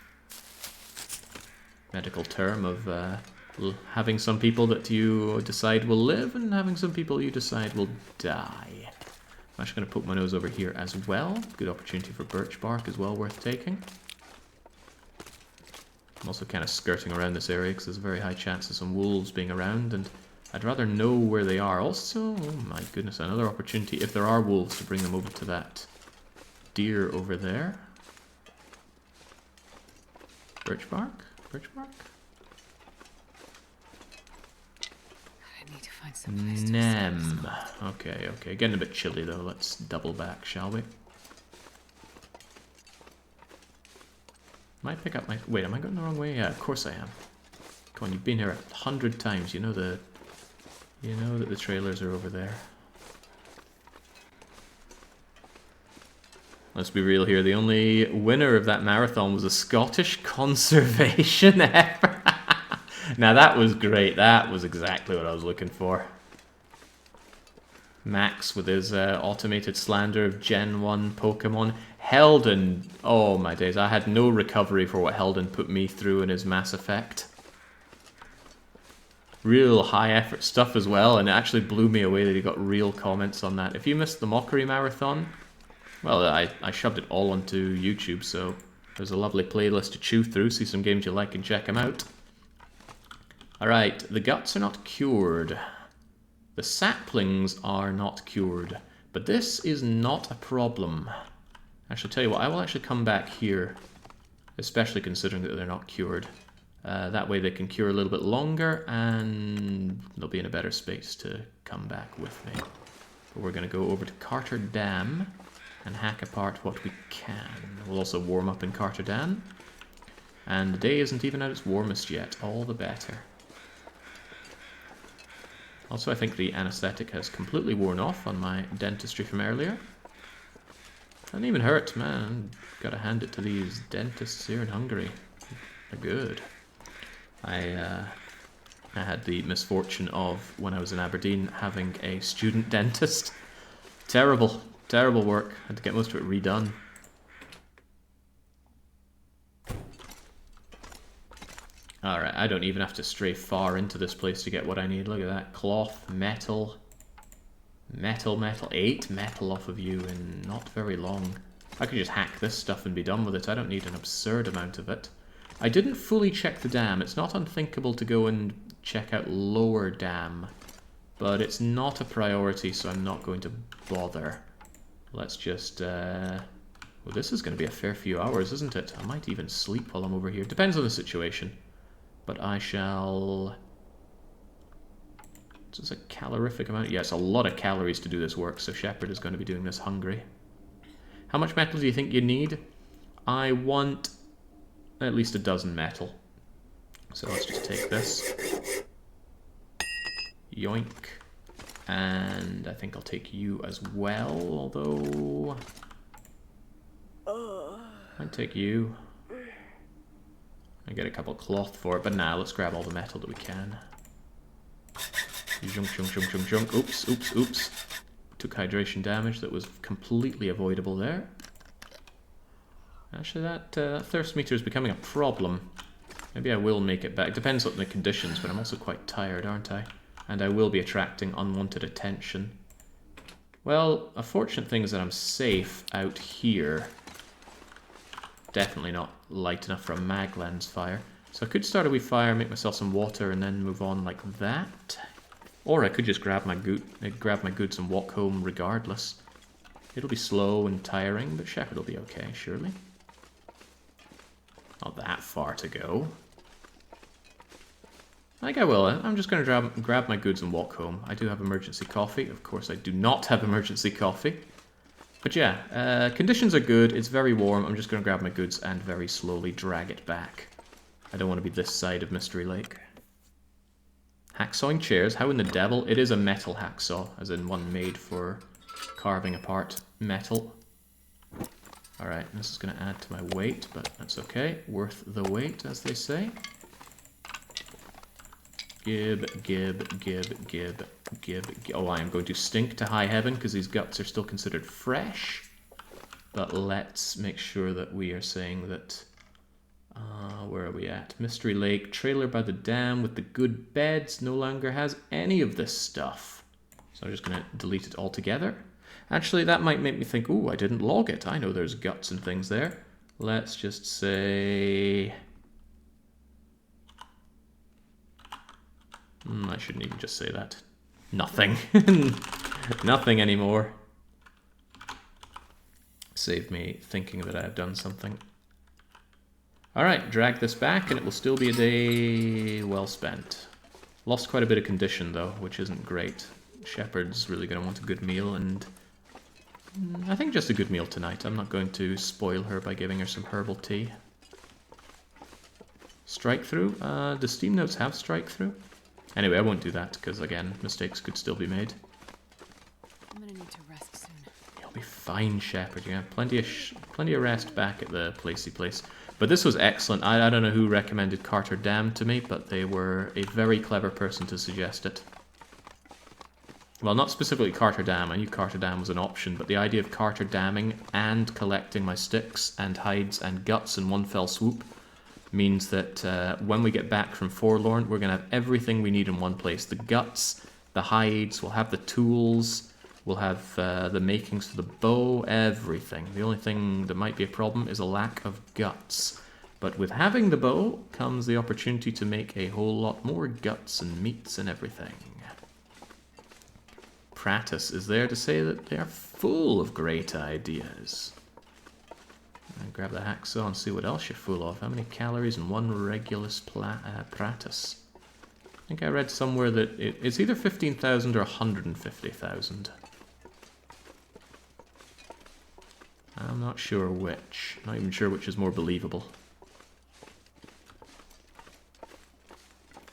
Medical term of having some people that you decide will live and having some people you decide will die. I'm actually going to poke my nose over here as well. Good opportunity for birch bark as well, worth taking. I'm also kind of skirting around this area because there's a very high chance of some wolves being around, and I'd rather know where they are. Also, oh my goodness, another opportunity, if there are wolves, to bring them over to that deer over there. Birch bark? Birch bark? I need to find some place to Nem. Okay, okay. Getting a bit chilly though. Let's double back, shall we? Might pick up my... Wait, am I going the wrong way? Yeah, of course I am. Come on, you've been here 100 times. You know the You know that the trailers are over there. Let's be real here, the only winner of that marathon was a Scottish conservation effort. Now that was great, that was exactly what I was looking for. Max with his automated slander of Gen 1 Pokemon. Heldon, oh my days, I had no recovery for what Heldon put me through in his Mass Effect. Real high effort stuff as well, and it actually blew me away that he got real comments on that. If you missed the Mockery Marathon, well, I shoved it all onto YouTube, so there's a lovely playlist to chew through, see some games you like and check them out. Alright, the guts are not cured. The saplings are not cured. But this is not a problem. I shall tell you what, I will actually come back here, especially considering that they're not cured. That way they can cure a little bit longer, and they'll be in a better space to come back with me. But we're going to go over to Carter Dam and hack apart what we can. We'll also warm up in Carter Dam. And the day isn't even at its warmest yet, all the better. Also, I think the anesthetic has completely worn off on my dentistry from earlier. Doesn't even hurt, man. Gotta hand it to these dentists here in Hungary. They're good. I had the misfortune of, when I was in Aberdeen, having a student dentist. Terrible, terrible work. Had to get most of it redone. Alright, I don't even have to stray far into this place to get what I need. Look at that. Cloth, metal, metal. 8 metal off of you in not very long. I could just hack this stuff and be done with it. I don't need an absurd amount of it. I didn't fully check the dam. It's not unthinkable to go and check out lower dam. But it's not a priority, so I'm not going to bother. Let's just... well, this is going to be a fair few hours, isn't it? I might even sleep while I'm over here. Depends on the situation. But I shall... Is this a calorific amount? Yeah, it's a lot of calories to do this work, so Shepard is going to be doing this hungry. How much metal do you think you need? I want at least a dozen metal. So let's just take this. Yoink. And I think I'll take you as well, although... I'd take you. I get a couple of cloth for it, but now let's grab all the metal that we can. Junk, junk, junk, junk, junk. Oops, oops, oops. Took hydration damage that was completely avoidable there. Actually, that thirst meter is becoming a problem. Maybe I will make it back. Depends on the conditions, but I'm also quite tired, aren't I? And I will be attracting unwanted attention. Well, a fortunate thing is that I'm safe out here. Definitely not light enough for a mag lens fire. So I could start a wee fire, make myself some water, and then move on like that. Or I could just grab my goods and walk home regardless. It'll be slow and tiring, but Shepard will be okay, surely. Not that far to go. I think I will. I'm just going to grab my goods and walk home. I do have emergency coffee. Of course, I do not have emergency coffee. But yeah, conditions are good. It's very warm. I'm just going to grab my goods and very slowly drag it back. I don't want to be this side of Mystery Lake. Hacksawing chairs? How in the devil? It is a metal hacksaw, as in one made for carving apart metal. Alright, this is going to add to my weight, but that's okay. Worth the wait, as they say. Gib, gib, gib, gib, gib. Oh, I am going to stink to high heaven because these guts are still considered fresh. But let's make sure that we are saying that... where are we at? Mystery Lake, trailer by the dam with the good beds no longer has any of this stuff. So I'm just going to delete it altogether. Actually, that might make me think, ooh, I didn't log it. I know there's guts and things there. Let's just say... I shouldn't even just say that. Nothing. Nothing anymore. Save me thinking that I have done something. Alright, drag this back and it will still be a day well spent. Lost quite a bit of condition though, which isn't great. Shepard's really going to want a good meal, and I think just a good meal tonight. I'm not going to spoil her by giving her some herbal tea. Strike through? Do Steam Notes have strike through? Anyway, I won't do that, because again, mistakes could still be made. I'm gonna need to rest soon. You'll be fine, Shepherd. You have plenty of rest back at the placey place. But this was excellent. I don't know who recommended Carter Dam to me, but they were a very clever person to suggest it. Well, not specifically Carter Dam. I knew Carter Dam was an option, but the idea of Carter Damming and collecting my sticks and hides and guts in one fell swoop means that when we get back from Forlorn, we're going to have everything we need in one place. The guts, the hides, we'll have the tools, we'll have the makings for the bow, everything. The only thing that might be a problem is a lack of guts. But with having the bow comes the opportunity to make a whole lot more guts and meats and everything. Pratis is there to say that they are full of great ideas. Grab the hacksaw and see what else you're full of. How many calories in one Regulus Pratis? I think I read somewhere that it's either 15,000 or 150,000. I'm not sure which. Not even sure which is more believable.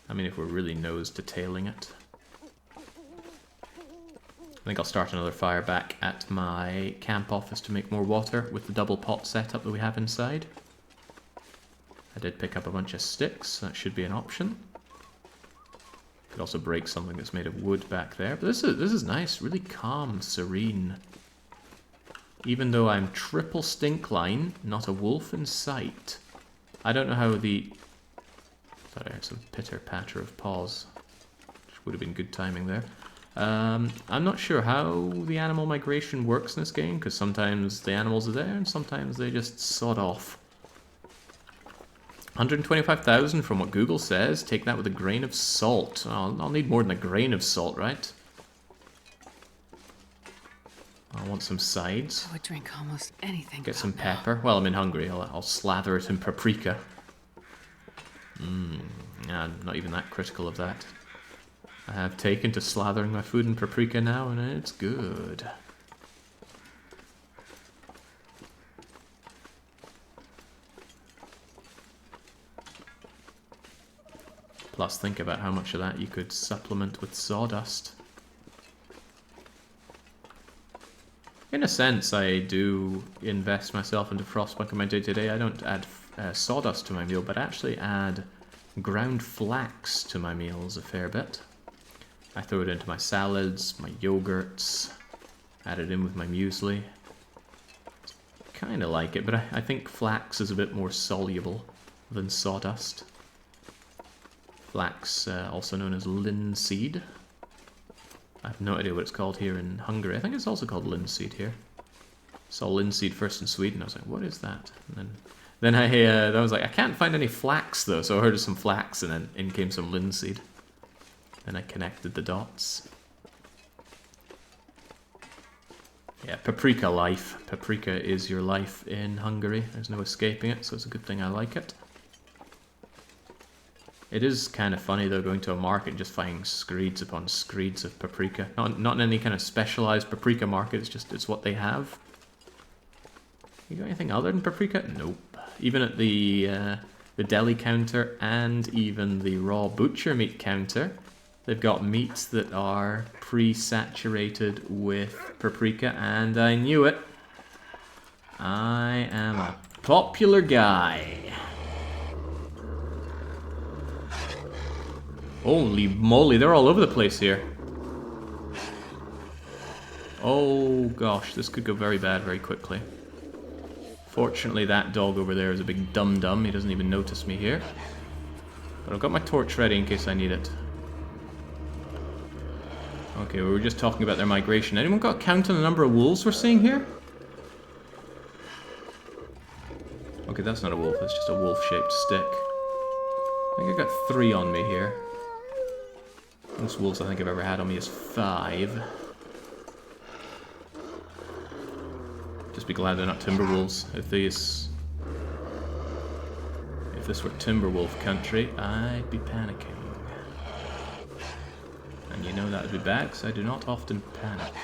I mean, if we're really nose to tailing it. I think I'll start another fire back at my camp office to make more water with the double pot setup that we have inside. I did pick up a bunch of sticks, that should be an option. Could also break something that's made of wood back there, but this is nice, really calm, serene. Even though I'm triple stink line, not a wolf in sight. I don't know how the... Thought I heard some pitter patter of paws, which would have been good timing there. I'm not sure how the animal migration works in this game, because sometimes the animals are there and sometimes they just sod off. 125,000 from what Google says. Take that with a grain of salt. I'll need more than a grain of salt, right? I want some sides. I would drink almost anything. Get some pepper. Well, I'm in Hungary. I'll slather it in paprika. I'm not even that critical of that. I have taken to slathering my food in paprika now, and it's good. Plus, think about how much of that you could supplement with sawdust. In a sense, I do invest myself into Frostpunk in my day-to-day. I don't add sawdust to my meal, but actually add ground flax to my meals a fair bit. I throw it into my salads, my yogurts, add it in with my muesli. Kind of like it, but I think flax is a bit more soluble than sawdust. Flax, also known as linseed. I have no idea what it's called here in Hungary. I think it's also called linseed here. Saw linseed first in Sweden. I was like, what is that? And then I was like, I can't find any flax though. So I heard of some flax, and then in came some linseed. Then I connected the dots. Yeah, paprika life. Paprika is your life in Hungary. There's no escaping it, so it's a good thing I like it. It is kind of funny though, going to a market and just finding screeds upon screeds of paprika. Not in any kind of specialized paprika market, it's what they have. You got anything other than paprika? Nope. Even at the deli counter and even the raw butcher meat counter, they've got meats that are pre-saturated with paprika, and I knew it. I am a popular guy. Holy moly, they're all over the place here. Oh gosh, this could go very bad very quickly. Fortunately, that dog over there is a big dum-dum. He doesn't even notice me here. But I've got my torch ready in case I need it. Okay, we were just talking about their migration. Anyone got a count on the number of wolves we're seeing here? Okay, that's not a wolf. That's just a wolf-shaped stick. I think I got 3 on me here. Most wolves I think I've ever had on me is 5. Just be glad they're not timber wolves. If this were timber wolf country, I'd be panicking. And you know that would be bad, because I do not often panic.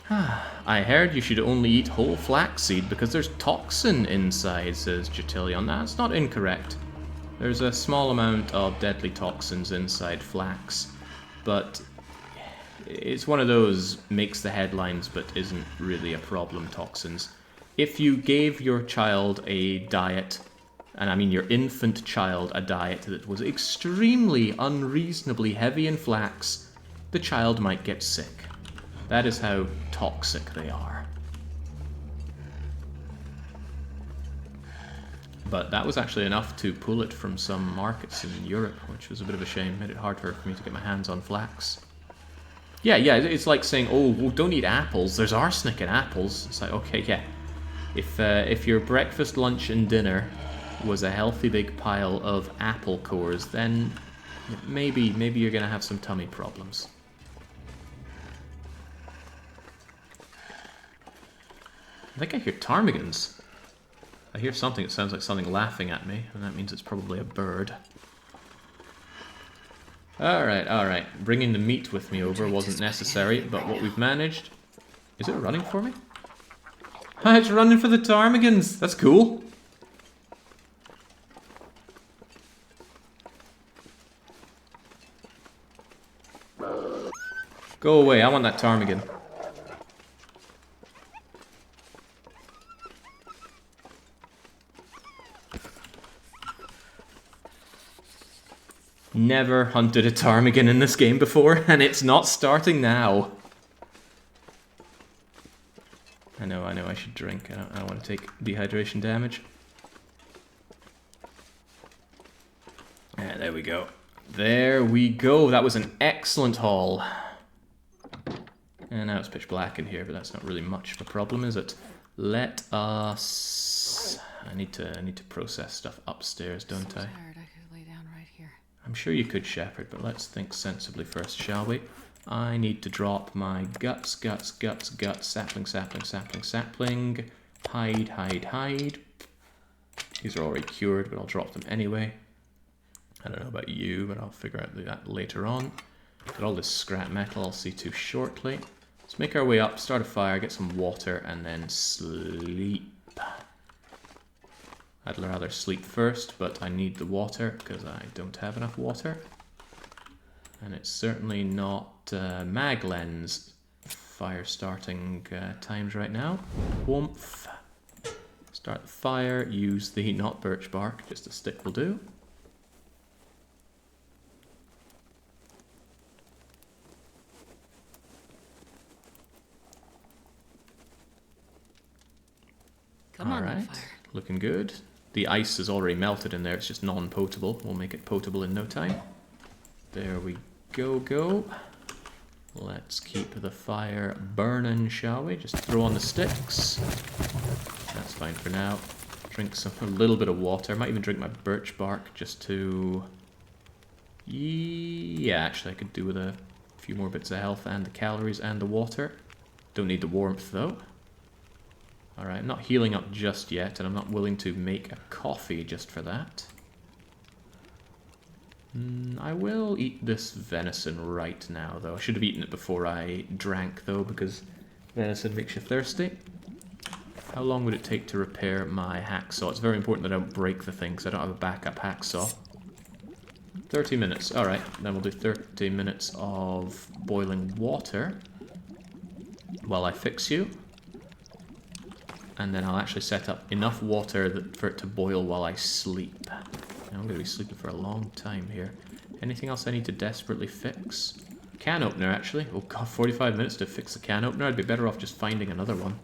I heard you should only eat whole flaxseed because there's toxin inside, says Jatilion. That's not incorrect. There's a small amount of deadly toxins inside flax, but it's one of those makes the headlines but isn't really a problem toxins. If you gave your child a diet, and I mean your infant child a diet that was extremely unreasonably heavy in flax, the child might get sick. That is how toxic they are. But that was actually enough to pull it from some markets in Europe, which was a bit of a shame. Made it harder for me to get my hands on flax. Yeah, it's like saying, oh, well, don't eat apples. There's arsenic in apples. It's like, okay, yeah. If your breakfast, lunch, and dinner was a healthy big pile of apple cores, then maybe you're gonna have some tummy problems. I think I hear ptarmigans. I hear something that sounds like something laughing at me, and that means it's probably a bird. Alright. Bringing the meat with me over wasn't necessary, but what we've managed... Is it running for me? Ah, it's running for the ptarmigans! That's cool! Go away, I want that ptarmigan. Never hunted a ptarmigan in this game before, and it's not starting now. I know, I should drink. I don't want to take dehydration damage. Yeah, there we go. There we go. That was an excellent haul. And now it's pitch black in here, but that's not really much of a problem, is it? Let us... I need to process stuff upstairs, don't I? Tired, I could lay down right here. I'm sure you could, Shepherd, but let's think sensibly first, shall we? I need to drop my guts, sapling, hide. These are already cured, but I'll drop them anyway. I don't know about you, but I'll figure out that later on. Got all this scrap metal I'll see to shortly. Let's make our way up, start a fire, get some water, and then sleep. I'd rather sleep first, but I need the water because I don't have enough water. And it's certainly not Maglen's fire starting times right now. Warmth. Start the fire, use the not birch bark, just a stick will do. Come on, Alright, fire. looking good. The ice is already melted in there, it's just non-potable. We'll make it potable in no time. There we go. Let's keep the fire burning, shall we? Just throw on the sticks. That's fine for now. Drink a little bit of water. Might even drink my birch bark just to... Yeah, actually I could do with a few more bits of health and the calories and the water. Don't need the warmth though. Alright, I'm not healing up just yet, and I'm not willing to make a coffee just for that. I will eat this venison right now, though. I should have eaten it before I drank, though, because venison makes you thirsty. How long would it take to repair my hacksaw? It's very important that I don't break the thing, because I don't have a backup hacksaw. 30 minutes. Alright, then we'll do 30 minutes of boiling water while I fix you. And then I'll actually set up enough water for it to boil while I sleep. I'm going to be sleeping for a long time here. Anything else I need to desperately fix? Can opener, actually. Oh god, 45 minutes to fix the can opener. I'd be better off just finding another one.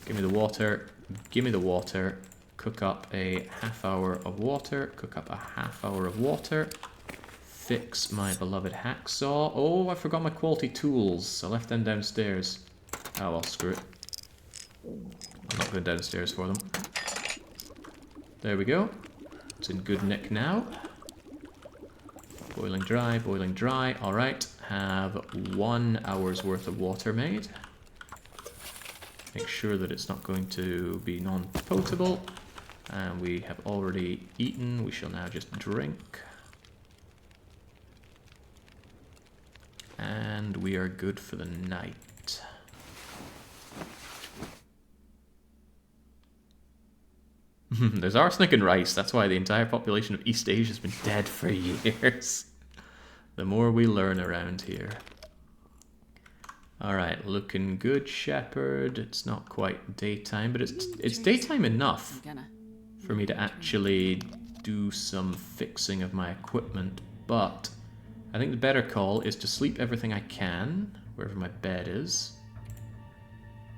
Give me the water. Give me the water. Cook up a half hour of water. Cook up a half hour of water. Fix my beloved hacksaw. Oh, I forgot my quality tools. I left them downstairs. Oh well, screw it. I'm not going downstairs for them. There we go. It's in good nick now. Boiling dry. Alright, have 1 hour's worth of water made. Make sure that it's not going to be non-potable. And we have already eaten. We shall now just drink. And we are good for the night. There's arsenic in rice. That's why the entire population of East Asia has been dead for years. The more we learn around here. Alright, looking good, Shepherd. It's not quite daytime, but it's daytime enough for me to actually do some fixing of my equipment. But I think the better call is to sleep everything I can, wherever my bed is.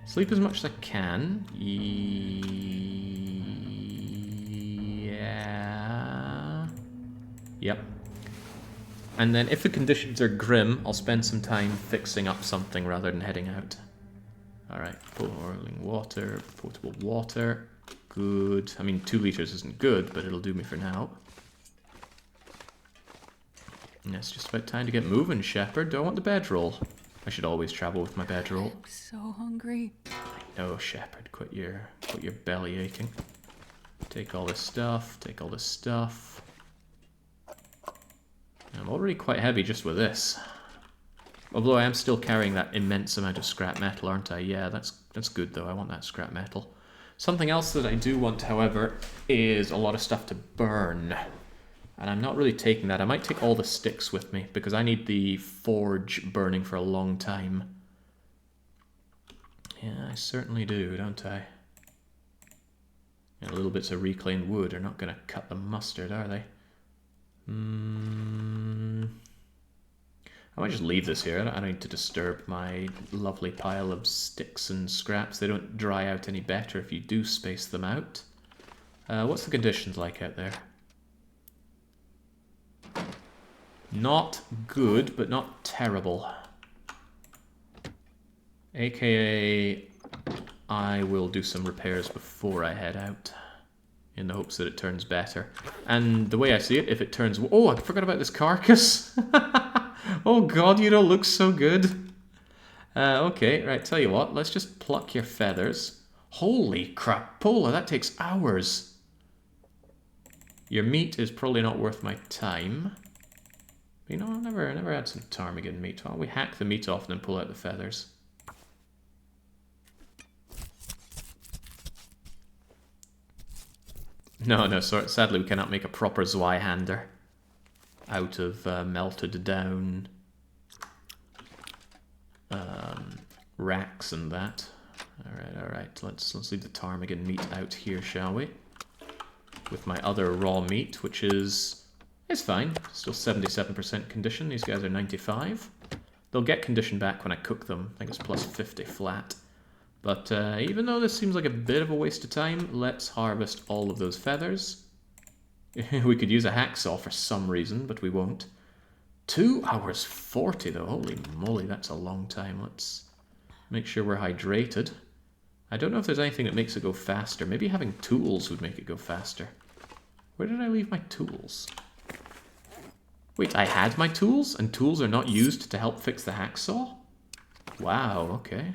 Sleep as much as I can. Yeah. Yep. And then if the conditions are grim, I'll spend some time fixing up something rather than heading out. Alright, boiling water, potable water. Good. I mean, 2 liters isn't good, but it'll do me for now. And it's just about time to get moving, Shepherd. Do I want the bedroll? I should always travel with my bedroll. I'm so hungry. No, Shepherd, quit your belly aching. Take all this stuff, take all this stuff. I'm already quite heavy just with this. Although I am still carrying that immense amount of scrap metal, aren't I? Yeah, that's good though. I want that scrap metal. Something else that I do want, however, is a lot of stuff to burn. And I'm not really taking that. I might take all the sticks with me because I need the forge burning for a long time. Yeah, I certainly do, don't I? And little bits of reclaimed wood are not going to cut the mustard, are they? I might just leave this here. I don't need to disturb my lovely pile of sticks and scraps. They don't dry out any better if you do space them out. What's the conditions like out there? Not good, but not terrible. AKA, I will do some repairs before I head out, in the hopes that it turns better. And the way I see it, if it turns... Oh, I forgot about this carcass! Oh god, you don't look so good! Okay, right, tell you what, let's just pluck your feathers. Holy crapola, that takes hours! Your meat is probably not worth my time. You know, I've never had some ptarmigan meat. Why don't we hack the meat off and then pull out the feathers? No, sorry, sadly we cannot make a proper Zweihander out of melted down racks and that. Alright, let's leave the ptarmigan meat out here, shall we? With my other raw meat, which is... it's fine, still 77% condition. These guys are 95. They'll get condition back when I cook them. I think it's plus 50 flat. But even though this seems like a bit of a waste of time, let's harvest all of those feathers. We could use a hacksaw for some reason, but we won't. 2 hours 40 though, holy moly, that's a long time. Let's make sure we're hydrated. I don't know if there's anything that makes it go faster. Maybe having tools would make it go faster. Where did I leave my tools? Wait, I had my tools, and tools are not used to help fix the hacksaw? Wow, okay.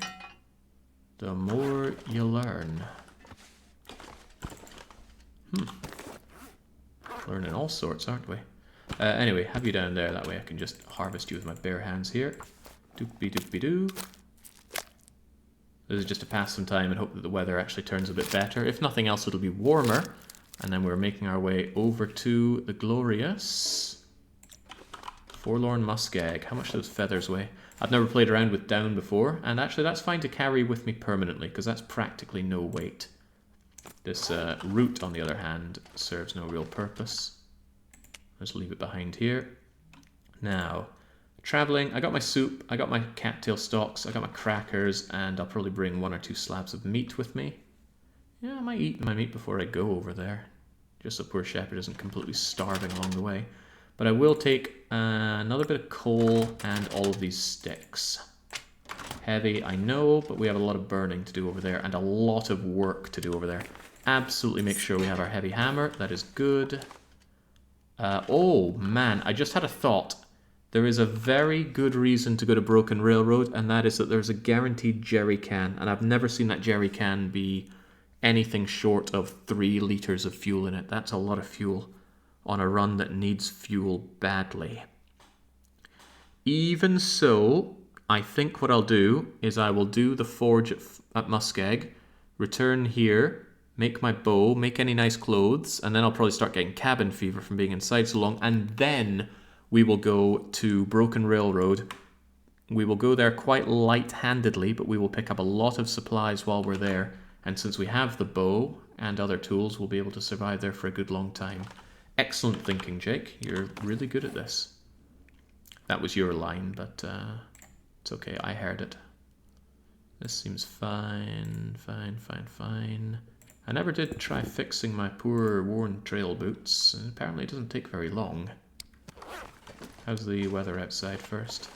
The more you learn. Learning all sorts, aren't we? Anyway, have you down there, that way I can just harvest you with my bare hands here. Doopy-doopy-doo. This is just to pass some time and hope that the weather actually turns a bit better. If nothing else, it'll be warmer. And then we're making our way over to the glorious Forlorn Muskeg. How much do those feathers weigh? I've never played around with down before, and actually that's fine to carry with me permanently, because that's practically no weight. This root, on the other hand, serves no real purpose. Let's leave it behind here. Now, traveling, I got my soup, I got my cattail stalks, I got my crackers, and I'll probably bring 1 or 2 slabs of meat with me. Yeah, I might eat my meat before I go over there, just so poor Shepherd isn't completely starving along the way. But I will take another bit of coal and all of these sticks. Heavy, I know, but we have a lot of burning to do over there and a lot of work to do over there. Absolutely make sure we have our heavy hammer. That is good. Oh, man, I just had a thought. There is a very good reason to go to Broken Railroad, and that is that there's a guaranteed jerry can, and I've never seen that jerry can be anything short of 3 liters of fuel in it. That's a lot of fuel on a run that needs fuel badly. Even so, I think what I'll do is I will do the forge at Muskeg, return here, make my bow, make any nice clothes, and then I'll probably start getting cabin fever from being inside so long, and then we will go to Broken Railroad. We will go there quite light-handedly, but we will pick up a lot of supplies while we're there, and since we have the bow and other tools, we'll be able to survive there for a good long time. Excellent thinking, Jake. You're really good at this. That was your line, but it's okay, I heard it. This seems fine, fine. I never did try fixing my poor worn trail boots, and apparently it doesn't take very long. How's the weather outside first?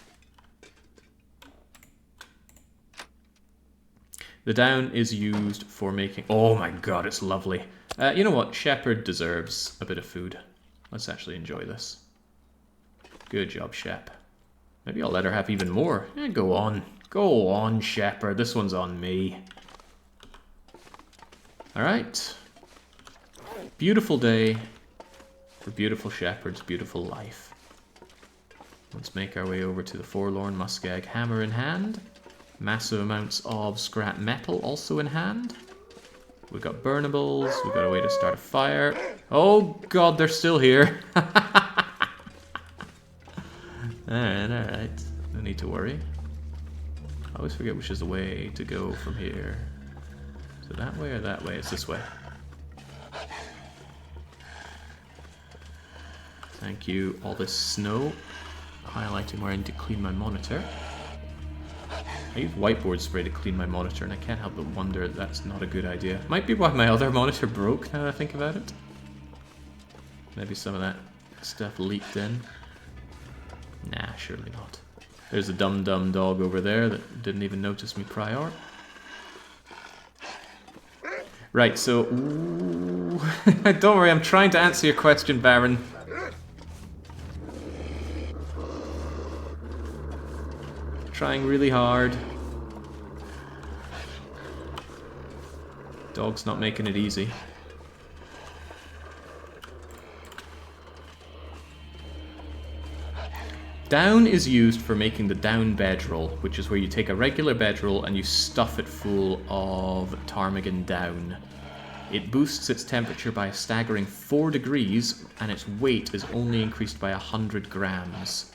The down is used for making... Oh my god, it's lovely. You know what? Shepherd deserves a bit of food. Let's actually enjoy this. Good job, Shep. Maybe I'll let her have even more. Go on. Go on, Shepherd. This one's on me. Alright. Beautiful day for beautiful shepherds, beautiful life. Let's make our way over to the Forlorn Muskeg, hammer in hand. Massive amounts of scrap metal also in hand. We've got burnables, we've got a way to start a fire. Oh god, they're still here. Alright. No need to worry. I always forget which is the way to go from here. Is it that way or that way? It's this way. Thank you. All this snow. Highlighting where I need to clean my monitor. I use whiteboard spray to clean my monitor, and I can't help but wonder that's not a good idea. Might be why my other monitor broke, now that I think about it. Maybe some of that stuff leaked in. Nah, surely not. There's a dumb dog over there that didn't even notice me prior. Right, so... Don't worry, I'm trying to answer your question, Baron. Trying really hard. Dog's not making it easy. Down is used for making the down bedroll, which is where you take a regular bedroll and you stuff it full of ptarmigan down. It boosts its temperature by a staggering 4 degrees, and its weight is only increased by 100 grams,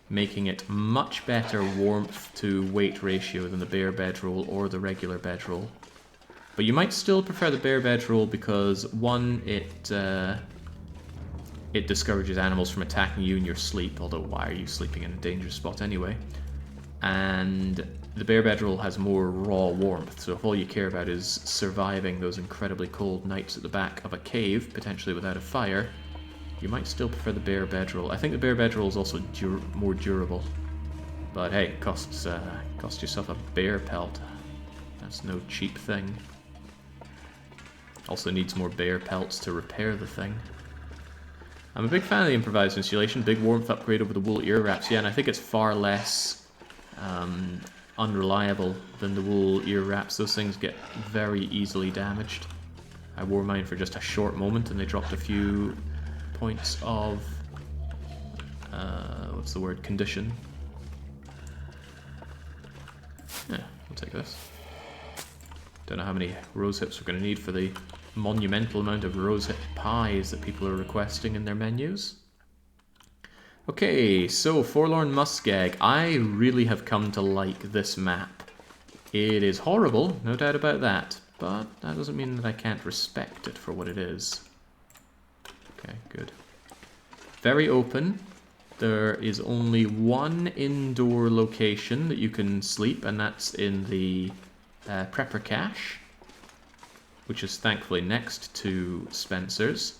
making it much better warmth to weight ratio than the bare bedroll or the regular bedroll. But you might still prefer the bare bedroll because, one, it discourages animals from attacking you in your sleep, although why are you sleeping in a dangerous spot anyway? And the bare bedroll has more raw warmth, so if all you care about is surviving those incredibly cold nights at the back of a cave, potentially without a fire, you might still prefer the bare bedroll. I think the bare bedroll is also more durable. But hey, cost yourself a bear pelt. That's no cheap thing. Also needs more bear pelts to repair the thing. I'm a big fan of the improvised insulation, big warmth upgrade over the wool ear wraps, yeah, and I think it's far less unreliable than the wool ear wraps. Those things get very easily damaged. I wore mine for just a short moment and they dropped a few points of, what's the word, condition. Yeah, I'll take this. Don't know how many rose hips we're going to need for the monumental amount of rosehip pies that people are requesting in their menus. Okay, so Forlorn Muskeg. I really have come to like this map. It is horrible, no doubt about that, but that doesn't mean that I can't respect it for what it is. Okay, good. Very open. There is only one indoor location that you can sleep, and that's in the prepper cache, which is thankfully next to Spencer's.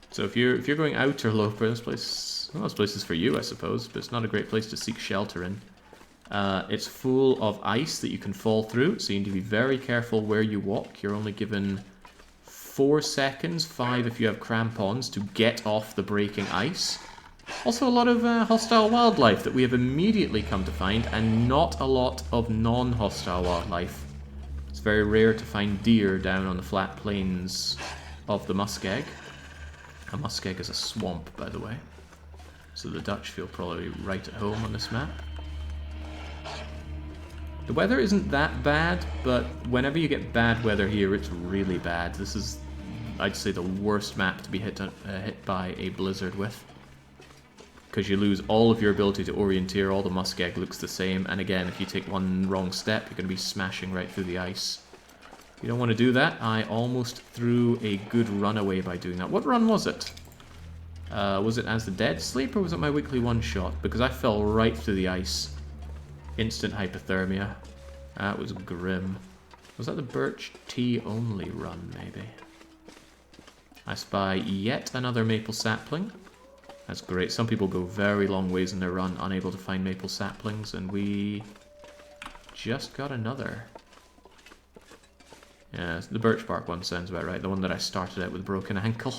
So if you're going Ultraloper, this place is for you, I suppose, but it's not a great place to seek shelter in. It's full of ice that you can fall through, so you need to be very careful where you walk. You're only given 4 seconds, 5 if you have crampons, to get off the breaking ice. Also a lot of hostile wildlife that we have immediately come to find, and not a lot of non-hostile wildlife. It's very rare to find deer down on the flat plains of the Muskeg. A muskeg is a swamp, by the way, so the Dutch feel probably right at home on this map. The weather isn't that bad, but whenever you get bad weather here, it's really bad. This is, I'd say, the worst map to be hit by a blizzard with. Because you lose all of your ability to orienteer, all the muskeg looks the same, and again, if you take one wrong step, you're going to be smashing right through the ice. You don't want to do that. I almost threw a good runaway by doing that. What run was it? Was it as the dead sleep, or was it my weekly one-shot? Because I fell right through the ice. Instant hypothermia. That was grim. Was that the birch tea only run, maybe? I spy yet another maple sapling. That's great. Some people go very long ways in their run, unable to find maple saplings, and we just got another. Yeah, the birch bark one sounds about right. The one that I started out with a broken ankle.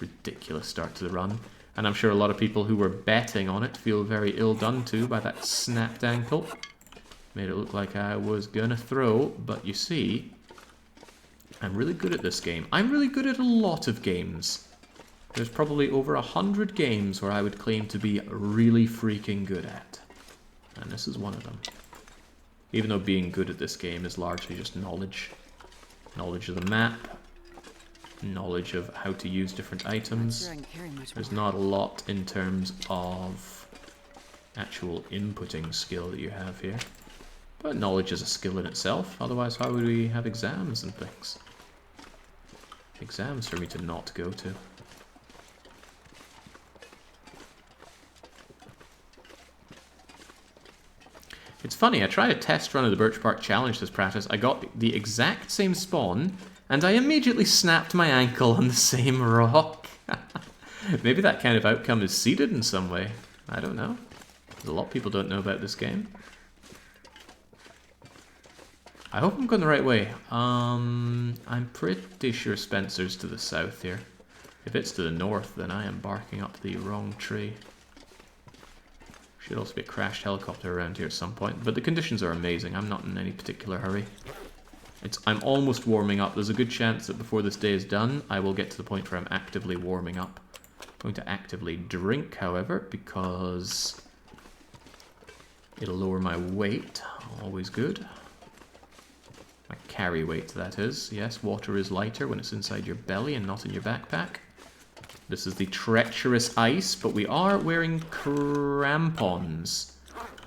Ridiculous start to the run. And I'm sure a lot of people who were betting on it feel very ill done to by that snapped ankle. Made it look like I was gonna throw, but you see, I'm really good at this game. I'm really good at a lot of games. There's probably over 100 games where I would claim to be really freaking good at. And this is one of them. Even though being good at this game is largely just knowledge. Knowledge of the map. Knowledge of how to use different items. There's not a lot in terms of actual inputting skill that you have here. But knowledge is a skill in itself. Otherwise, why would we have exams and things? Exams for me to not go to. It's funny, I tried a test run of the Birch Bark Challenge this practice. I got the exact same spawn, and I immediately snapped my ankle on the same rock. Maybe that kind of outcome is seeded in some way. I don't know. A lot of people don't know about this game. I hope I'm going the right way. I'm pretty sure Spencer's to the south here. If it's to the north, then I am barking up the wrong tree. Should also be a crashed helicopter around here at some point, but the conditions are amazing. I'm not in any particular hurry. I'm almost warming up. There's a good chance that before this day is done, I will get to the point where I'm actively warming up. I'm going to actively drink, however, because it'll lower my weight. Always good. My carry weight, that is. Yes, water is lighter when it's inside your belly and not in your backpack. This is the treacherous ice, but we are wearing crampons.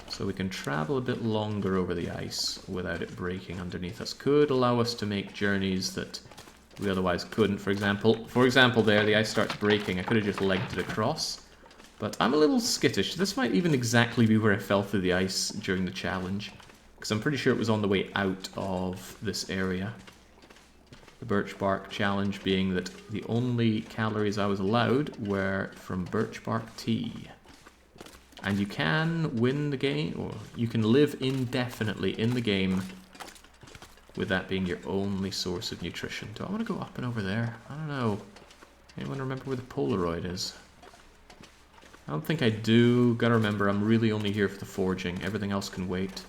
So we can travel a bit longer over the ice without it breaking underneath us. Could allow us to make journeys that we otherwise couldn't. For example there, the ice starts breaking. I could have just legged it across. But I'm a little skittish. This might even exactly be where I fell through the ice during the challenge. Because I'm pretty sure it was on the way out of this area. The Birch Bark Challenge being that the only calories I was allowed were from birch bark tea. And you can win the game, or you can live indefinitely in the game with that being your only source of nutrition. Do I want to go up and over there? I don't know. Anyone remember where the Polaroid is? I don't think I do. Gotta remember, I'm really only here for the forging. Everything else can wait.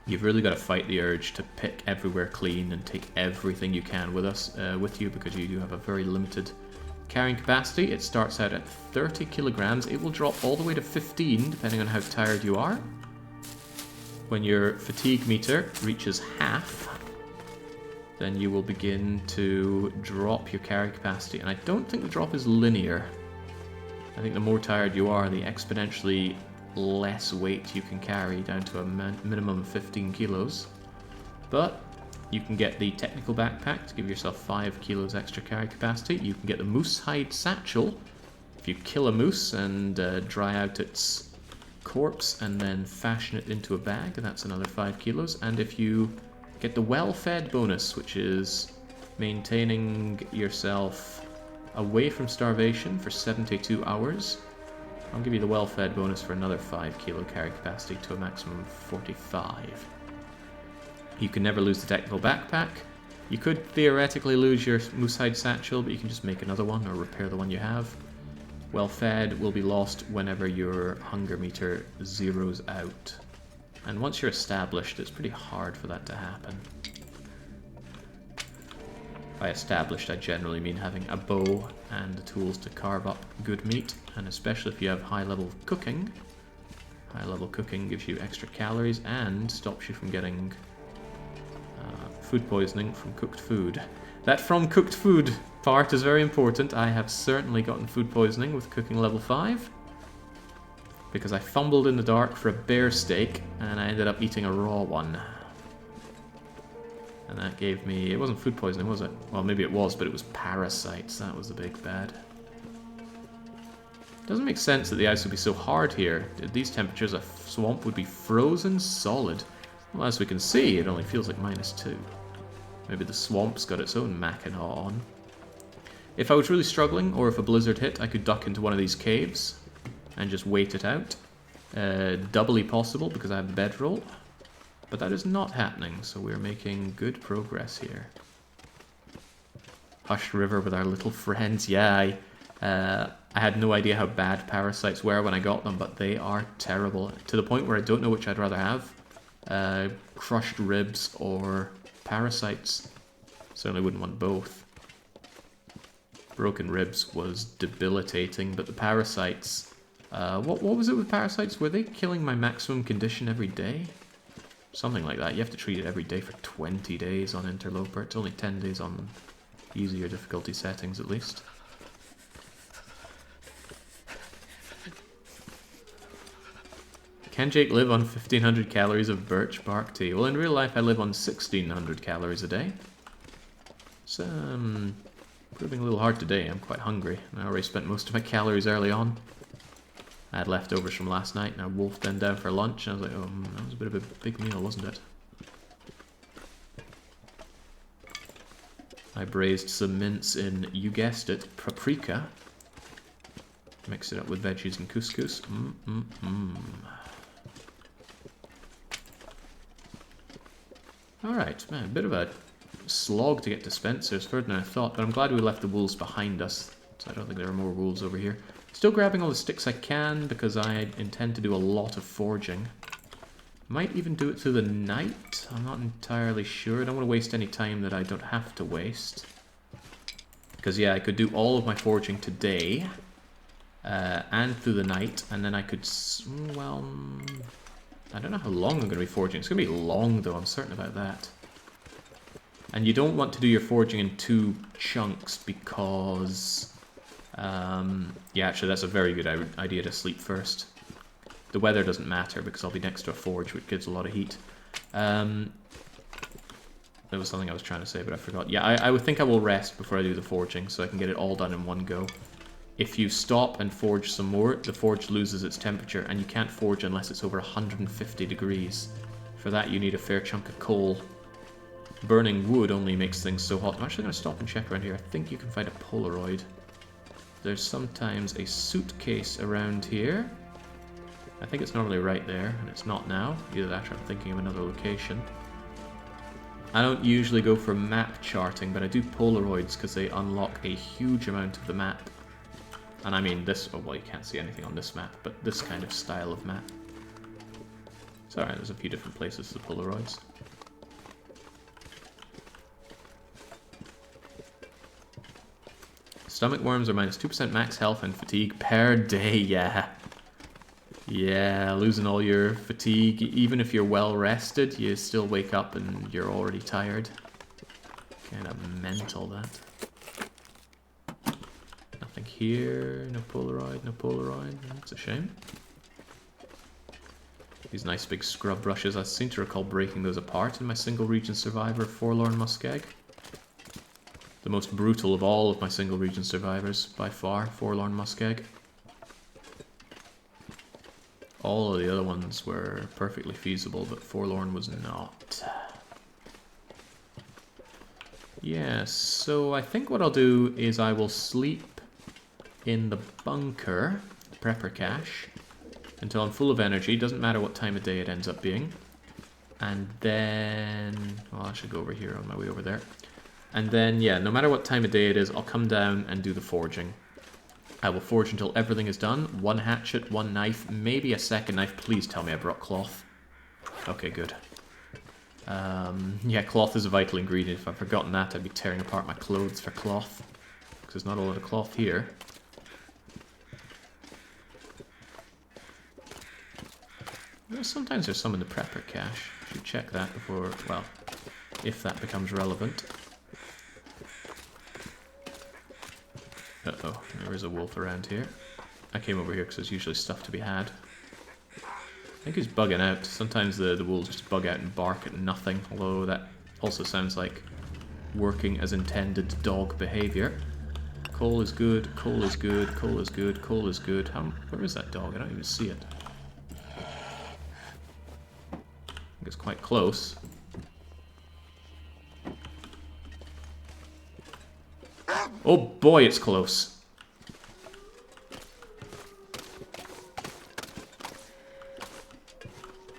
You've really got to fight the urge to pick everywhere clean and take everything you can with you, because you do have a very limited carrying capacity. It starts out at 30 kilograms. It will drop all the way to 15, depending on how tired you are. When your fatigue meter reaches half, then you will begin to drop your carry capacity. And I don't think the drop is linear. I think the more tired you are, the exponentially less weight you can carry, down to a minimum of 15 kilos. But you can get the technical backpack to give yourself 5 kilos extra carry capacity. You can get the moose hide satchel if you kill a moose and dry out its corpse and then fashion it into a bag, and that's another 5 kilos. And if you get the well-fed bonus, which is maintaining yourself away from starvation for 72 hours, I'll give you the well-fed bonus for another 5 kilo carry capacity to a maximum of 45. You can never lose the technical backpack. You could theoretically lose your moosehide satchel, but you can just make another one or repair the one you have. Well-fed will be lost whenever your hunger meter zeroes out. And once you're established, it's pretty hard for that to happen. By established, I generally mean having a bow and the tools to carve up good meat, and especially if you have high level of cooking, High level cooking gives you extra calories and stops you from getting food poisoning from cooked food. That from cooked food part is very important. I have certainly gotten food poisoning with cooking level 5. Because I fumbled in the dark for a bear steak and I ended up eating a raw one. And that gave me... It wasn't food poisoning, was it? Well, maybe it was, but it was parasites. That was the big bad. Doesn't make sense that the ice would be so hard here. At these temperatures, a swamp would be frozen solid. Well, as we can see, it only feels like -2. Maybe the swamp's got its own Mackinaw on. If I was really struggling, or if a blizzard hit, I could duck into one of these caves and just wait it out. Doubly possible because I have the bedroll. But that is not happening, so we're making good progress here. Hushed river with our little friends. Yeah, I had no idea how bad parasites were when I got them, but they are terrible. To the point where I don't know which I'd rather have. Crushed ribs or parasites. Certainly wouldn't want both. Broken ribs was debilitating, but the parasites... what was it with parasites? Were they killing my maximum condition every day? Something like that. You have to treat it every day for 20 days on Interloper. It's only 10 days on easier difficulty settings, at least. Can Jake live on 1500 calories of birch bark tea? Well, in real life, I live on 1600 calories a day. It's proving a little hard today. I'm quite hungry. I already spent most of my calories early on. I had leftovers from last night, and I wolfed them down for lunch, and I was like, oh, that was a bit of a big meal, wasn't it? I braised some mince in, you guessed it, paprika. Mixed it up with veggies and couscous. Alright, man, a bit of a slog to get to Spencer's, further than I thought, but I'm glad we left the wolves behind us, so I don't think there are more wolves over here. Still grabbing all the sticks I can, because I intend to do a lot of forging. Might even do it through the night, I'm not entirely sure. I don't want to waste any time that I don't have to waste. Because yeah, I could do all of my forging today, and through the night, and then I could, well... I don't know how long I'm going to be forging. It's going to be long, though. I'm certain about that. And you don't want to do your forging in 2 chunks because... yeah, actually, that's a very good idea to sleep first. The weather doesn't matter because I'll be next to a forge, which gives a lot of heat. There was something I was trying to say, but I forgot. Yeah, I would think I will rest before I do the forging, so I can get it all done in one go. If you stop and forge some more, the forge loses its temperature, and you can't forge unless it's over 150 degrees. For that, you need a fair chunk of coal. Burning wood only makes things so hot. I'm actually going to stop and check around here. I think you can find a Polaroid. There's sometimes a suitcase around here. I think it's normally right there, and it's not now. Either that or I'm thinking of another location. I don't usually go for map charting, but I do Polaroids because they unlock a huge amount of the map. And I mean this, oh well, you can't see anything on this map, but this kind of style of map. It's alright, there's a few different places for Polaroids. Stomach worms are minus 2% max health and fatigue per day, yeah. Yeah, losing all your fatigue, even if you're well rested, you still wake up and you're already tired. Kind of mental, that. Nothing here, no Polaroid, no Polaroid, that's a shame. These nice big scrub brushes, I seem to recall breaking those apart in my single region survivor, Forlorn Muskeg. The most brutal of all of my single region survivors, by far, Forlorn Muskeg. All of the other ones were perfectly feasible, but Forlorn was not. Yeah, so I think what I'll do is I will sleep in the bunker, prepper cache, until I'm full of energy. Doesn't matter what time of day it ends up being. And then... well, I should go over here on my way over there. And then, yeah, no matter what time of day it is, I'll come down and do the forging. I will forge until everything is done. 1 hatchet, 1 knife, maybe a second knife. Please tell me I brought cloth. Okay, good. Yeah, cloth is a vital ingredient. If I'd forgotten that, I'd be tearing apart my clothes for cloth. Because there's not a lot of cloth here. Sometimes there's some in the prepper cache. Should check that before, well, if that becomes relevant. Uh-oh, there is a wolf around here. I came over here because there's usually stuff to be had. I think he's bugging out. Sometimes the wolves just bug out and bark at nothing, although that also sounds like working as intended dog behavior. Coal is good, coal is good, coal is good, coal is good. Where is that dog? I don't even see it. I think it's quite close. Oh boy, it's close.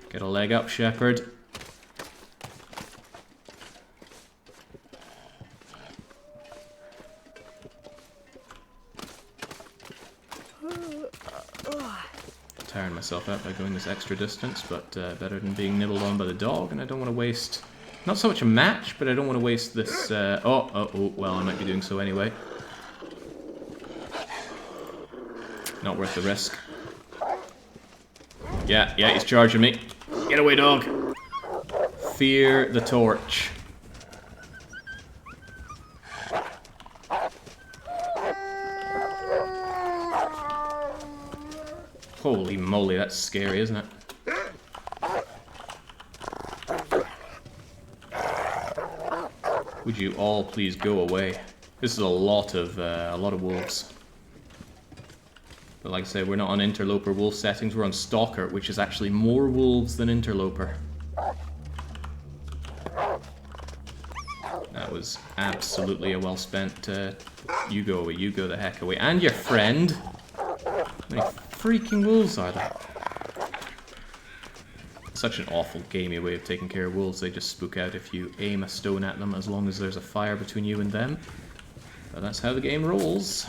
Get a leg up, shepherd. Tiring myself out by going this extra distance, but better than being nibbled on by the dog, and I don't want to waste... Not so much a match, but I don't want to waste this... Oh, well, I might be doing so anyway. Not worth the risk. Yeah, he's charging me. Get away, dog. Fear the torch. Holy moly, that's scary, isn't it? Would you all please go away? This is a lot of wolves. But like I say, we're not on Interloper wolf settings, we're on Stalker, which is actually more wolves than Interloper. That was absolutely a well spent, you go away, you go the heck away. And your friend! How many freaking wolves are there? Such an awful gamey way of taking care of wolves. They just spook out if you aim a stone at them, as long as there's a fire between you and them. But that's how the game rolls.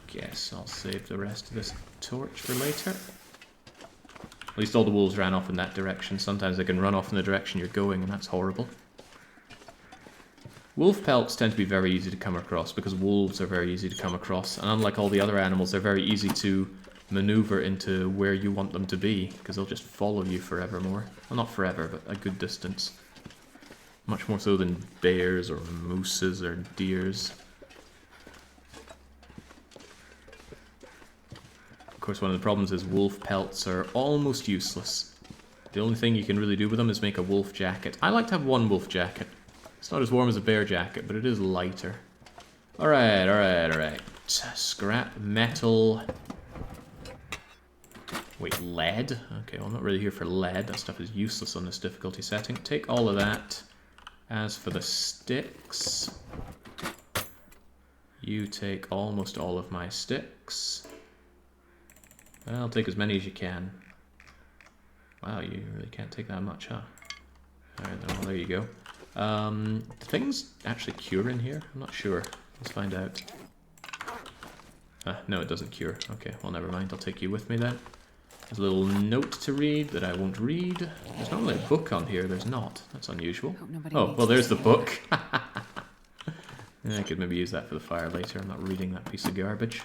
Guess I'll save the rest of this torch for later. At least all the wolves ran off in that direction. Sometimes they can run off in the direction you're going, and that's horrible. Wolf pelts tend to be very easy to come across because wolves are very easy to come across, and unlike all the other animals, they're very easy to maneuver into where you want them to be, because they'll just follow you forevermore. Well, not forever, but a good distance. Much more so than bears or mooses or deers. Of course, one of the problems is wolf pelts are almost useless. The only thing you can really do with them is make a wolf jacket. I like to have one wolf jacket. It's not as warm as a bear jacket, but it is lighter. Alright. Scrap metal. Wait, lead? Okay, well, I'm not really here for lead. That stuff is useless on this difficulty setting. Take all of that. As for the sticks, you take almost all of my sticks. Well, take as many as you can. Wow, you really can't take that much, huh? Alright, well, there you go. Do things actually cure in here? I'm not sure. Let's find out. No, it doesn't cure. Okay, well, never mind. I'll take you with me then. There's a little note to read that I won't read. There's not really a book on here. There's not. That's unusual. Oh, well, there's the book. I could maybe use that for the fire later. I'm not reading that piece of garbage.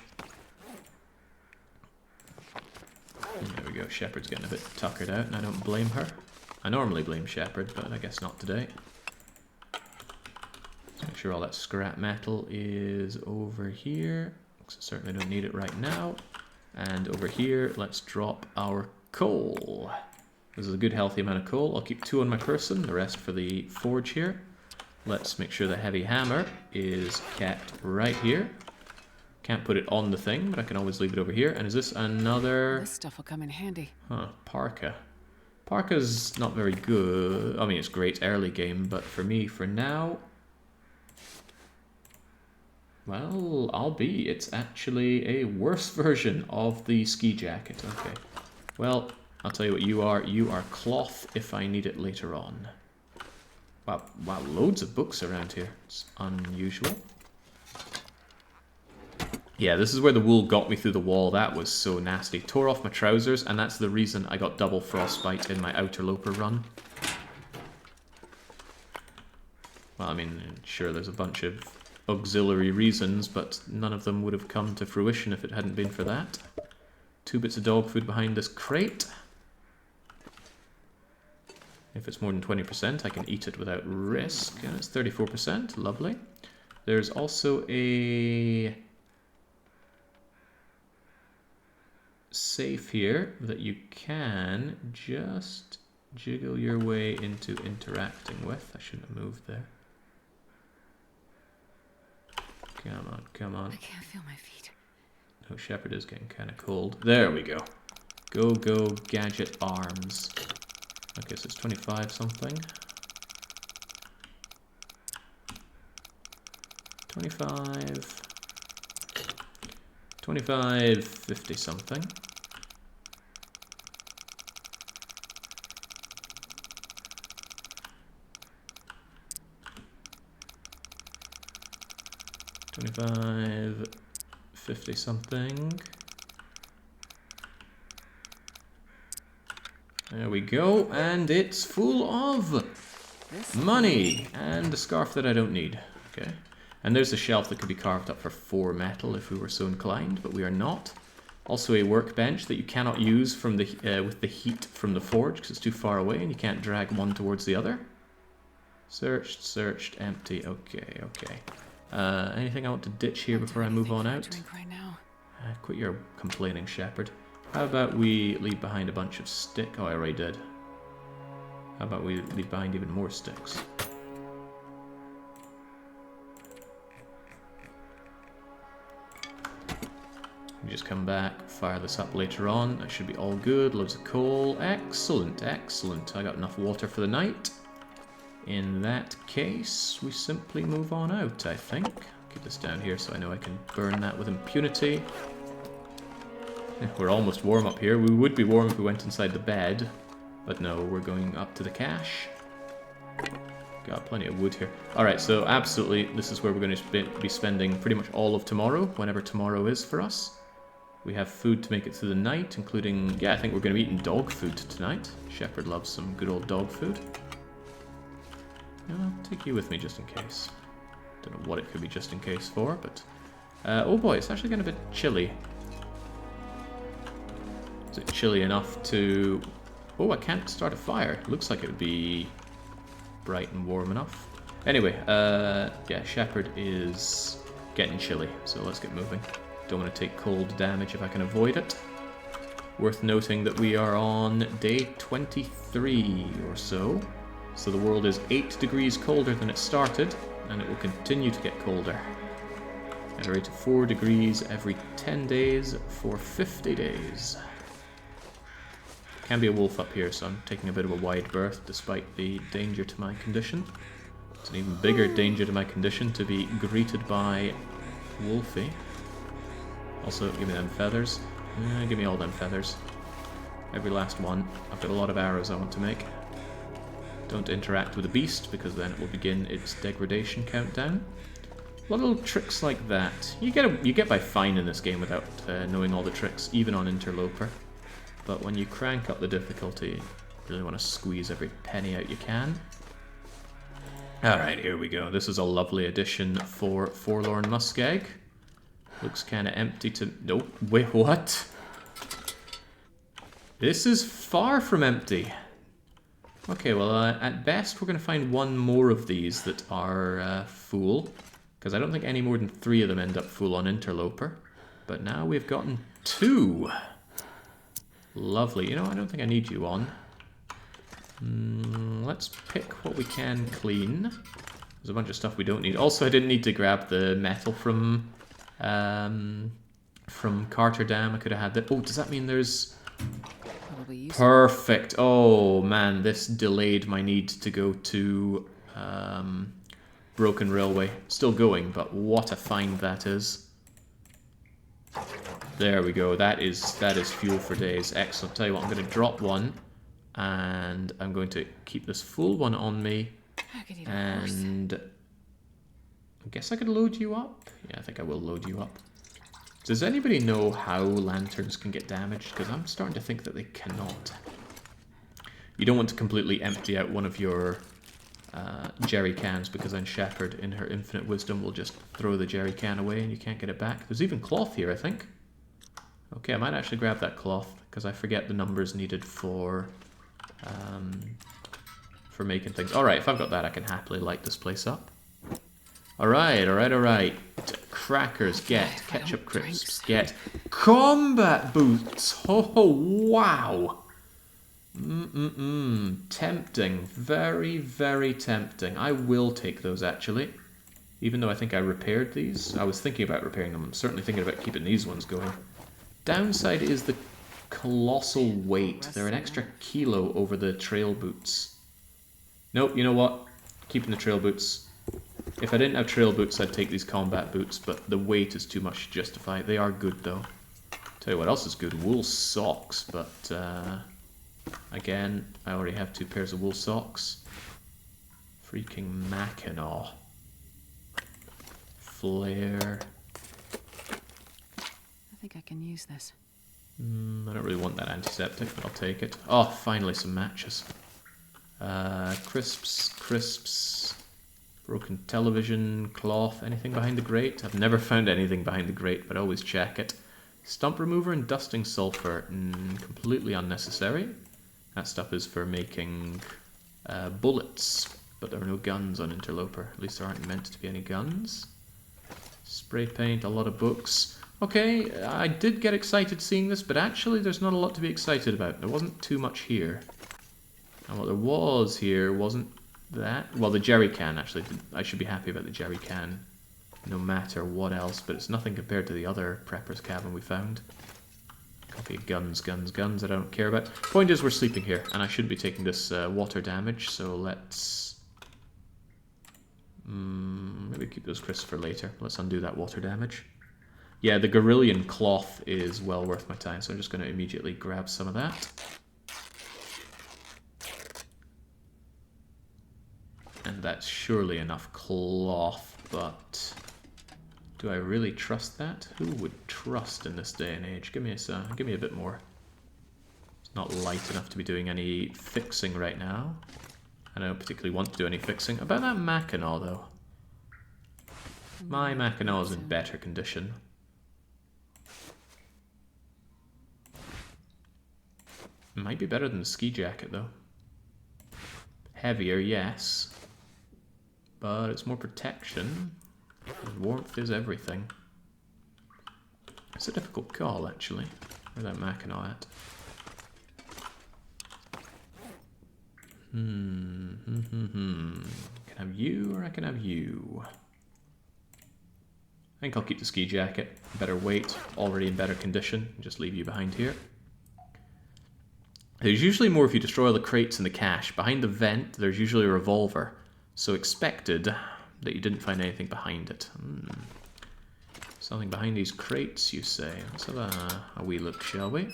There we go. Shepherd's getting a bit tuckered out, and I don't blame her. I normally blame Shepherd, but I guess not today. Let's make sure all that scrap metal is over here. Because I certainly don't need it right now. And over here, let's drop our coal. This is a good healthy amount of coal. I'll keep 2 on my person, the rest for the forge here. Let's make sure the heavy hammer is kept right here. Can't put it on the thing, but I can always leave it over here. And is this another... This stuff will come in handy. Huh, parka. Parka's not very good. I mean, it's great early game, but for me, for now... Well, I'll be. It's actually a worse version of the ski jacket. Okay. Well, I'll tell you what you are. You are cloth if I need it later on. Wow, loads of books around here. It's unusual. Yeah, this is where the wool got me through the wall. That was so nasty. Tore off my trousers, and that's the reason I got double frostbite in my Ultraloper run. Well, I mean, sure, there's a bunch of auxiliary reasons, but none of them would have come to fruition if it hadn't been for that. 2 bits of dog food behind this crate. If it's more than 20%, I can eat it without risk. And it's 34%. Lovely. There's also a safe here that you can just jiggle your way into interacting with. I shouldn't have moved there. Come on, come on. I can't feel my feet. Oh, Shepherd is getting kind of cold. There we go. Go, go, gadget arms. Okay, so it's 25 something. 25. 25, 50 something. $25, 50 something. There we go, and it's full of money and a scarf that I don't need. Okay, and there's a shelf that could be carved up for 4 metal if we were so inclined, but we are not. Also a workbench that you cannot use from the with the heat from the forge because it's too far away and you can't drag one towards the other. Searched, searched, empty. Okay, okay. Anything I want to ditch here before I move on out? Right now. Quit your complaining, Shepherd. How about we leave behind a bunch of stick? Oh, I already did. How about we leave behind even more sticks? We just come back, fire this up later on. That should be all good. Loads of coal. Excellent, excellent. I got enough water for the night. In that case, we simply move on out, I think. Keep this down here so I know I can burn that with impunity. We're almost warm up here. We would be warm if we went inside the bed. But no, we're going up to the cache. Got plenty of wood here. Alright, so absolutely, this is where we're going to be spending pretty much all of tomorrow, whenever tomorrow is for us. We have food to make it through the night, including... Yeah, I think we're going to be eating dog food tonight. Shepherd loves some good old dog food. I'll take you with me just in case. Don't know what it could be just in case for, but... oh boy, it's actually getting a bit chilly. Is it chilly enough to... Oh, I can't start a fire. Looks like it would be bright and warm enough. Anyway, yeah, Shepherd is getting chilly, so let's get moving. Don't want to take cold damage if I can avoid it. Worth noting that we are on day 23 or so. So the world is 8 degrees colder than it started, and it will continue to get colder. At a rate of 4 degrees every 10 days for 50 days. Can be a wolf up here, so I'm taking a bit of a wide berth despite the danger to my condition. It's an even bigger danger to my condition to be greeted by Wolfie. Also, give me them feathers. Give me all them feathers. Every last one. I've got a lot of arrows I want to make. Don't interact with the beast, because then it will begin its degradation countdown. A lot of little tricks like that. You get by fine in this game without knowing all the tricks, even on Interloper. But when you crank up the difficulty, you really want to squeeze every penny out you can. Alright, here we go. This is a lovely addition for Forlorn Muskeg. Looks kind of empty to... Nope. Wait, what? This is far from empty. Okay, well, at best we're going to find one more of these that are full. Because I don't think any more than 3 of them end up full on Interloper. But now we've gotten 2. Lovely. You know, I don't think I need you on. Let's pick what we can clean. There's a bunch of stuff we don't need. Also, I didn't need to grab the metal from Carter Dam. I could have had that. Oh, does that mean there's... Perfect. Oh, man, this delayed my need to go to Broken Railway. Still going, but what a find that is. There we go. That is fuel for days. Excellent. Tell you what, I'm going to drop one, and I'm going to keep this full one on me. And I guess I could load you up. Yeah, I think I will load you up. Does anybody know how lanterns can get damaged? Because I'm starting to think that they cannot. You don't want to completely empty out one of your jerry cans, because then Shepherd, in her infinite wisdom, will just throw the jerry can away and you can't get it back. There's even cloth here, I think. Okay, I might actually grab that cloth, because I forget the numbers needed for making things. Alright, if I've got that, I can happily light this place up. Alright, alright, alright. Crackers, get. Ketchup crisps, get. Combat boots! Oh, wow! Tempting. Very, very tempting. I will take those, actually. Even though I think I repaired these. I was thinking about repairing them. I'm certainly thinking about keeping these ones going. Downside is the colossal weight. They're an extra kilo over the trail boots. Nope, you know what? Keeping the trail boots. If I didn't have trail boots, I'd take these combat boots, but the weight is too much to justify. They are good, though. Tell you what else is good. Wool socks, but again, I already have 2 pairs of wool socks. Freaking Mackinaw. Flare. I think I can use this. I don't really want that antiseptic, but I'll take it. Oh, finally some matches. Crisps. Broken television, cloth, anything behind the grate? I've never found anything behind the grate, but I always check it. Stump remover and dusting sulfur. Completely unnecessary. That stuff is for making bullets, but there are no guns on Interloper. At least there aren't meant to be any guns. Spray paint, a lot of books. Okay, I did get excited seeing this, but actually there's not a lot to be excited about. There wasn't too much here. And what there was here wasn't that. Well, the jerry can, actually. I should be happy about the jerry can, no matter what else, but it's nothing compared to the other prepper's cabin we found. Copy of guns I don't care about. Point is, we're sleeping here, and I shouldn't be taking this water damage, so let's... maybe keep those crisps for later. Let's undo that water damage. Yeah, the Gorillion cloth is well worth my time, so I'm just going to immediately grab some of that. And that's surely enough cloth, but do I really trust that? Who would trust in this day and age? Give me a bit more. It's not light enough to be doing any fixing right now. I don't particularly want to do any fixing. About that Mackinaw, though. My Mackinaw is in better condition. Might be better than the ski jacket, though. Heavier, yes. But it's more protection. And warmth is everything. It's a difficult call, actually. Where's that Mackinaw at? Can I have you, or I can have you? I think I'll keep the ski jacket. Better weight, already in better condition. Just leave you behind here. There's usually more if you destroy all the crates and the cache. Behind the vent, there's usually a revolver. So expected that you didn't find anything behind it. Something behind these crates, you say? Let's have a wee look, shall we?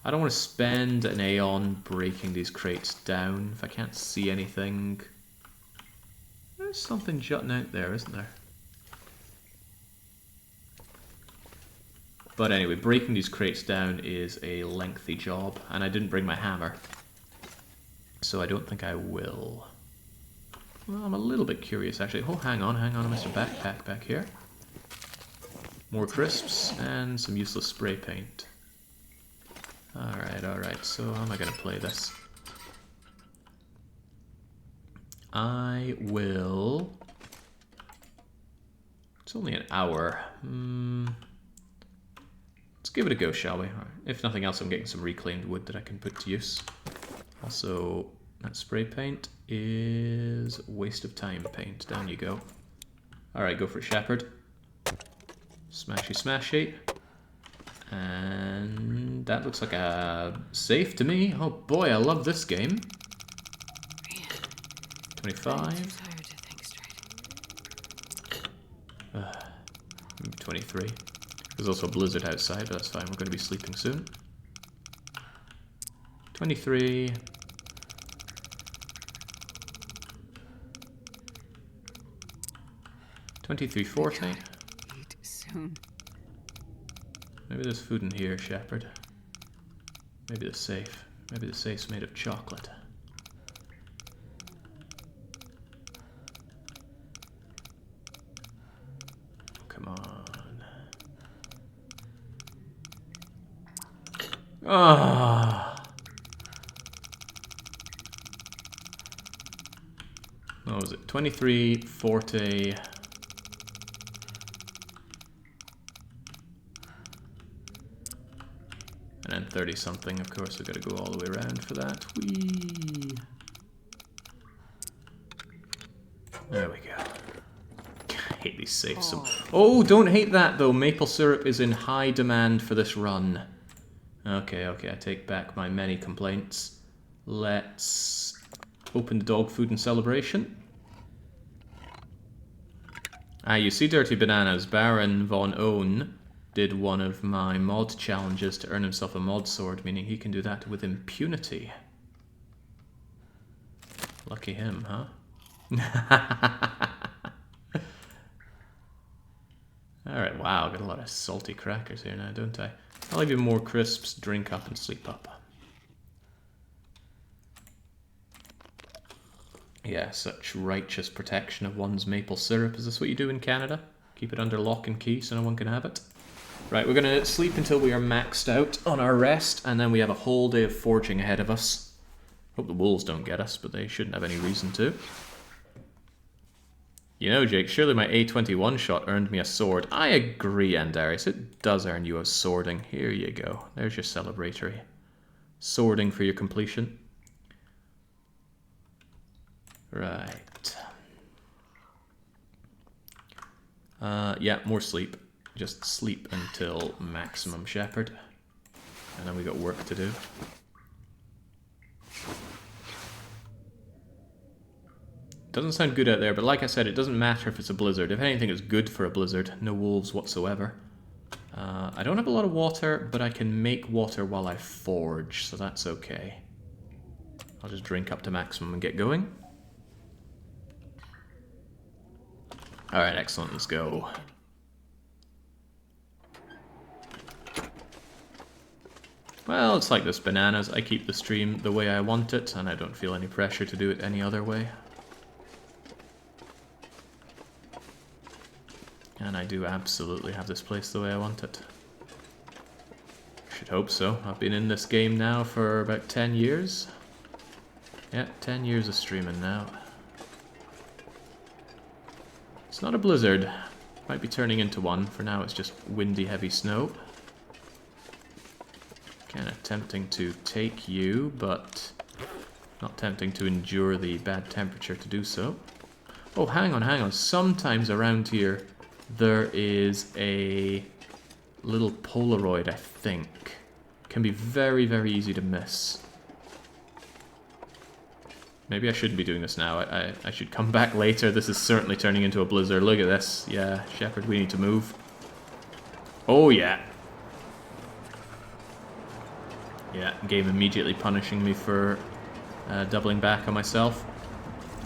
I don't want to spend an aeon breaking these crates down if I can't see anything. There's something jutting out there, isn't there? But anyway, breaking these crates down is a lengthy job, and I didn't bring my hammer. So I don't think I will. Well, I'm a little bit curious, actually. Oh, hang on, Mr. Backpack back here. More crisps and some useless spray paint. Alright, so how am I going to play this? I will... It's only an hour. Let's give it a go, shall we? If nothing else, I'm getting some reclaimed wood that I can put to use. Also, that spray paint is waste of time paint. Down you go. Alright, go for it, Shepherd. Smashy, smashy. And that looks like a safe to me. Oh boy, I love this game. 25. 23. There's also a blizzard outside, but that's fine. We're going to be sleeping soon. 23. 23.40. Eat soon. Maybe there's food in here, Shepherd. Maybe the safe. Maybe the safe's made of chocolate. Ah. What was it? 23, 40. And then 30 something. Of course, we've got to go all the way around for that. Whee! There we go. I hate these safes. Oh, don't hate that though. Maple syrup is in high demand for this run. Okay, okay, I take back my many complaints. Let's open the dog food and celebration. Ah, you see Dirty Bananas. Baron Von Own did one of my mod challenges to earn himself a mod sword, meaning he can do that with impunity. Lucky him, huh? Alright, wow, got a lot of salty crackers here now, don't I? I'll leave you more crisps, drink up and sleep up. Yeah, such righteous protection of one's maple syrup. Is this what you do in Canada? Keep it under lock and key so no one can have it? Right, we're going to sleep until we are maxed out on our rest, and then we have a whole day of forging ahead of us. Hope the wolves don't get us, but they shouldn't have any reason to. You know, Jake, surely my A21 shot earned me a sword. I agree, Andarius. It does earn you a swording. Here you go. There's your celebratory swording for your completion. Right. Yeah, more sleep. Just sleep until maximum shepherd. And then we got work to do. Doesn't sound good out there, but like I said, it doesn't matter if it's a blizzard. If anything, it's good for a blizzard. No wolves whatsoever. I don't have a lot of water, but I can make water while I forge, so that's okay. I'll just drink up to maximum and get going. Alright, excellent, let's go. Well, it's like this bananas. I keep the stream the way I want it, and I don't feel any pressure to do it any other way. And I do absolutely have this place the way I want it. Should hope so. I've been in this game now for about 10 years. Yeah, 10 years of streaming now. It's not a blizzard. Might be turning into one. For now it's just windy, heavy snow. Kind of tempting to take you, but not tempting to endure the bad temperature to do so. Oh, hang on, hang on. Sometimes around here there is a little Polaroid, I think. Can be very, very easy to miss. Maybe I shouldn't be doing this now. I should come back later. This is certainly turning into a blizzard. Look at this. Yeah, Shepherd, we need to move. Oh, yeah. Yeah, game immediately punishing me for doubling back on myself.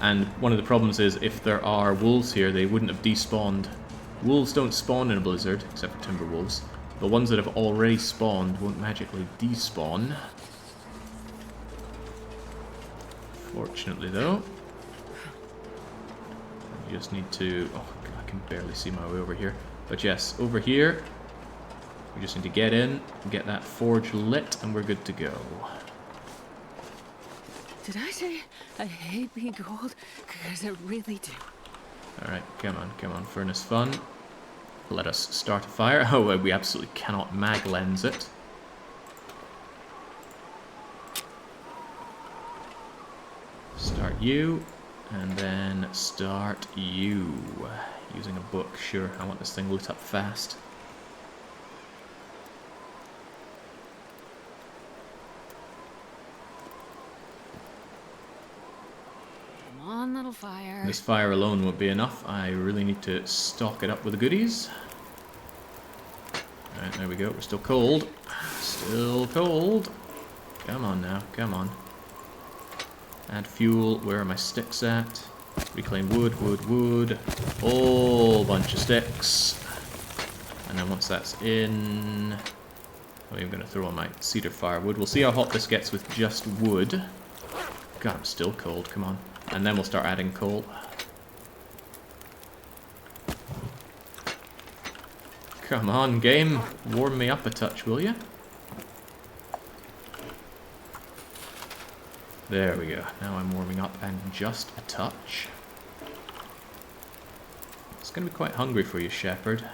And one of the problems is if there are wolves here, they wouldn't have despawned. Wolves don't spawn in a blizzard, except for timber wolves. The ones that have already spawned won't magically despawn. Fortunately, though, you just need to... Oh, God, I can barely see my way over here. But yes, over here, we just need to get in, get that forge lit, and we're good to go. Did I say I hate being cold? Because I really do. Alright, come on, furnace fun. Let us start a fire. Oh, we absolutely cannot mag lens it. Start you, and then start you. Using a book, sure, I want this thing lit up fast. Come on, little fire. This fire alone won't be enough. I really need to stock it up with the goodies. Alright, there we go. We're still cold. Still cold. Come on now, come on. Add fuel. Where are my sticks at? Reclaim wood, wood, wood. Whole bunch of sticks. And then once that's in... I'm even going to throw on my cedar firewood. We'll see how hot this gets with just wood. God, I'm still cold. Come on. And then we'll start adding coal. Come on, game. Warm me up a touch, will you? There we go. Now I'm warming up and just a touch. It's going to be quite hungry for you, Shepherd.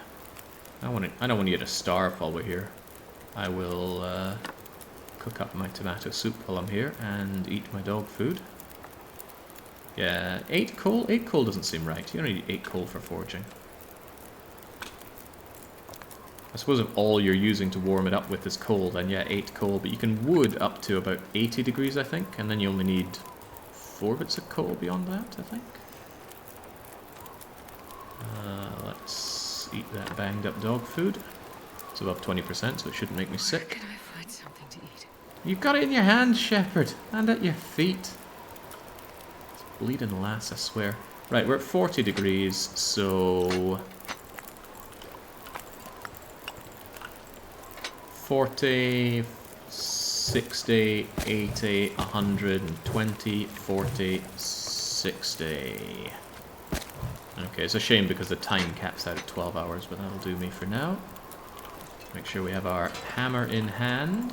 I don't want you to starve while we're here. I will cook up my tomato soup while I'm here and eat my dog food. Yeah, 8 coal? 8 coal doesn't seem right. You don't need 8 coal for foraging. I suppose if all you're using to warm it up with is coal, then yeah, 8 coal. But you can wood up to about 80 degrees, I think. And then you only need 4 bits of coal beyond that, I think. Let's eat that banged up dog food. It's above 20%, so it shouldn't make me sick. Where can I find something to eat? You've got it in your hand, Shepherd, and at your feet. It's bleeding lass, I swear. Right, we're at 40 degrees, so 40, 60, 80, 120, 40, 60. Okay, it's a shame because the time caps out at 12 hours, but that'll do me for now. Make sure we have our hammer in hand.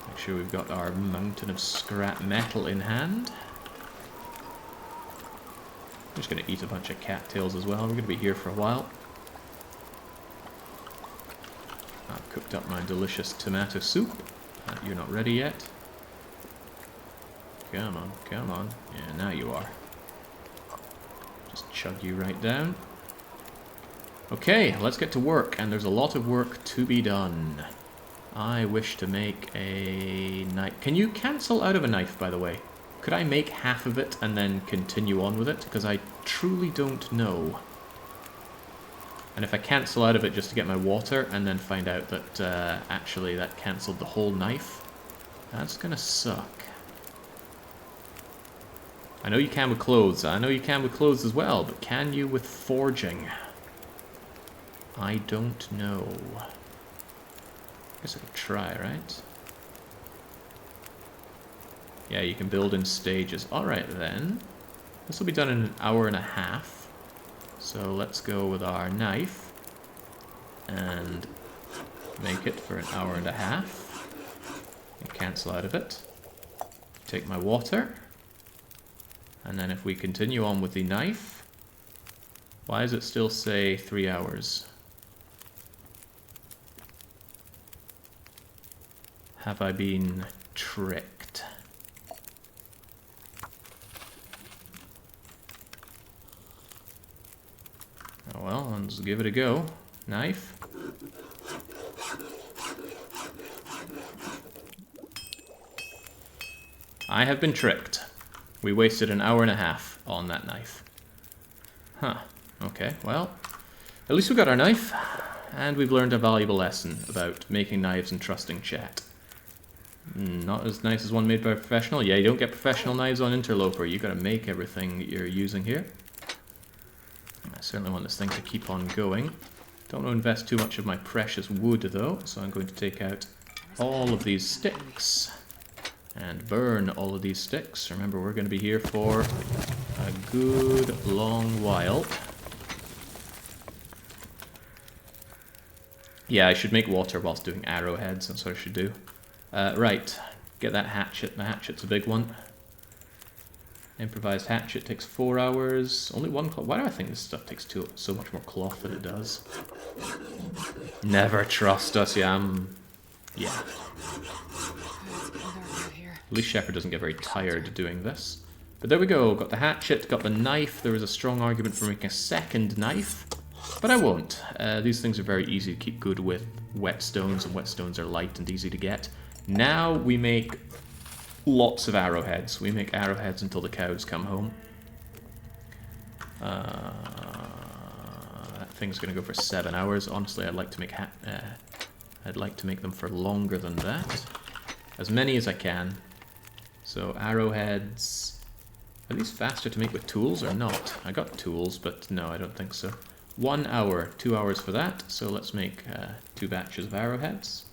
Make sure we've got our mountain of scrap metal in hand. I'm just going to eat a bunch of cattails as well. We're going to be here for a while. I've cooked up my delicious tomato soup. You're not ready yet. Come on, come on. Yeah, now you are. Just chug you right down. Okay, let's get to work, and there's a lot of work to be done. I wish to make a knife. Can you cancel out of a knife, by the way? Could I make half of it and then continue on with it? Because I truly don't know. And if I cancel out of it just to get my water and then find out that actually that cancelled the whole knife, that's gonna suck. I know you can with clothes. I know you can with clothes as well, but can you with forging? I don't know. Guess I could try, right? Yeah, you can build in stages. Alright then. This will be done in an hour and a half. So let's go with our knife and make it for an hour and a half. And cancel out of it. Take my water. And then if we continue on with the knife, why does it still say 3 hours? Have I been tricked? Oh well, let's give it a go. Knife. I have been tricked. We wasted an hour and a half on that knife. Huh. Okay, well, at least we got our knife, and we've learned a valuable lesson about making knives and trusting chat. Not as nice as one made by a professional. Yeah, you don't get professional knives on Interloper. You gotta make everything that you're using here. I certainly want this thing to keep on going. Don't want to invest too much of my precious wood, though, so I'm going to take out all of these sticks and burn all of these sticks. Remember, we're going to be here for a good long while. Yeah, I should make water whilst doing arrowheads. That's what I should do. Right, get that hatchet. The hatchet's a big one. Improvised hatchet takes 4 hours. Only 1 cloth. Why do I think this stuff takes so much more cloth than it does? Never trust us, yeah. Yeah. At least Shepherd doesn't get very tired doing this. But there we go. Got the hatchet, got the knife. There was a strong argument for making a second knife. But I won't. These things are very easy to keep good with whetstones, and whetstones are light and easy to get. Now we make lots of arrowheads. We make arrowheads until the cows come home. That thing's going to go for 7 hours. Honestly, I'd like to make them for longer than that. As many as I can. So arrowheads. Are these faster to make with tools or not? I got tools, but no, I don't think so. 1 hour, 2 hours for that. So let's make 2 batches of arrowheads.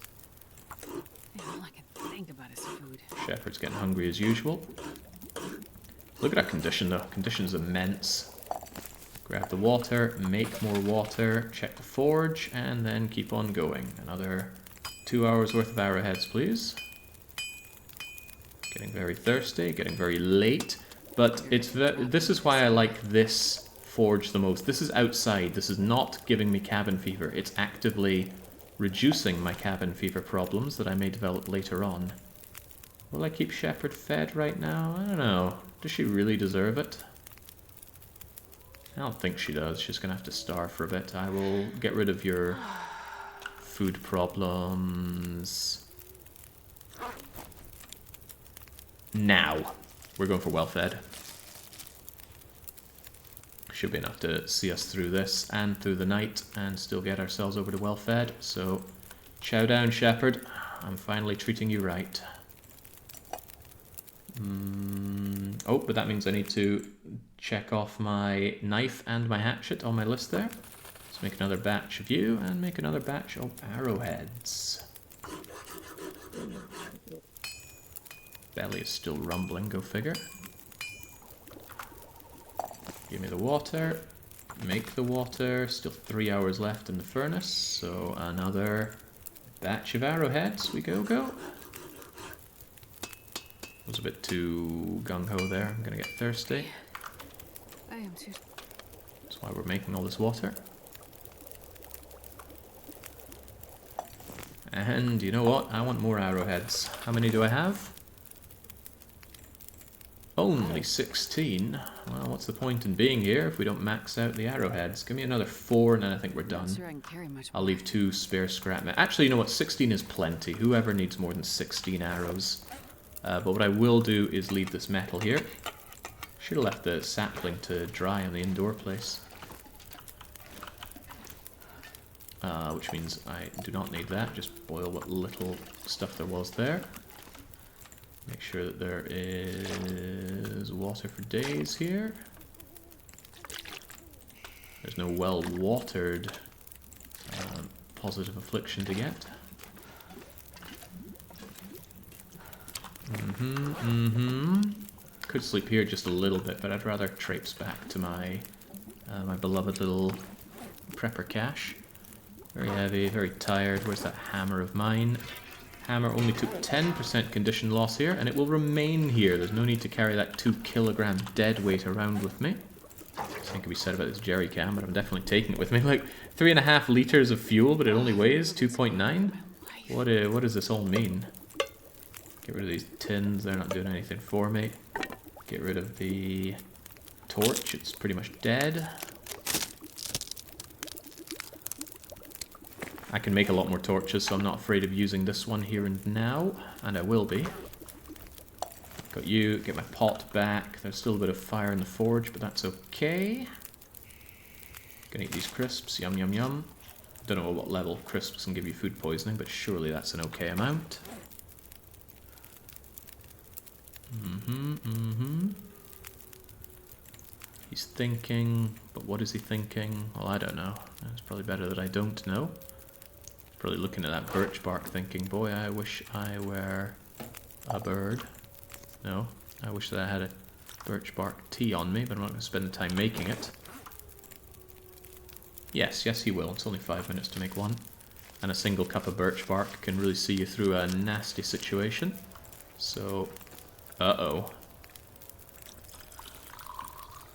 All I can think about is food. Shepherd's getting hungry as usual. Look at our condition though. Condition's immense. Grab the water, make more water, check the forge, and then keep on going. Another 2 hours worth of arrowheads, please. Getting very thirsty, getting very late. But this is why I like this forge the most. This is outside. This is not giving me cabin fever. It's actively reducing my cabin fever problems that I may develop later on. Will I keep Shepard fed right now? I don't know. Does she really deserve it? I don't think she does. She's going to have to starve for a bit. I will get rid of your food problems. Now. We're going for well-fed. Should be enough to see us through this and through the night and still get ourselves over to well-fed. So, chow down, Shepard. I'm finally treating you right. Oh, but that means I need to check off my knife and my hatchet on my list there. Let's make another batch of you and make another batch of arrowheads. Belly is still rumbling, go figure. Give me the water. Make the water. Still 3 hours left in the furnace, so another batch of arrowheads. We go. Was a bit too gung-ho there. I'm gonna get thirsty. I am too. That's why we're making all this water. And you know what? I want more arrowheads. How many do I have? Only 16. Well, what's the point in being here if we don't max out the arrowheads? Give me another 4 and then I think we're done. Sure I can carry much I'll leave 2 spare scrap. Actually, you know what? 16 is plenty. Whoever needs more than 16 arrows? But what I will do is leave this metal here. Should have left the sapling to dry on the indoor place. Which means I do not need that. Just boil what little stuff there was there. Make sure that there is water for days here. There's no well-watered positive affliction to get. Could sleep here just a little bit, but I'd rather traipse back to my my beloved little prepper cache. Very heavy, very tired. Where's that hammer of mine? Hammer only took 10% condition loss here, and it will remain here. There's no need to carry that 2 kilogram dead weight around with me. Something can be said about this jerry can, but I'm definitely taking it with me. Like 3.5 liters of fuel, but it only weighs 2.9. What does this all mean? Get rid of these tins, they're not doing anything for me. Get rid of the torch, it's pretty much dead. I can make a lot more torches, so I'm not afraid of using this one here and now, and I will be. Got you, get my pot back. There's still a bit of fire in the forge, but that's okay. Gonna eat these crisps, yum yum yum. Don't know at what level crisps can give you food poisoning, but surely that's an okay amount. He's thinking, but what is he thinking? Well, I don't know. It's probably better that I don't know. Probably looking at that birch bark thinking, boy, I wish I were a bird. No, I wish that I had a birch bark tea on me, but I'm not going to spend the time making it. Yes, he will. It's only 5 minutes to make one. And a single cup of birch bark can really see you through a nasty situation. So, uh-oh.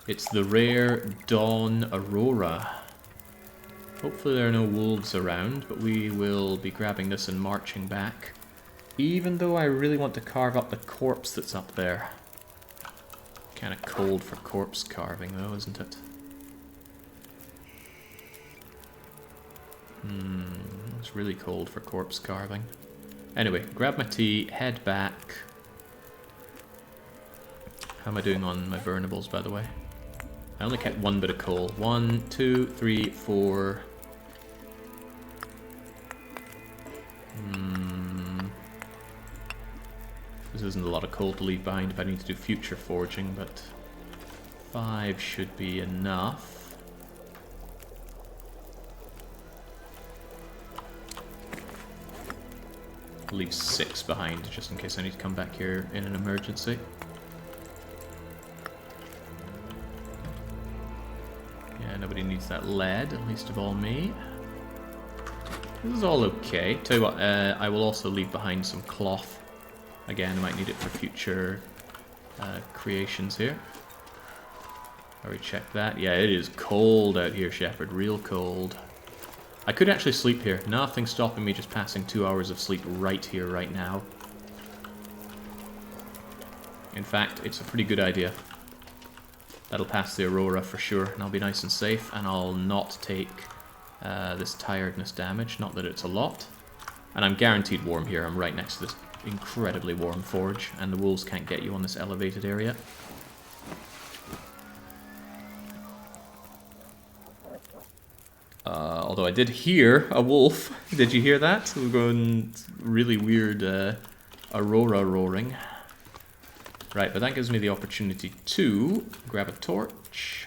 It's the rare dawn aurora. Hopefully there are no wolves around, but we will be grabbing this and marching back. Even though I really want to carve up the corpse that's up there. Kind of cold for corpse carving though, isn't it? It's really cold for corpse carving. Anyway, grab my tea, head back. How am I doing on my burnables, by the way? I only kept 1 bit of coal. 1, 2, 3, 4. This isn't a lot of coal to leave behind if I need to do future forging, but 5 should be enough. Leave 6 behind just in case I need to come back here in an emergency. Nobody needs that lead, least of all me. This is all okay. Tell you what, I will also leave behind some cloth Again, I might need it for future creations here. Already checked that. Yeah, it is cold out here, Shepherd. Real cold. I could actually sleep here. Nothing stopping me just passing 2 hours of sleep right here, right now. In fact, it's a pretty good idea. That'll pass the Aurora for sure, and I'll be nice and safe, and I'll not take this tiredness damage. Not that it's a lot. And I'm guaranteed warm here. I'm right next to this incredibly warm forge, and the wolves can't get you on this elevated area. Although I did hear a wolf. Did you hear that? We're going really weird Aurora roaring. Right, but that gives me the opportunity to grab a torch.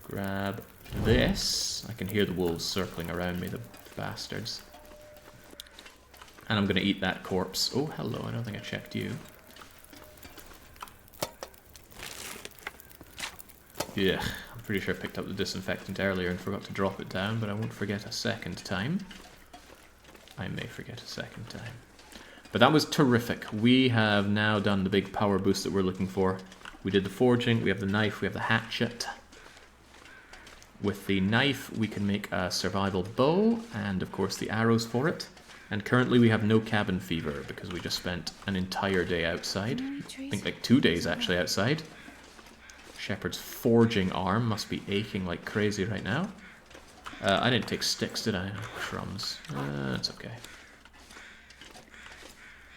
Grab this. I can hear the wolves circling around me, the bastards. And I'm going to eat that corpse. Oh, hello, I don't think I checked you. Yeah, I'm pretty sure I picked up the disinfectant earlier and forgot to drop it down, but I won't forget a second time. I may forget a second time. But that was terrific. We have now done the big power boost that we're looking for. We did the forging, we have the knife, we have the hatchet. With the knife, we can make a survival bow, and of course the arrows for it. And currently we have no cabin fever, because we just spent an entire day outside. I think like 2 days actually outside. Shepherd's forging arm must be aching like crazy right now. I didn't take sticks, did I? Crumbs. That's okay.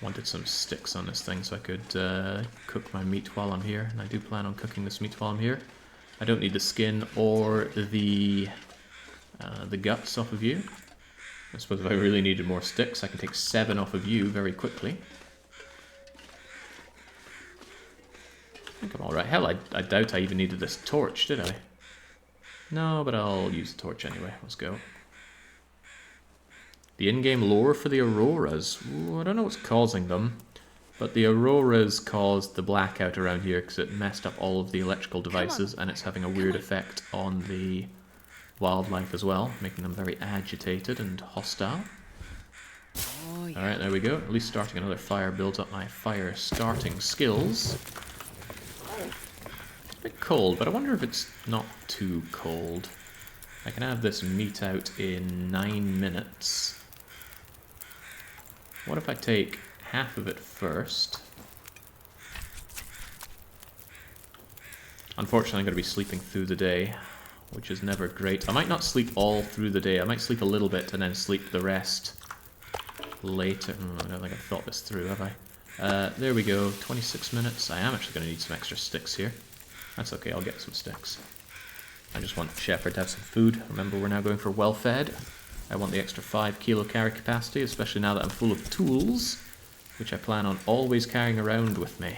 Wanted some sticks on this thing so I could cook my meat while I'm here. And I do plan on cooking this meat while I'm here. I don't need the skin or the guts off of you. I suppose if I really needed more sticks, I can take 7 off of you very quickly. I think I'm alright. Hell, I doubt I even needed this torch, did I? No, but I'll use the torch anyway. Let's go. The in-game lore for the Auroras. Ooh, I don't know what's causing them, but the Auroras caused the blackout around here because it messed up all of the electrical devices, and it's having a weird effect on the wildlife as well, making them very agitated and hostile. Oh, yeah. Alright, there we go. At least starting another fire builds up my fire starting skills. It's a bit cold, but I wonder if it's not too cold. I can have this meat out in 9 minutes. What if I take half of it first? Unfortunately, I'm going to be sleeping through the day, which is never great. I might not sleep all through the day. I might sleep a little bit and then sleep the rest later. I don't think I've thought this through, have I? There we go, 26 minutes. I am actually going to need some extra sticks here. That's okay, I'll get some sticks. I just want Shepherd to have some food. Remember, we're now going for well-fed. I want the extra 5 kilo carry capacity, especially now that I'm full of tools, which I plan on always carrying around with me.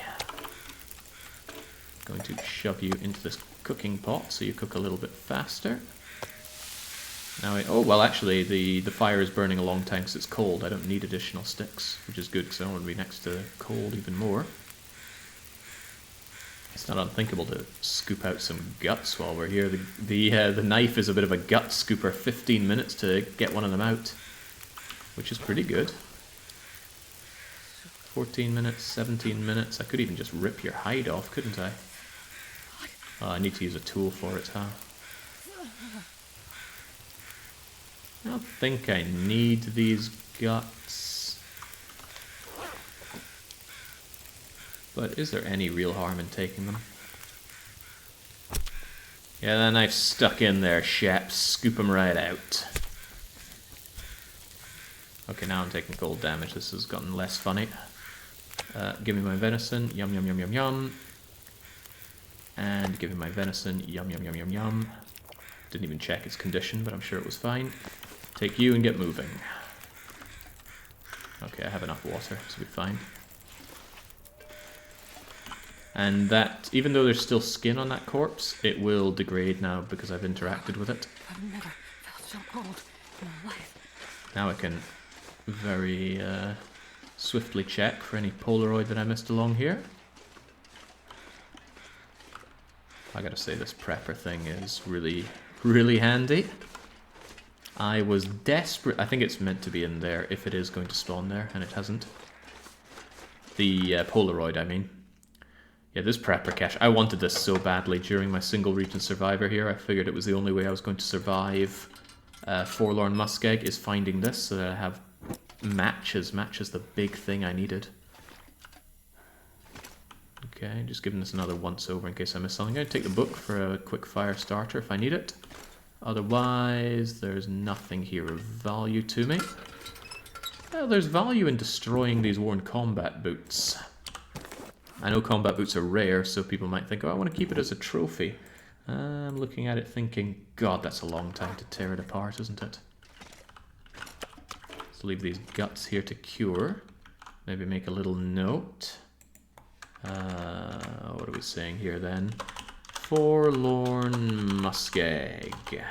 Going to shove you into this cooking pot so you cook a little bit faster. Now, oh, well, actually, the fire is burning a long time because it's cold. I don't need additional sticks, which is good because I don't want to be next to cold even more. It's not unthinkable to scoop out some guts while we're here. The knife is a bit of a gut scooper. 15 minutes to get one of them out, which is pretty good. 14 minutes, 17 minutes. I could even just rip your hide off, couldn't I? Oh, I need to use a tool for it, huh? I don't think I need these guts. But is there any real harm in taking them? Yeah, that knife's stuck in there, Shep. Scoop them right out. Okay, now I'm taking cold damage. This has gotten less funny. Give me my venison. Yum, yum, yum, yum, yum. And give me my venison. Yum, yum, yum, yum, yum. Didn't even check its condition, but I'm sure it was fine. Take you and get moving. Okay, I have enough water, so we'll be fine. And that, even though there's still skin on that corpse, it will degrade now because I've interacted with it. I've never felt so cold in my life. Now I can very swiftly check for any Polaroid that I missed along here. I gotta say, this prepper thing is really, really handy. I was desperate. I think it's meant to be in there if it is going to spawn there, and it hasn't. The Polaroid, I mean. Yeah, this prepper cache. I wanted this so badly during my single region survivor here. I figured it was the only way I was going to survive Forlorn Muskeg is finding this so that I have matches. Match is the big thing I needed. Okay, just giving this another once over in case I miss something. I'm going to take the book for a quick fire starter if I need it. Otherwise, there's nothing here of value to me. Well, there's value in destroying these worn combat boots. I know combat boots are rare, so people might think, oh, I want to keep it as a trophy. I'm looking at it thinking, God, that's a long time to tear it apart, isn't it? Let's leave these guts here to cure. Maybe make a little note. What are we saying here then? Forlorn Muskeg.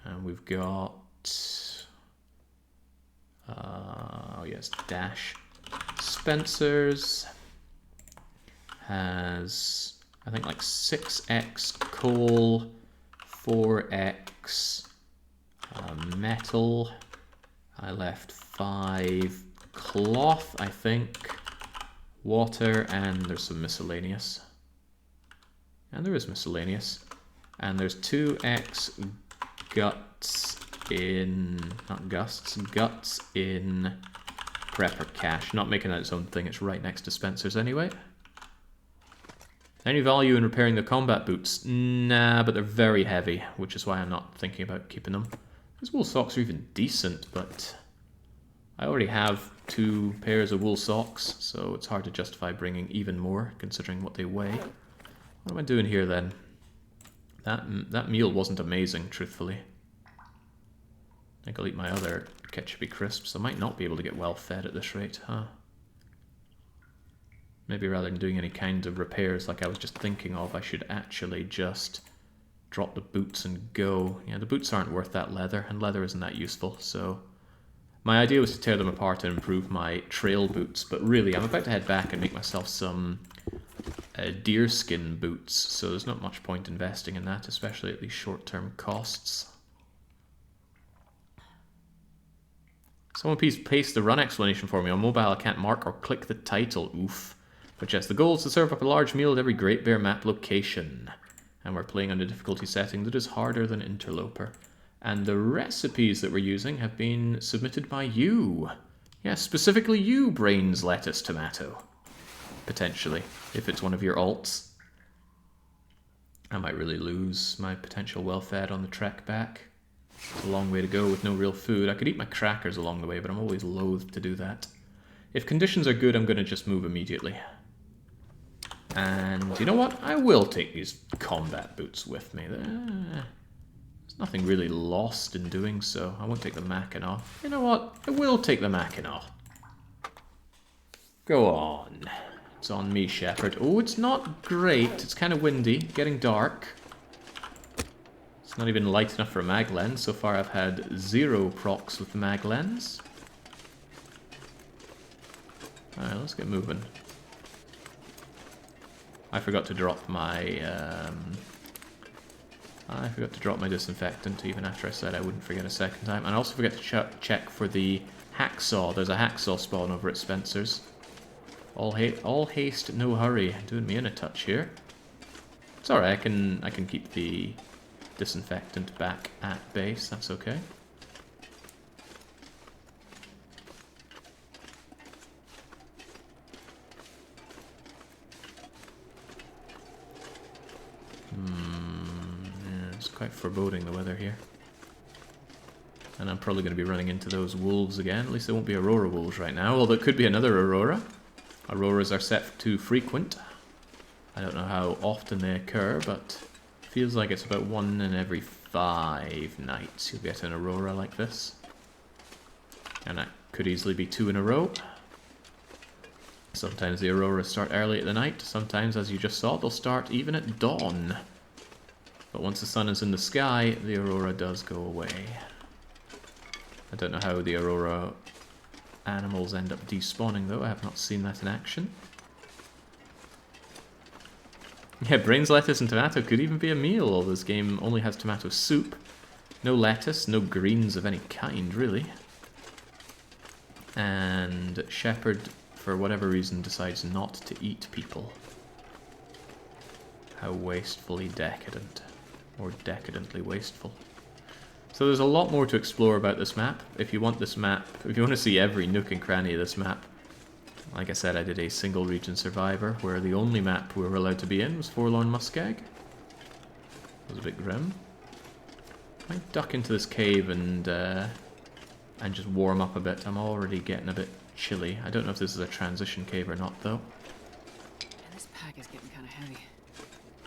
And we've got... oh yes, Dash. Spencer's has, I think, like 6x coal, 4x metal. I left 5 cloth, I think, water, and there's some miscellaneous. And there is miscellaneous. And there's 2x guts in, not gusts, guts in prepper cache. Not making that its own thing, it's right next to Spencer's anyway. Any value in repairing the combat boots? Nah, but they're very heavy, which is why I'm not thinking about keeping them. These wool socks are even decent, but I already have 2 pairs of wool socks, so it's hard to justify bringing even more, considering what they weigh. What am I doing here then? That meal wasn't amazing, truthfully. I think I'll eat my other ketchupy crisps. I might not be able to get well fed at this rate, huh? Maybe rather than doing any kind of repairs like I was just thinking of, I should actually just drop the boots and go. Yeah, the boots aren't worth that leather, and leather isn't that useful, so... My idea was to tear them apart and improve my trail boots, but really I'm about to head back and make myself some deerskin boots, so there's not much point investing in that, especially at these short-term costs. Someone please paste the run explanation for me. On mobile I can't mark or click the title. Oof. But yes, the goal is to serve up a large meal at every Great Bear map location. And we're playing on a difficulty setting that is harder than Interloper. And the recipes that we're using have been submitted by you. Yes, specifically you, Brains, Lettuce, Tomato. Potentially, if it's one of your alts. I might really lose my potential well-fed on the trek back. It's a long way to go with no real food. I could eat my crackers along the way, but I'm always loath to do that. If conditions are good, I'm going to just move immediately. And you know what? I will take these combat boots with me. There's nothing really lost in doing so. I won't take the Mackinac. You know what? I will take the Mackinac. Go on. It's on me, Shepherd. Oh, it's not great. It's kind of windy. Getting dark. It's not even light enough for a mag lens. So far I've had 0 procs with the mag lens. Alright, let's get moving. I forgot to drop my disinfectant even after I said I wouldn't forget a second time. And I also forget to check for the hacksaw. There's a hacksaw spawn over at Spencer's. All haste, no hurry. Doing me in a touch here. It's alright, I can keep the disinfectant back at base, that's okay. Yeah, it's quite foreboding, the weather here. And I'm probably going to be running into those wolves again. At least they won't be Aurora wolves right now, although it could be another Aurora. Auroras are set to frequent. I don't know how often they occur, but feels like it's about 1 in every 5 nights you'll get an Aurora like this. And that could easily be 2 in a row. Sometimes the Auroras start early at the night, sometimes, as you just saw, they'll start even at dawn. But once the sun is in the sky, the Aurora does go away. I don't know how the Aurora animals end up despawning though, I have not seen that in action. Yeah, brains, lettuce and tomato could even be a meal, although this game only has tomato soup. No lettuce, no greens of any kind, really. And Shepherd for whatever reason, decides not to eat people. How wastefully decadent. Or decadently wasteful. So there's a lot more to explore about this map. If you want this map, if you want to see every nook and cranny of this map, like I said, I did a single region survivor, where the only map we were allowed to be in was Forlorn Muskeg. It was a bit grim. I might duck into this cave and just warm up a bit. I'm already getting a bit chilly. I don't know if this is a transition cave or not, though. Yeah, this pack is getting kind of heavy.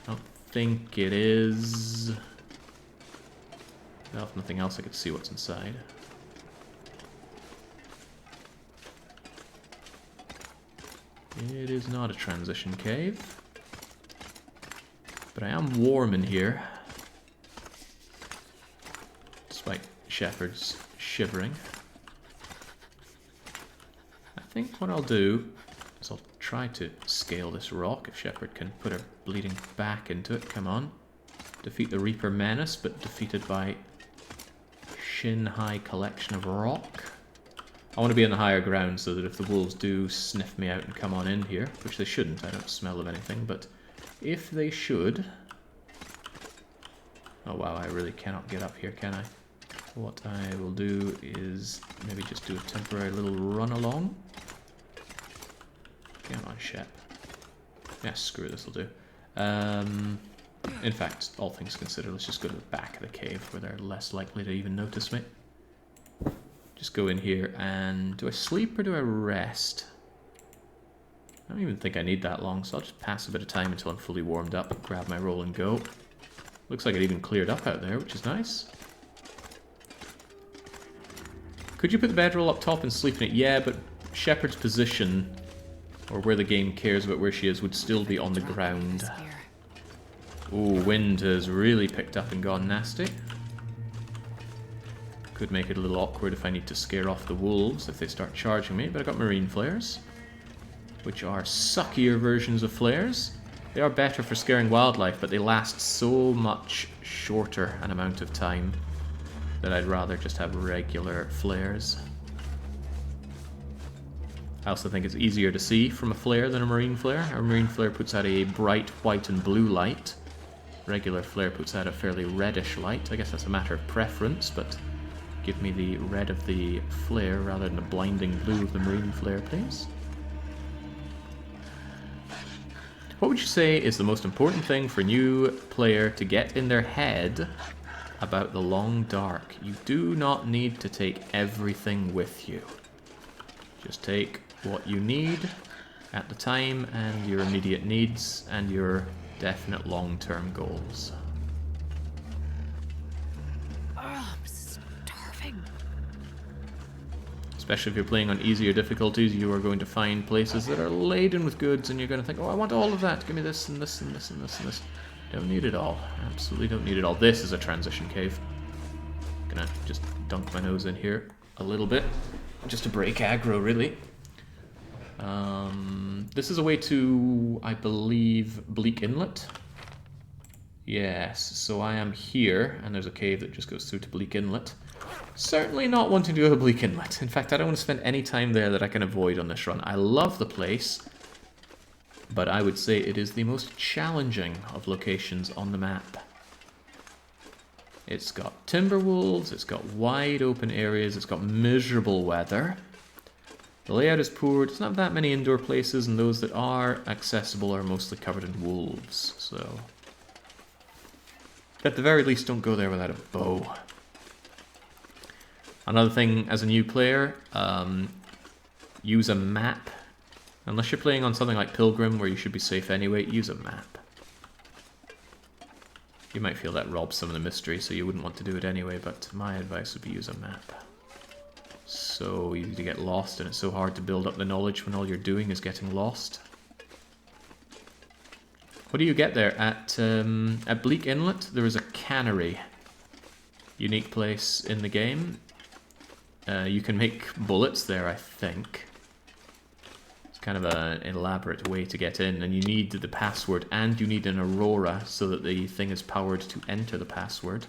I don't think it is. Well, if nothing else, I could see what's inside. It is not a transition cave. But I am warm in here. Despite Shepard's shivering. I think what I'll do is I'll try to scale this rock if Shepard can put her bleeding back into it. Come on. Defeat the Reaper Menace, but defeated by shin-high collection of rock. I want to be on the higher ground so that if the wolves do sniff me out and come on in here, which they shouldn't, I don't smell of anything, but if they should... Oh wow, I really cannot get up here, can I? What I will do is maybe just do a temporary little run along. Come on, Shep. Yeah, screw this will do. In fact, all things considered, let's just go to the back of the cave where they're less likely to even notice me. Just go in here and... do I sleep or do I rest? I don't even think I need that long, so I'll just pass a bit of time until I'm fully warmed up, grab my roll and go. Looks like it even cleared up out there, which is nice. Could you put the bedroll up top and sleep in it? Yeah, but Shepard's position, or where the game cares about where she is, would still be on the ground. Ooh, wind has really picked up and gone nasty. Could make it a little awkward if I need to scare off the wolves if they start charging me, but I got marine flares, which are suckier versions of flares. They are better for scaring wildlife, but they last so much shorter an amount of time that I'd rather just have regular flares. I also think it's easier to see from a flare than a marine flare. A marine flare puts out a bright white and blue light. Regular flare puts out a fairly reddish light. I guess that's a matter of preference, but give me the red of the flare rather than the blinding blue of the marine flare, please. What would you say is the most important thing for a new player to get in their head about the Long Dark? You do not need to take everything with you. Just take what you need at the time and your immediate needs and your definite long-term goals. Oh, I'm starving. Especially if you're playing on easier difficulties, you are going to find places that are laden with goods and you're going to think, oh, I want all of that. Give me this and this and this and this and this. Don't need it all. Absolutely don't need it all. This is a transition cave. Gonna just dunk my nose in here a little bit. Just to break aggro, really. This is a way to, I believe, Bleak Inlet. Yes, so I am here, and there's a cave that just goes through to Bleak Inlet. Certainly not wanting to go to Bleak Inlet. In fact, I don't want to spend any time there that I can avoid on this run. I love the place, but I would say it is the most challenging of locations on the map. It's got timber wolves, it's got wide open areas, it's got miserable weather. The layout is poor, there's not that many indoor places, and those that are accessible are mostly covered in wolves, so... at the very least, don't go there without a bow. Another thing, as a new player, use a map. Unless you're playing on something like Pilgrim, where you should be safe anyway, use a map. You might feel that robs some of the mystery, so you wouldn't want to do it anyway, but my advice would be use a map. So easy to get lost, and it's so hard to build up the knowledge when all you're doing is getting lost. What do you get there? At Bleak Inlet, there is a cannery. Unique place in the game. You can make bullets there, I think. It's kind of an elaborate way to get in, and you need the password, and you need an aurora so that the thing is powered to enter the password.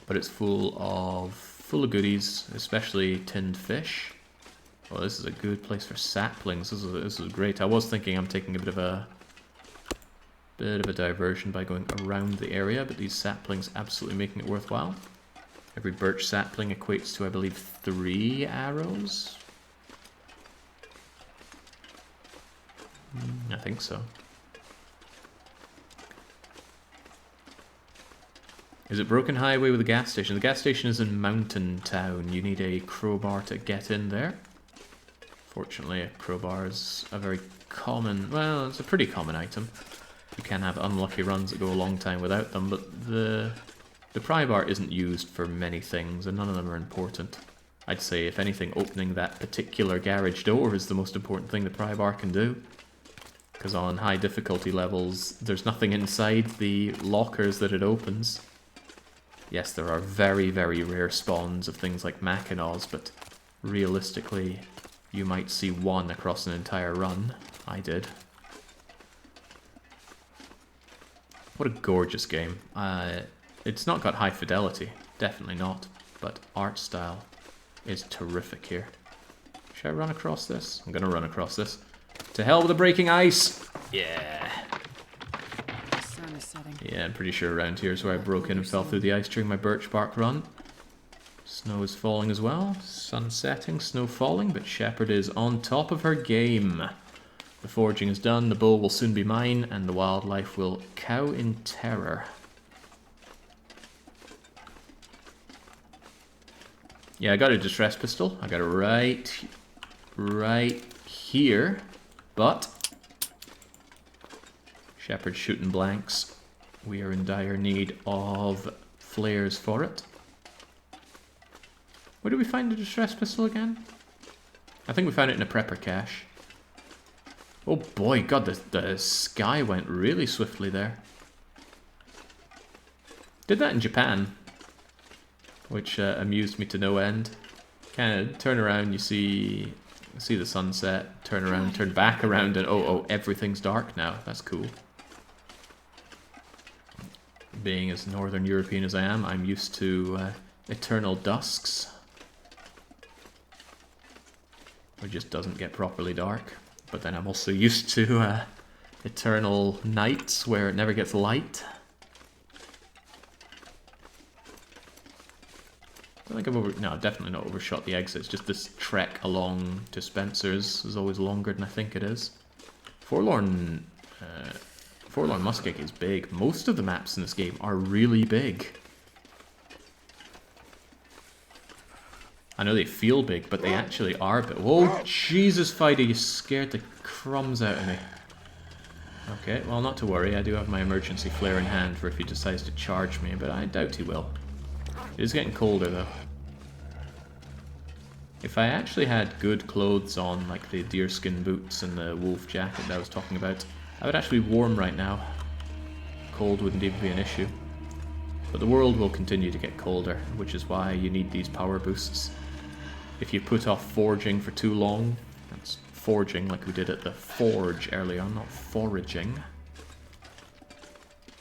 But it's full of goodies, especially tinned fish. Well, this is a good place for saplings. This is great. I was thinking I'm taking a bit of a diversion by going around the area, but these saplings absolutely making it worthwhile. Every birch sapling equates to, I believe, 3 arrows. I think so. Is it Broken Highway with a gas station? The gas station is in Mountain Town. You need a crowbar to get in there. Fortunately, a crowbar is a very common... Well, it's a pretty common item. You can have unlucky runs that go a long time without them, but the pry bar isn't used for many things, and none of them are important. I'd say, if anything, opening that particular garage door is the most important thing the pry bar can do. Because on high difficulty levels, there's nothing inside the lockers that it opens. Yes, there are very, very rare spawns of things like Mackinaws, but realistically, you might see one across an entire run. I did. What a gorgeous game. It's not got high fidelity, definitely not, but art style is terrific here. Should I run across this? I'm gonna run across this. To hell with the breaking ice! Yeah. The sun is setting. Yeah, I'm pretty sure around here is where I broke in and fell through the ice during my birch bark run. Snow is falling as well. Sun setting, snow falling, but Shepherd is on top of her game. The foraging is done, the bow will soon be mine, and the wildlife will cow in terror. Yeah, I got a distress pistol. I got it right here, but Shepherd's shooting blanks. We are in dire need of flares for it. Where did we find the distress pistol again? I think we found it in a prepper cache. Oh boy, god, the sky went really swiftly there. Did that in Japan, which amused me to no end. Kind of turn around, you see the sunset, turn around, turn back around, and oh, everything's dark now. That's cool. Being as Northern European as I am, I'm used to eternal dusks. It just doesn't get properly dark. But then I'm also used to eternal nights where it never gets light. I think I've definitely not overshot the exits. Just this trek along to Spencer's is always longer than I think it is. Forlorn Muskeg is big. Most of the maps in this game are really big. I know they feel big, but they actually are big. Whoa, Jesus, Fido, you scared the crumbs out of me. Okay, well, not to worry. I do have my emergency flare in hand for if he decides to charge me, but I doubt he will. It is getting colder, though. If I actually had good clothes on, like the deerskin boots and the wolf jacket that I was talking about, I would actually be warm right now. Cold wouldn't even be an issue. But the world will continue to get colder, which is why you need these power boosts. If you put off foraging for too long, that's foraging like we did at the forge earlier on, not foraging,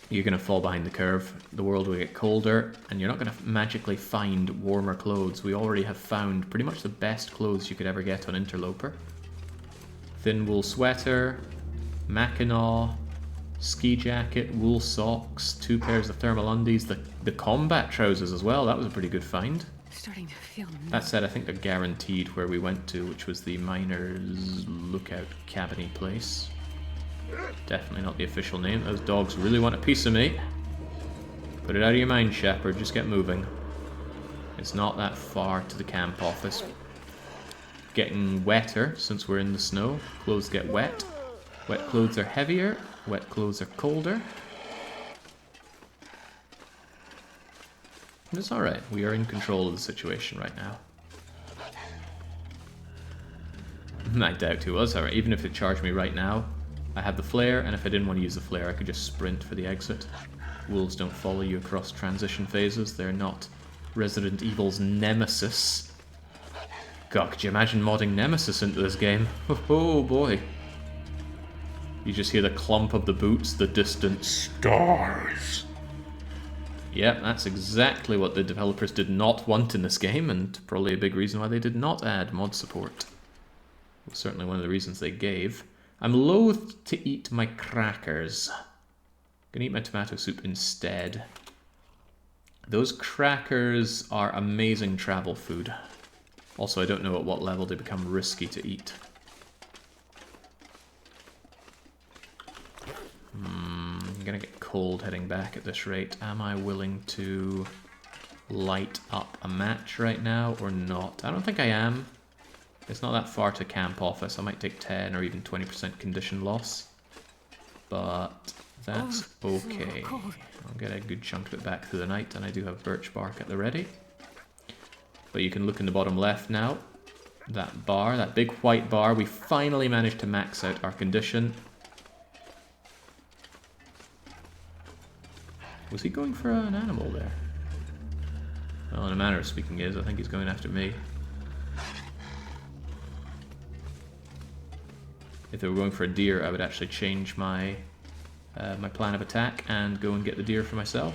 you're going to fall behind the curve. The world will get colder, and you're not going to magically find warmer clothes. We already have found pretty much the best clothes you could ever get on Interloper. Thin wool sweater, Mackinaw, ski jacket, wool socks, 2 pairs of thermal undies, the combat trousers as well. That was a pretty good find. Starting to feel numb. That said, I think they're guaranteed where we went to, which was the Miners Lookout Cabiny place. Definitely not the official name. Those dogs really want a piece of me. Put it out of your mind, Shepherd. Just get moving. It's not that far to the camp office. Getting wetter since we're in the snow. Clothes get wet. Wet clothes are heavier. Wet clothes are colder. And it's alright. We are in control of the situation right now. I doubt he was. Alright, even if it charged me right now, I have the flare, and if I didn't want to use the flare, I could just sprint for the exit. Wolves don't follow you across transition phases. They're not Resident Evil's nemesis. God, could you imagine modding Nemesis into this game? Oh boy. You just hear the clump of the boots, the distant stars. Yep, that's exactly what the developers did not want in this game, and probably a big reason why they did not add mod support. was certainly one of the reasons they gave. I'm loath to eat my crackers. I'm gonna eat my tomato soup instead. Those crackers are amazing travel food. Also, I don't know at what level they become risky to eat. I'm gonna get cold heading back at this rate. Am I willing to light up a match right now or not? I don't think I am. It's not that far to camp office. I might take 10 or even 20% condition loss. But that's okay. I'll get a good chunk of it back through the night, and I do have birch bark at the ready. But you can look in the bottom left now. That bar, that big white bar, we finally managed to max out our condition. Was he going for an animal there? Well, in a manner of speaking is, I think he's going after me. If they were going for a deer, I would actually change my my plan of attack and go and get the deer for myself.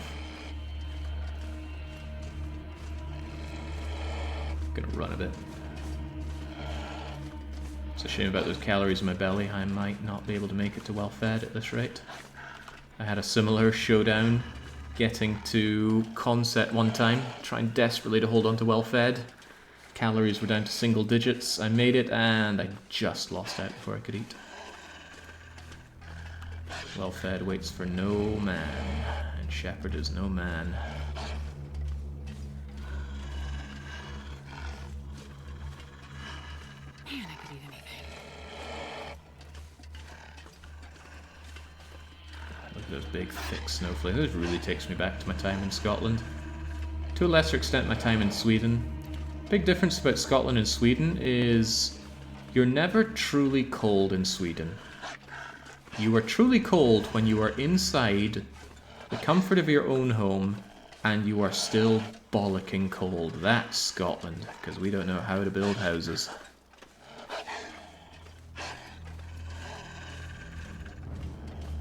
Gonna run a bit. It's a shame about those calories in my belly. I might not be able to make it to well fed at this rate. I had a similar showdown getting to Concept one time, trying desperately to hold on to well fed. Calories were down to single digits. I made it and I just lost out before I could eat. Well fed waits for no man, and shepherd is no man. Man, I could eat anything. Look at those big, thick snowflakes. This really takes me back to my time in Scotland. To a lesser extent, my time in Sweden. Big difference about Scotland and Sweden is you're never truly cold in Sweden. You are truly cold when you are inside the comfort of your own home and you are still bollocking cold. That's Scotland, because we don't know how to build houses.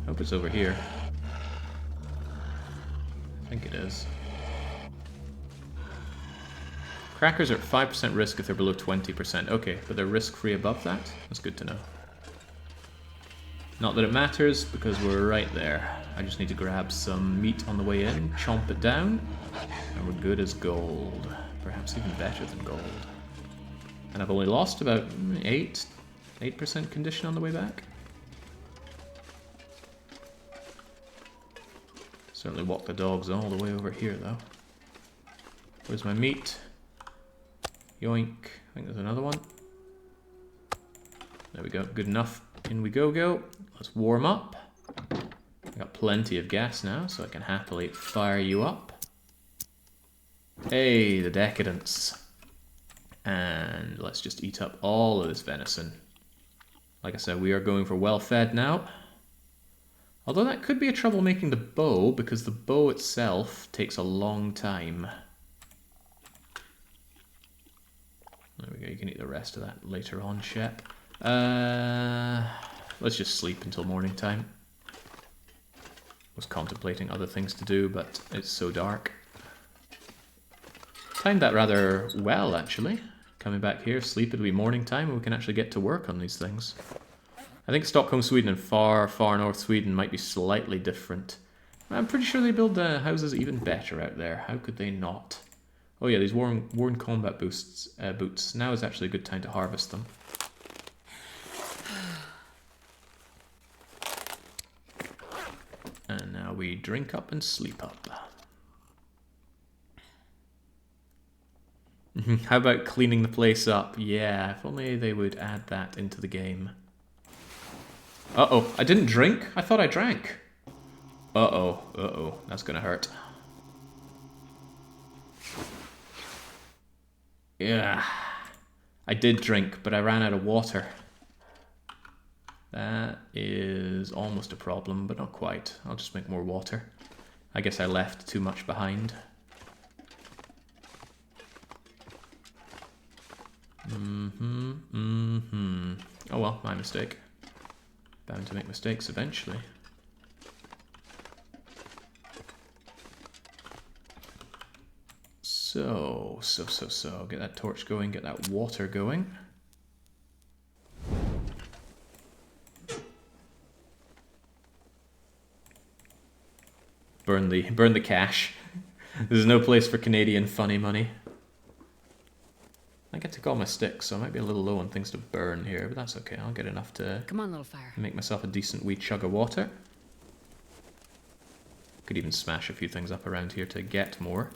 Hope it's over here. I think it is. Crackers are at 5% risk if they're below 20%. Okay, but they're risk-free above that? That's good to know. Not that it matters, because we're right there. I just need to grab some meat on the way in, chomp it down, and we're good as gold. Perhaps even better than gold. And I've only lost about 8% condition on the way back. Certainly walk the dogs all the way over here, though. Where's my meat? Yoink. I think there's another one. There we go. Good enough. In we go. Let's warm up. I got plenty of gas now, so I can happily fire you up. Hey, the decadence. And let's just eat up all of this venison. Like I said, we are going for well-fed now. Although that could be a trouble making the bow, because the bow itself takes a long time. There we go, you can eat the rest of that later on, Shep. Let's just sleep until morning time. Was contemplating other things to do, but it's so dark. Timed that rather well, actually. Coming back here, sleep, it'll be morning time, and we can actually get to work on these things. I think Stockholm, Sweden and far, far north Sweden might be slightly different. I'm pretty sure they build houses even better out there. How could they not? Oh yeah, these worn combat boots. Now is actually a good time to harvest them. And now we drink up and sleep up. How about cleaning the place up? Yeah, if only they would add that into the game. Uh-oh, I didn't drink? I thought I drank. Uh-oh, that's gonna hurt. Yeah, I did drink, but I ran out of water. That is almost a problem, but not quite. I'll just make more water. I guess I left too much behind. Oh well, my mistake. Bound to make mistakes eventually. So. Get that torch going, get that water going. burn the cash. There's no place for Canadian funny money. I get to all my sticks, so I might be a little low on things to burn here, but that's okay. I'll get enough to Come on, little fire. make myself a decent wee chug of water. Could even smash a few things up around here to get more.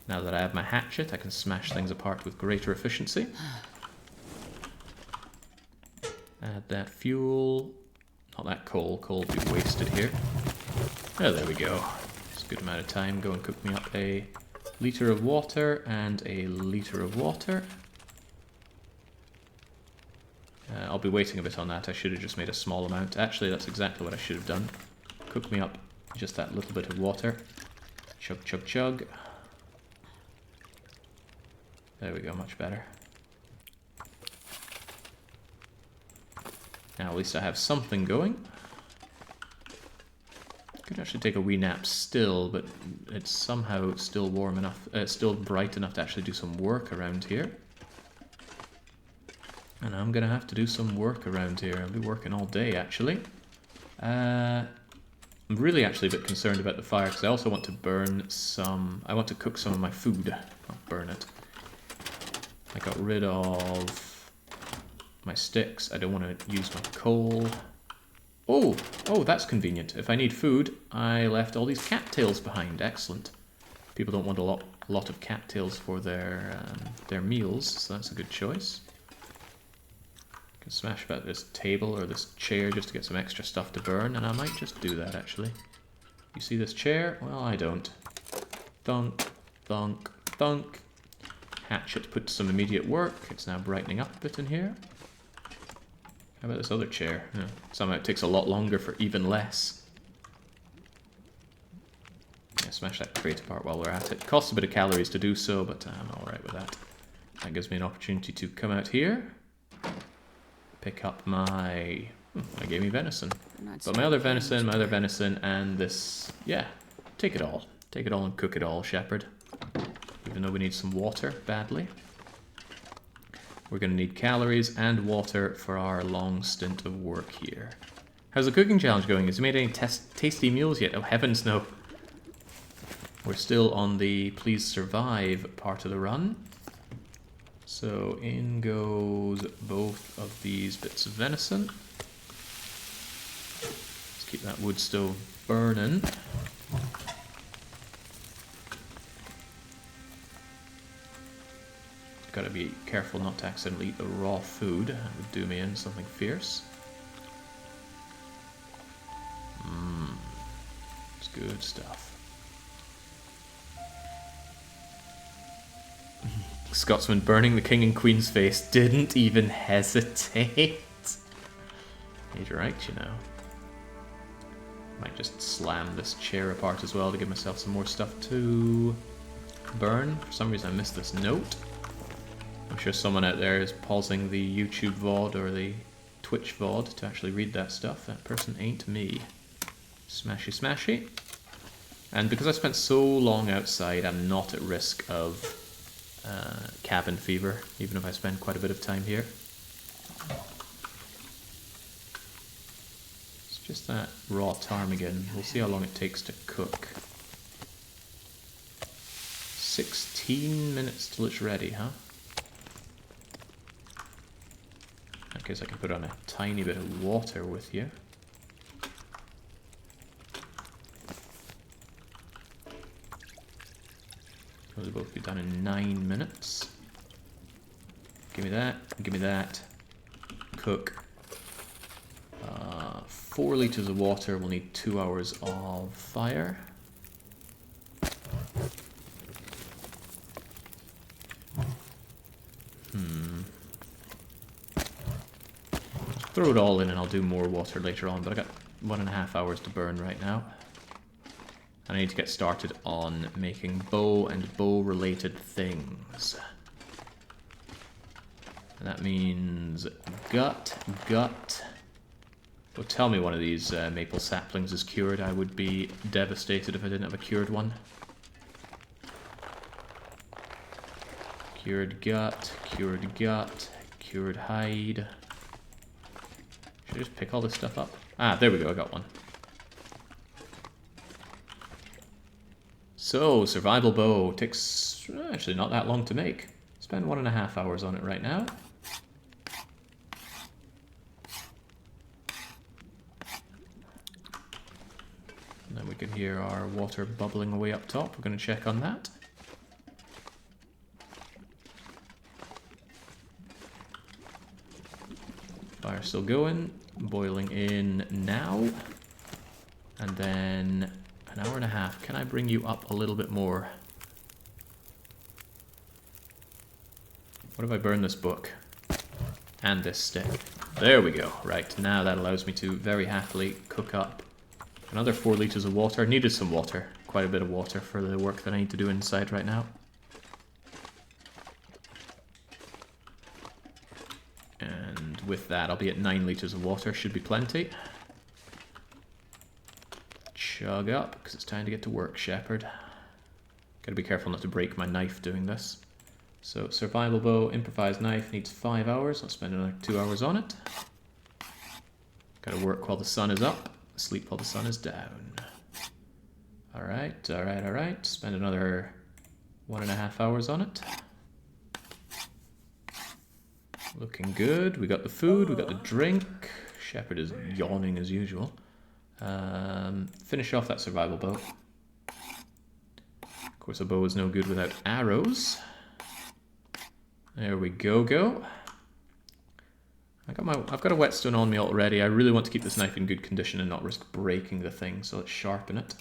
Now that I have my hatchet, I can smash things apart with greater efficiency. Add that fuel. Not that coal. Coal will be wasted here. Oh, there we go. It's a good amount of time. Go and cook me up a liter of water and a liter of water. I'll be waiting a bit on that. I should have just made a small amount. Actually, that's exactly what I should have done. Cook me up just that little bit of water. Chug, chug, chug. There we go, much better. Now at least I have something going. Could actually take a wee nap still, but it's somehow still warm enough, still bright enough to actually do some work around here. And I'm gonna have to do some work around here. I'll be working all day actually. I'm really actually a bit concerned about the fire because I also want to burn some. I want to cook some of my food, not burn it. I got rid of my sticks. I don't want to use my coal. Oh, that's convenient. If I need food, I left all these cattails behind. Excellent. People don't want a lot of cattails for their meals, so that's a good choice. Can smash about this table or this chair just to get some extra stuff to burn, and I might just do that actually. You see this chair? Well, I don't. Thunk, thunk, thunk. Hatchet put to some immediate work. It's now brightening up a bit in here. How about this other chair? Yeah, somehow it takes a lot longer for even less. Yeah, smash that crate apart while we're at it. Costs a bit of calories to do so, but I'm alright with that. That gives me an opportunity to come out here. Pick up my... I gave me venison. But my other venison, and this... Yeah, take it all. Take it all and cook it all, shepherd. Even though we need some water badly. We're going to need calories and water for our long stint of work here. How's the cooking challenge going? Has he made any tasty meals yet? Oh, heavens no. We're still on the please survive part of the run. So in goes both of these bits of venison. Let's keep that wood stove burning. Gotta be careful not to accidentally eat the raw food. That would do me in something fierce. It's good stuff. Scotsman burning the king and queen's face, didn't even hesitate. He's right, you know. Might just slam this chair apart as well to give myself some more stuff to burn. For some reason I missed this note. I'm sure someone out there is pausing the YouTube VOD or the Twitch VOD to actually read that stuff. That person ain't me. Smashy smashy. And because I spent so long outside, I'm not at risk of cabin fever, even if I spend quite a bit of time here. It's just that raw ptarmigan. We'll see how long it takes to cook. 16 minutes till it's ready, huh? In that case I can put on a tiny bit of water with you. Those will both be done in 9 minutes. Give me that, give me that. Cook. 4 liters of water will need 2 hours of fire. Throw it all in and I'll do more water later on, but I got 1.5 hours to burn right now. I need to get started on making bow and bow-related things. And that means gut. Well, tell me one of these maple saplings is cured. I would be devastated if I didn't have a cured one. Cured gut, cured hide. Should I just pick all this stuff up? Ah, there we go, I got one. So, survival bow takes actually not that long to make. Spend 1.5 hours on it right now. And then we can hear our water bubbling away up top. We're going to check on that. Fire still going. Boiling in now. And then an hour and a half. Can I bring you up a little bit more? What if I burn this book? And this stick. There we go. Right, now that allows me to very happily cook up another 4 liters of water. Needed some water. Quite a bit of water for the work that I need to do inside right now. And with that, I'll be at 9 liters of water. Should be plenty. Chug up, because it's time to get to work, Shepherd. Gotta be careful not to break my knife doing this. So, survival bow, improvised knife, needs 5 hours. I'll spend another 2 hours on it. Gotta work while the sun is up, sleep while the sun is down. Alright, alright, alright. Spend another 1.5 hours on it. Looking good. We got the food, we got the drink. Shepherd is yawning as usual. Finish off that survival bow. Of course, a bow is no good without arrows. There we go. I've got a whetstone on me already. I really want to keep this knife in good condition and not risk breaking the thing, so let's sharpen it.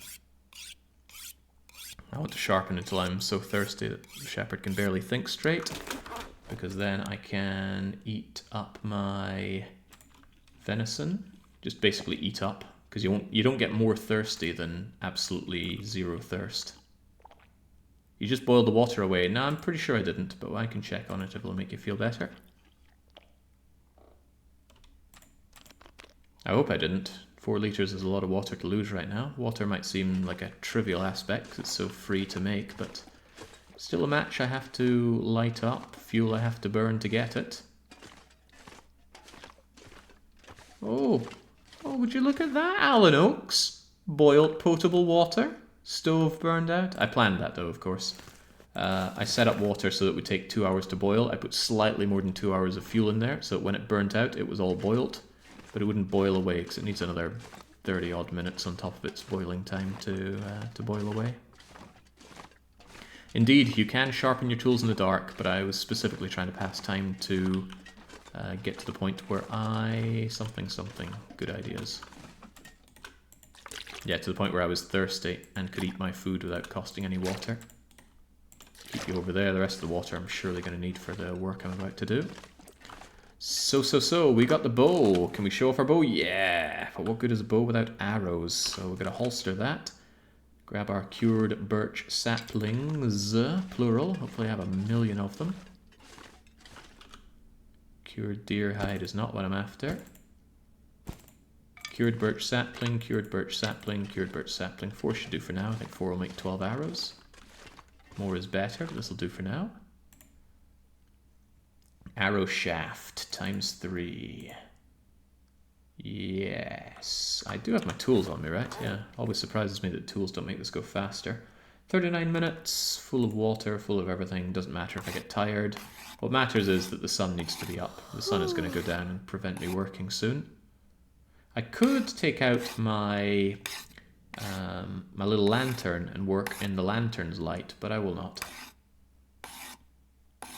I want to sharpen until I'm so thirsty that the Shepherd can barely think straight, because then I can eat up my venison. Just basically eat up, because you don't get more thirsty than absolutely zero thirst. You just boiled the water away. No, I'm pretty sure I didn't, but I can check on it if it'll make you feel better. I hope I didn't. 4 liters is a lot of water to lose right now. Water might seem like a trivial aspect because it's so free to make, but still a match I have to light up, fuel I have to burn to get it. Oh, would you look at that, Alan Oaks? Boiled potable water. Stove burned out. I planned that though, of course. I set up water so that it would take 2 hours to boil. I put slightly more than 2 hours of fuel in there, so that when it burnt out, it was all boiled. But it wouldn't boil away because it needs another 30 odd minutes on top of its boiling time to boil away. Indeed, you can sharpen your tools in the dark, but I was specifically trying to pass time to get to the point where something, good ideas. Yeah, to the point where I was thirsty and could eat my food without costing any water. Keep you over there. The rest of the water I'm surely going to need for the work I'm about to do. So, we got the bow. Can we show off our bow? Yeah, but what good is a bow without arrows? So we're going to holster that. Grab our cured birch saplings, plural. Hopefully I have 1,000,000 of them. Cured deer hide is not what I'm after. Cured birch sapling, cured birch sapling, cured birch sapling. 4 should do for now. I think 4 will make 12 arrows. More is better, but this will do for now. Arrow shaft times 3. Yes. I do have my tools on me, right? Yeah. Always surprises me that tools don't make this go faster. 39 minutes, full of water, full of everything. Doesn't matter if I get tired. What matters is that the sun needs to be up. The sun is going to go down and prevent me working soon. I could take out my my little lantern and work in the lantern's light, but I will not.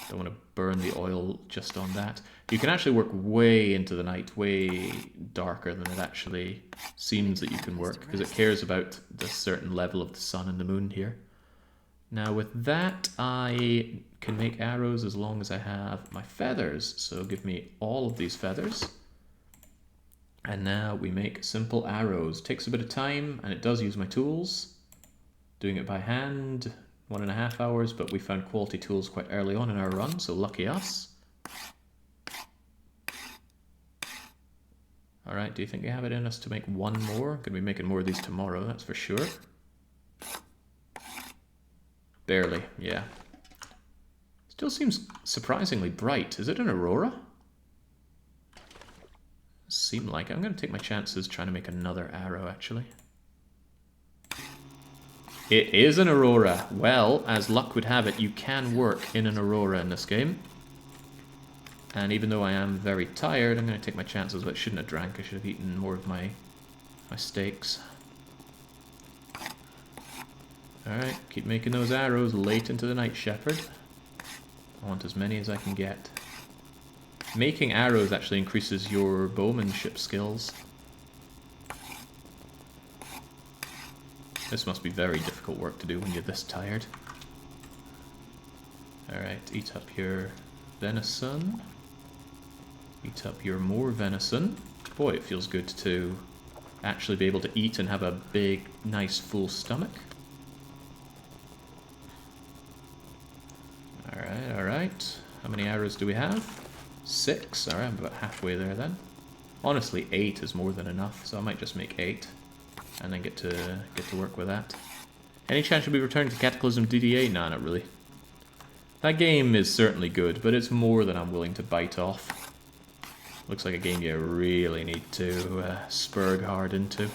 Don't want to burn the oil just on that. You can actually work way into the night, way darker than it actually seems that you can work, because it cares about the certain level of the sun and the moon here. Now with that, I can make arrows as long as I have my feathers. So give me all of these feathers. And now we make simple arrows. Takes a bit of time, and it does use my tools. Doing it by hand, 1.5 hours, but we found quality tools quite early on in our run, so lucky us. Alright, do you think we have it in us to make 1 more? Gonna be making more of these tomorrow, that's for sure. Barely, yeah. Still seems surprisingly bright. Is it an aurora? Seem like it. I'm going to take my chances trying to make another arrow, actually. It is an Aurora. Well, as luck would have it, you can work in an Aurora in this game. And even though I am very tired, I'm going to take my chances, but I shouldn't have drank. I should have eaten more of my steaks. Alright, keep making those arrows late into the night, Shepherd. I want as many as I can get. Making arrows actually increases your bowmanship skills. This must be very difficult work to do when you're this tired. Alright, eat up your venison. Eat up your more venison. Boy, it feels good to actually be able to eat and have a big, nice, full stomach. Alright, alright. How many arrows do we have? 6. Alright, I'm about halfway there then. Honestly, 8 is more than enough, so I might just make 8. And then get to work with that. Any chance you'll be returning to Cataclysm DDA? Nah, not really. That game is certainly good, but it's more than I'm willing to bite off. Looks like a game you really need to spurg hard into.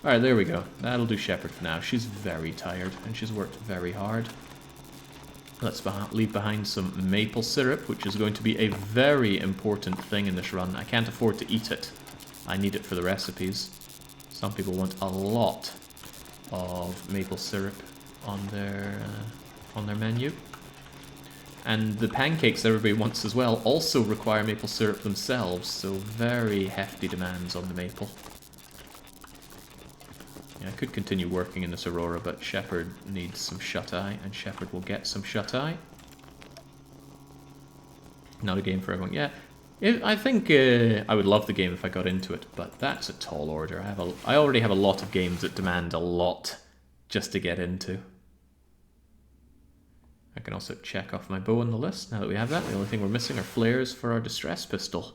Alright, there we go. That'll do Shepherd for now. She's very tired, and she's worked very hard. Let's leave behind some maple syrup, which is going to be a very important thing in this run. I can't afford to eat it. I need it for the recipes. Some people want a lot of maple syrup on their menu. And the pancakes everybody wants as well also require maple syrup themselves, so very hefty demands on the maple. Yeah, I could continue working in this Aurora, but Shepherd needs some shut-eye, and Shepherd will get some shut-eye. Not a game for everyone. Yeah, I think I would love the game if I got into it, but that's a tall order. I already have a lot of games that demand a lot just to get into. I can also check off my bow on the list now that we have that. The only thing we're missing are flares for our distress pistol.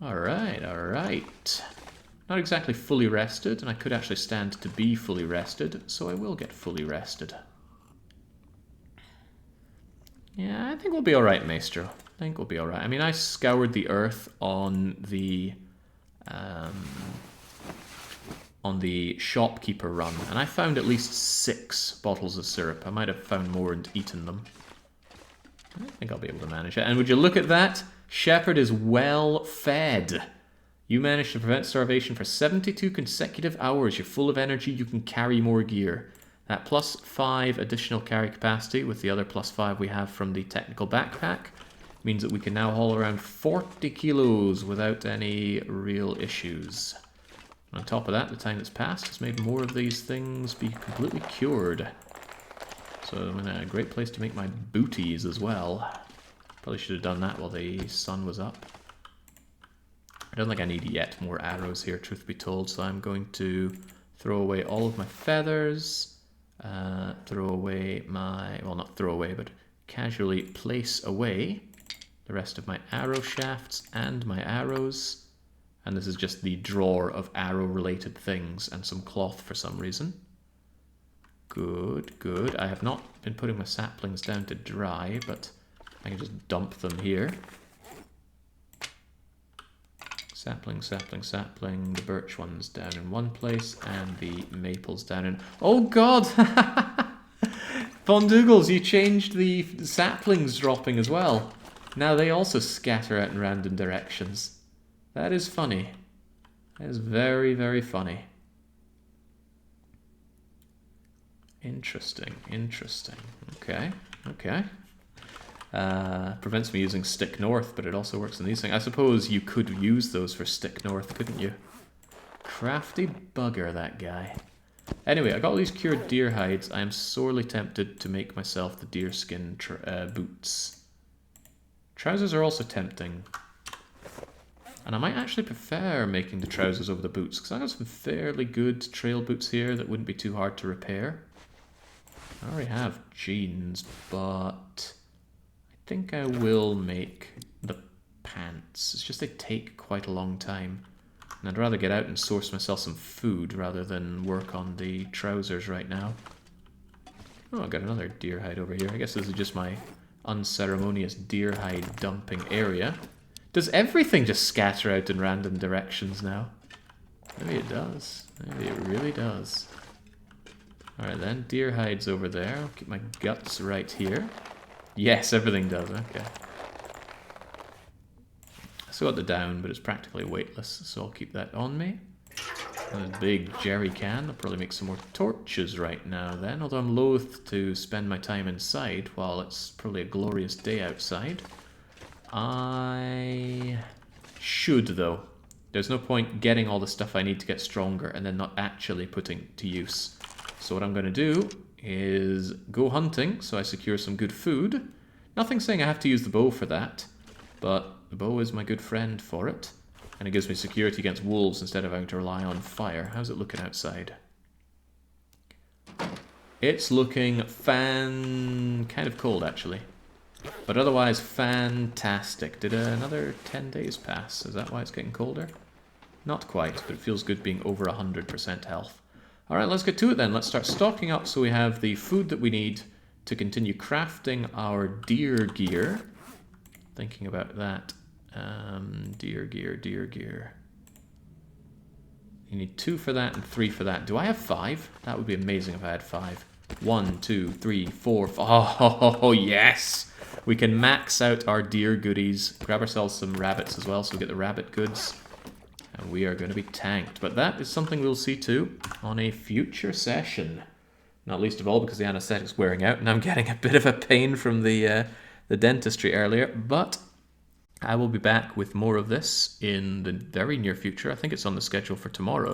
Alright, alright. Not exactly fully rested, and I could actually stand to be fully rested, so I will get fully rested. Yeah, I think we'll be alright, Maestro. I think we'll be alright. I mean, I scoured the earth on the shopkeeper run, and I found at least 6 bottles of syrup. I might have found more and eaten them. I think I'll be able to manage it. And would you look at that? Shepherd is well fed. You managed to prevent starvation for 72 consecutive hours. You're full of energy. You can carry more gear. That plus 5 additional carry capacity with the other plus 5 we have from the technical backpack means that we can now haul around 40 kilos without any real issues. On top of that, the time that's passed has made more of these things be completely cured. So I'm in a great place to make my booties as well. Probably should have done that while the sun was up. I don't think I need yet more arrows here, truth be told, so I'm going to throw away all of my feathers, throw away my, well, not throw away, but casually place away the rest of my arrow shafts and my arrows. And this is just the drawer of arrow-related things and some cloth for some reason. Good, good. I have not been putting my saplings down to dry, but I can just dump them here. Sapling, sapling, sapling. The birch one's down in one place, and the maple's down in... Oh, God! Von Dougals, you changed the saplings dropping as well. Now they also scatter out in random directions. That is funny. That is very, very funny. Interesting, interesting. Okay, okay. Prevents me using Stick North, but it also works in these things. I suppose you could use those for Stick North, couldn't you? Crafty bugger, that guy. Anyway, I got all these cured deer hides. I am sorely tempted to make myself the deerskin boots. Trousers are also tempting. And I might actually prefer making the trousers over the boots, because I got some fairly good trail boots here that wouldn't be too hard to repair. I already have jeans, but I think I will make the pants. It's just they take quite a long time. And I'd rather get out and source myself some food rather than work on the trousers right now. Oh, I got another deer hide over here. I guess this is just my unceremonious deer hide dumping area. Does everything just scatter out in random directions now? Maybe it does. Maybe it really does. Alright then, deer hides over there. I'll keep my guts right here. Yes, everything does, okay. I still got the down, but it's practically weightless, so I'll keep that on me. And a big jerry can. I'll probably make some more torches right now then, although I'm loath to spend my time inside while it's probably a glorious day outside. I should, though. There's no point getting all the stuff I need to get stronger and then not actually putting it to use. So what I'm going to do is go hunting so I secure some good food. Nothing saying I have to use the bow for that, but the bow is my good friend for it. And it gives me security against wolves instead of having to rely on fire. How's it looking outside? It's looking kind of cold, actually. But otherwise, fantastic. Did another 10 days pass? Is that why it's getting colder? Not quite, but it feels good being over 100% health. Alright, let's get to it then. Let's start stocking up so we have the food that we need to continue crafting our deer gear. Thinking about that. Deer gear. You need 2 for that and 3 for that. Do I have 5? That would be amazing if I had 5. 1, 2, 3, 4, 5. Oh, yes! We can max out our deer goodies. Grab ourselves some rabbits as well, so we get the rabbit goods. And we are going to be tanked. But that is something we'll see too on a future session. Not least of all because the anesthetic's wearing out and I'm getting a bit of a pain from the dentistry earlier. But I will be back with more of this in the very near future. I think it's on the schedule for tomorrow, right?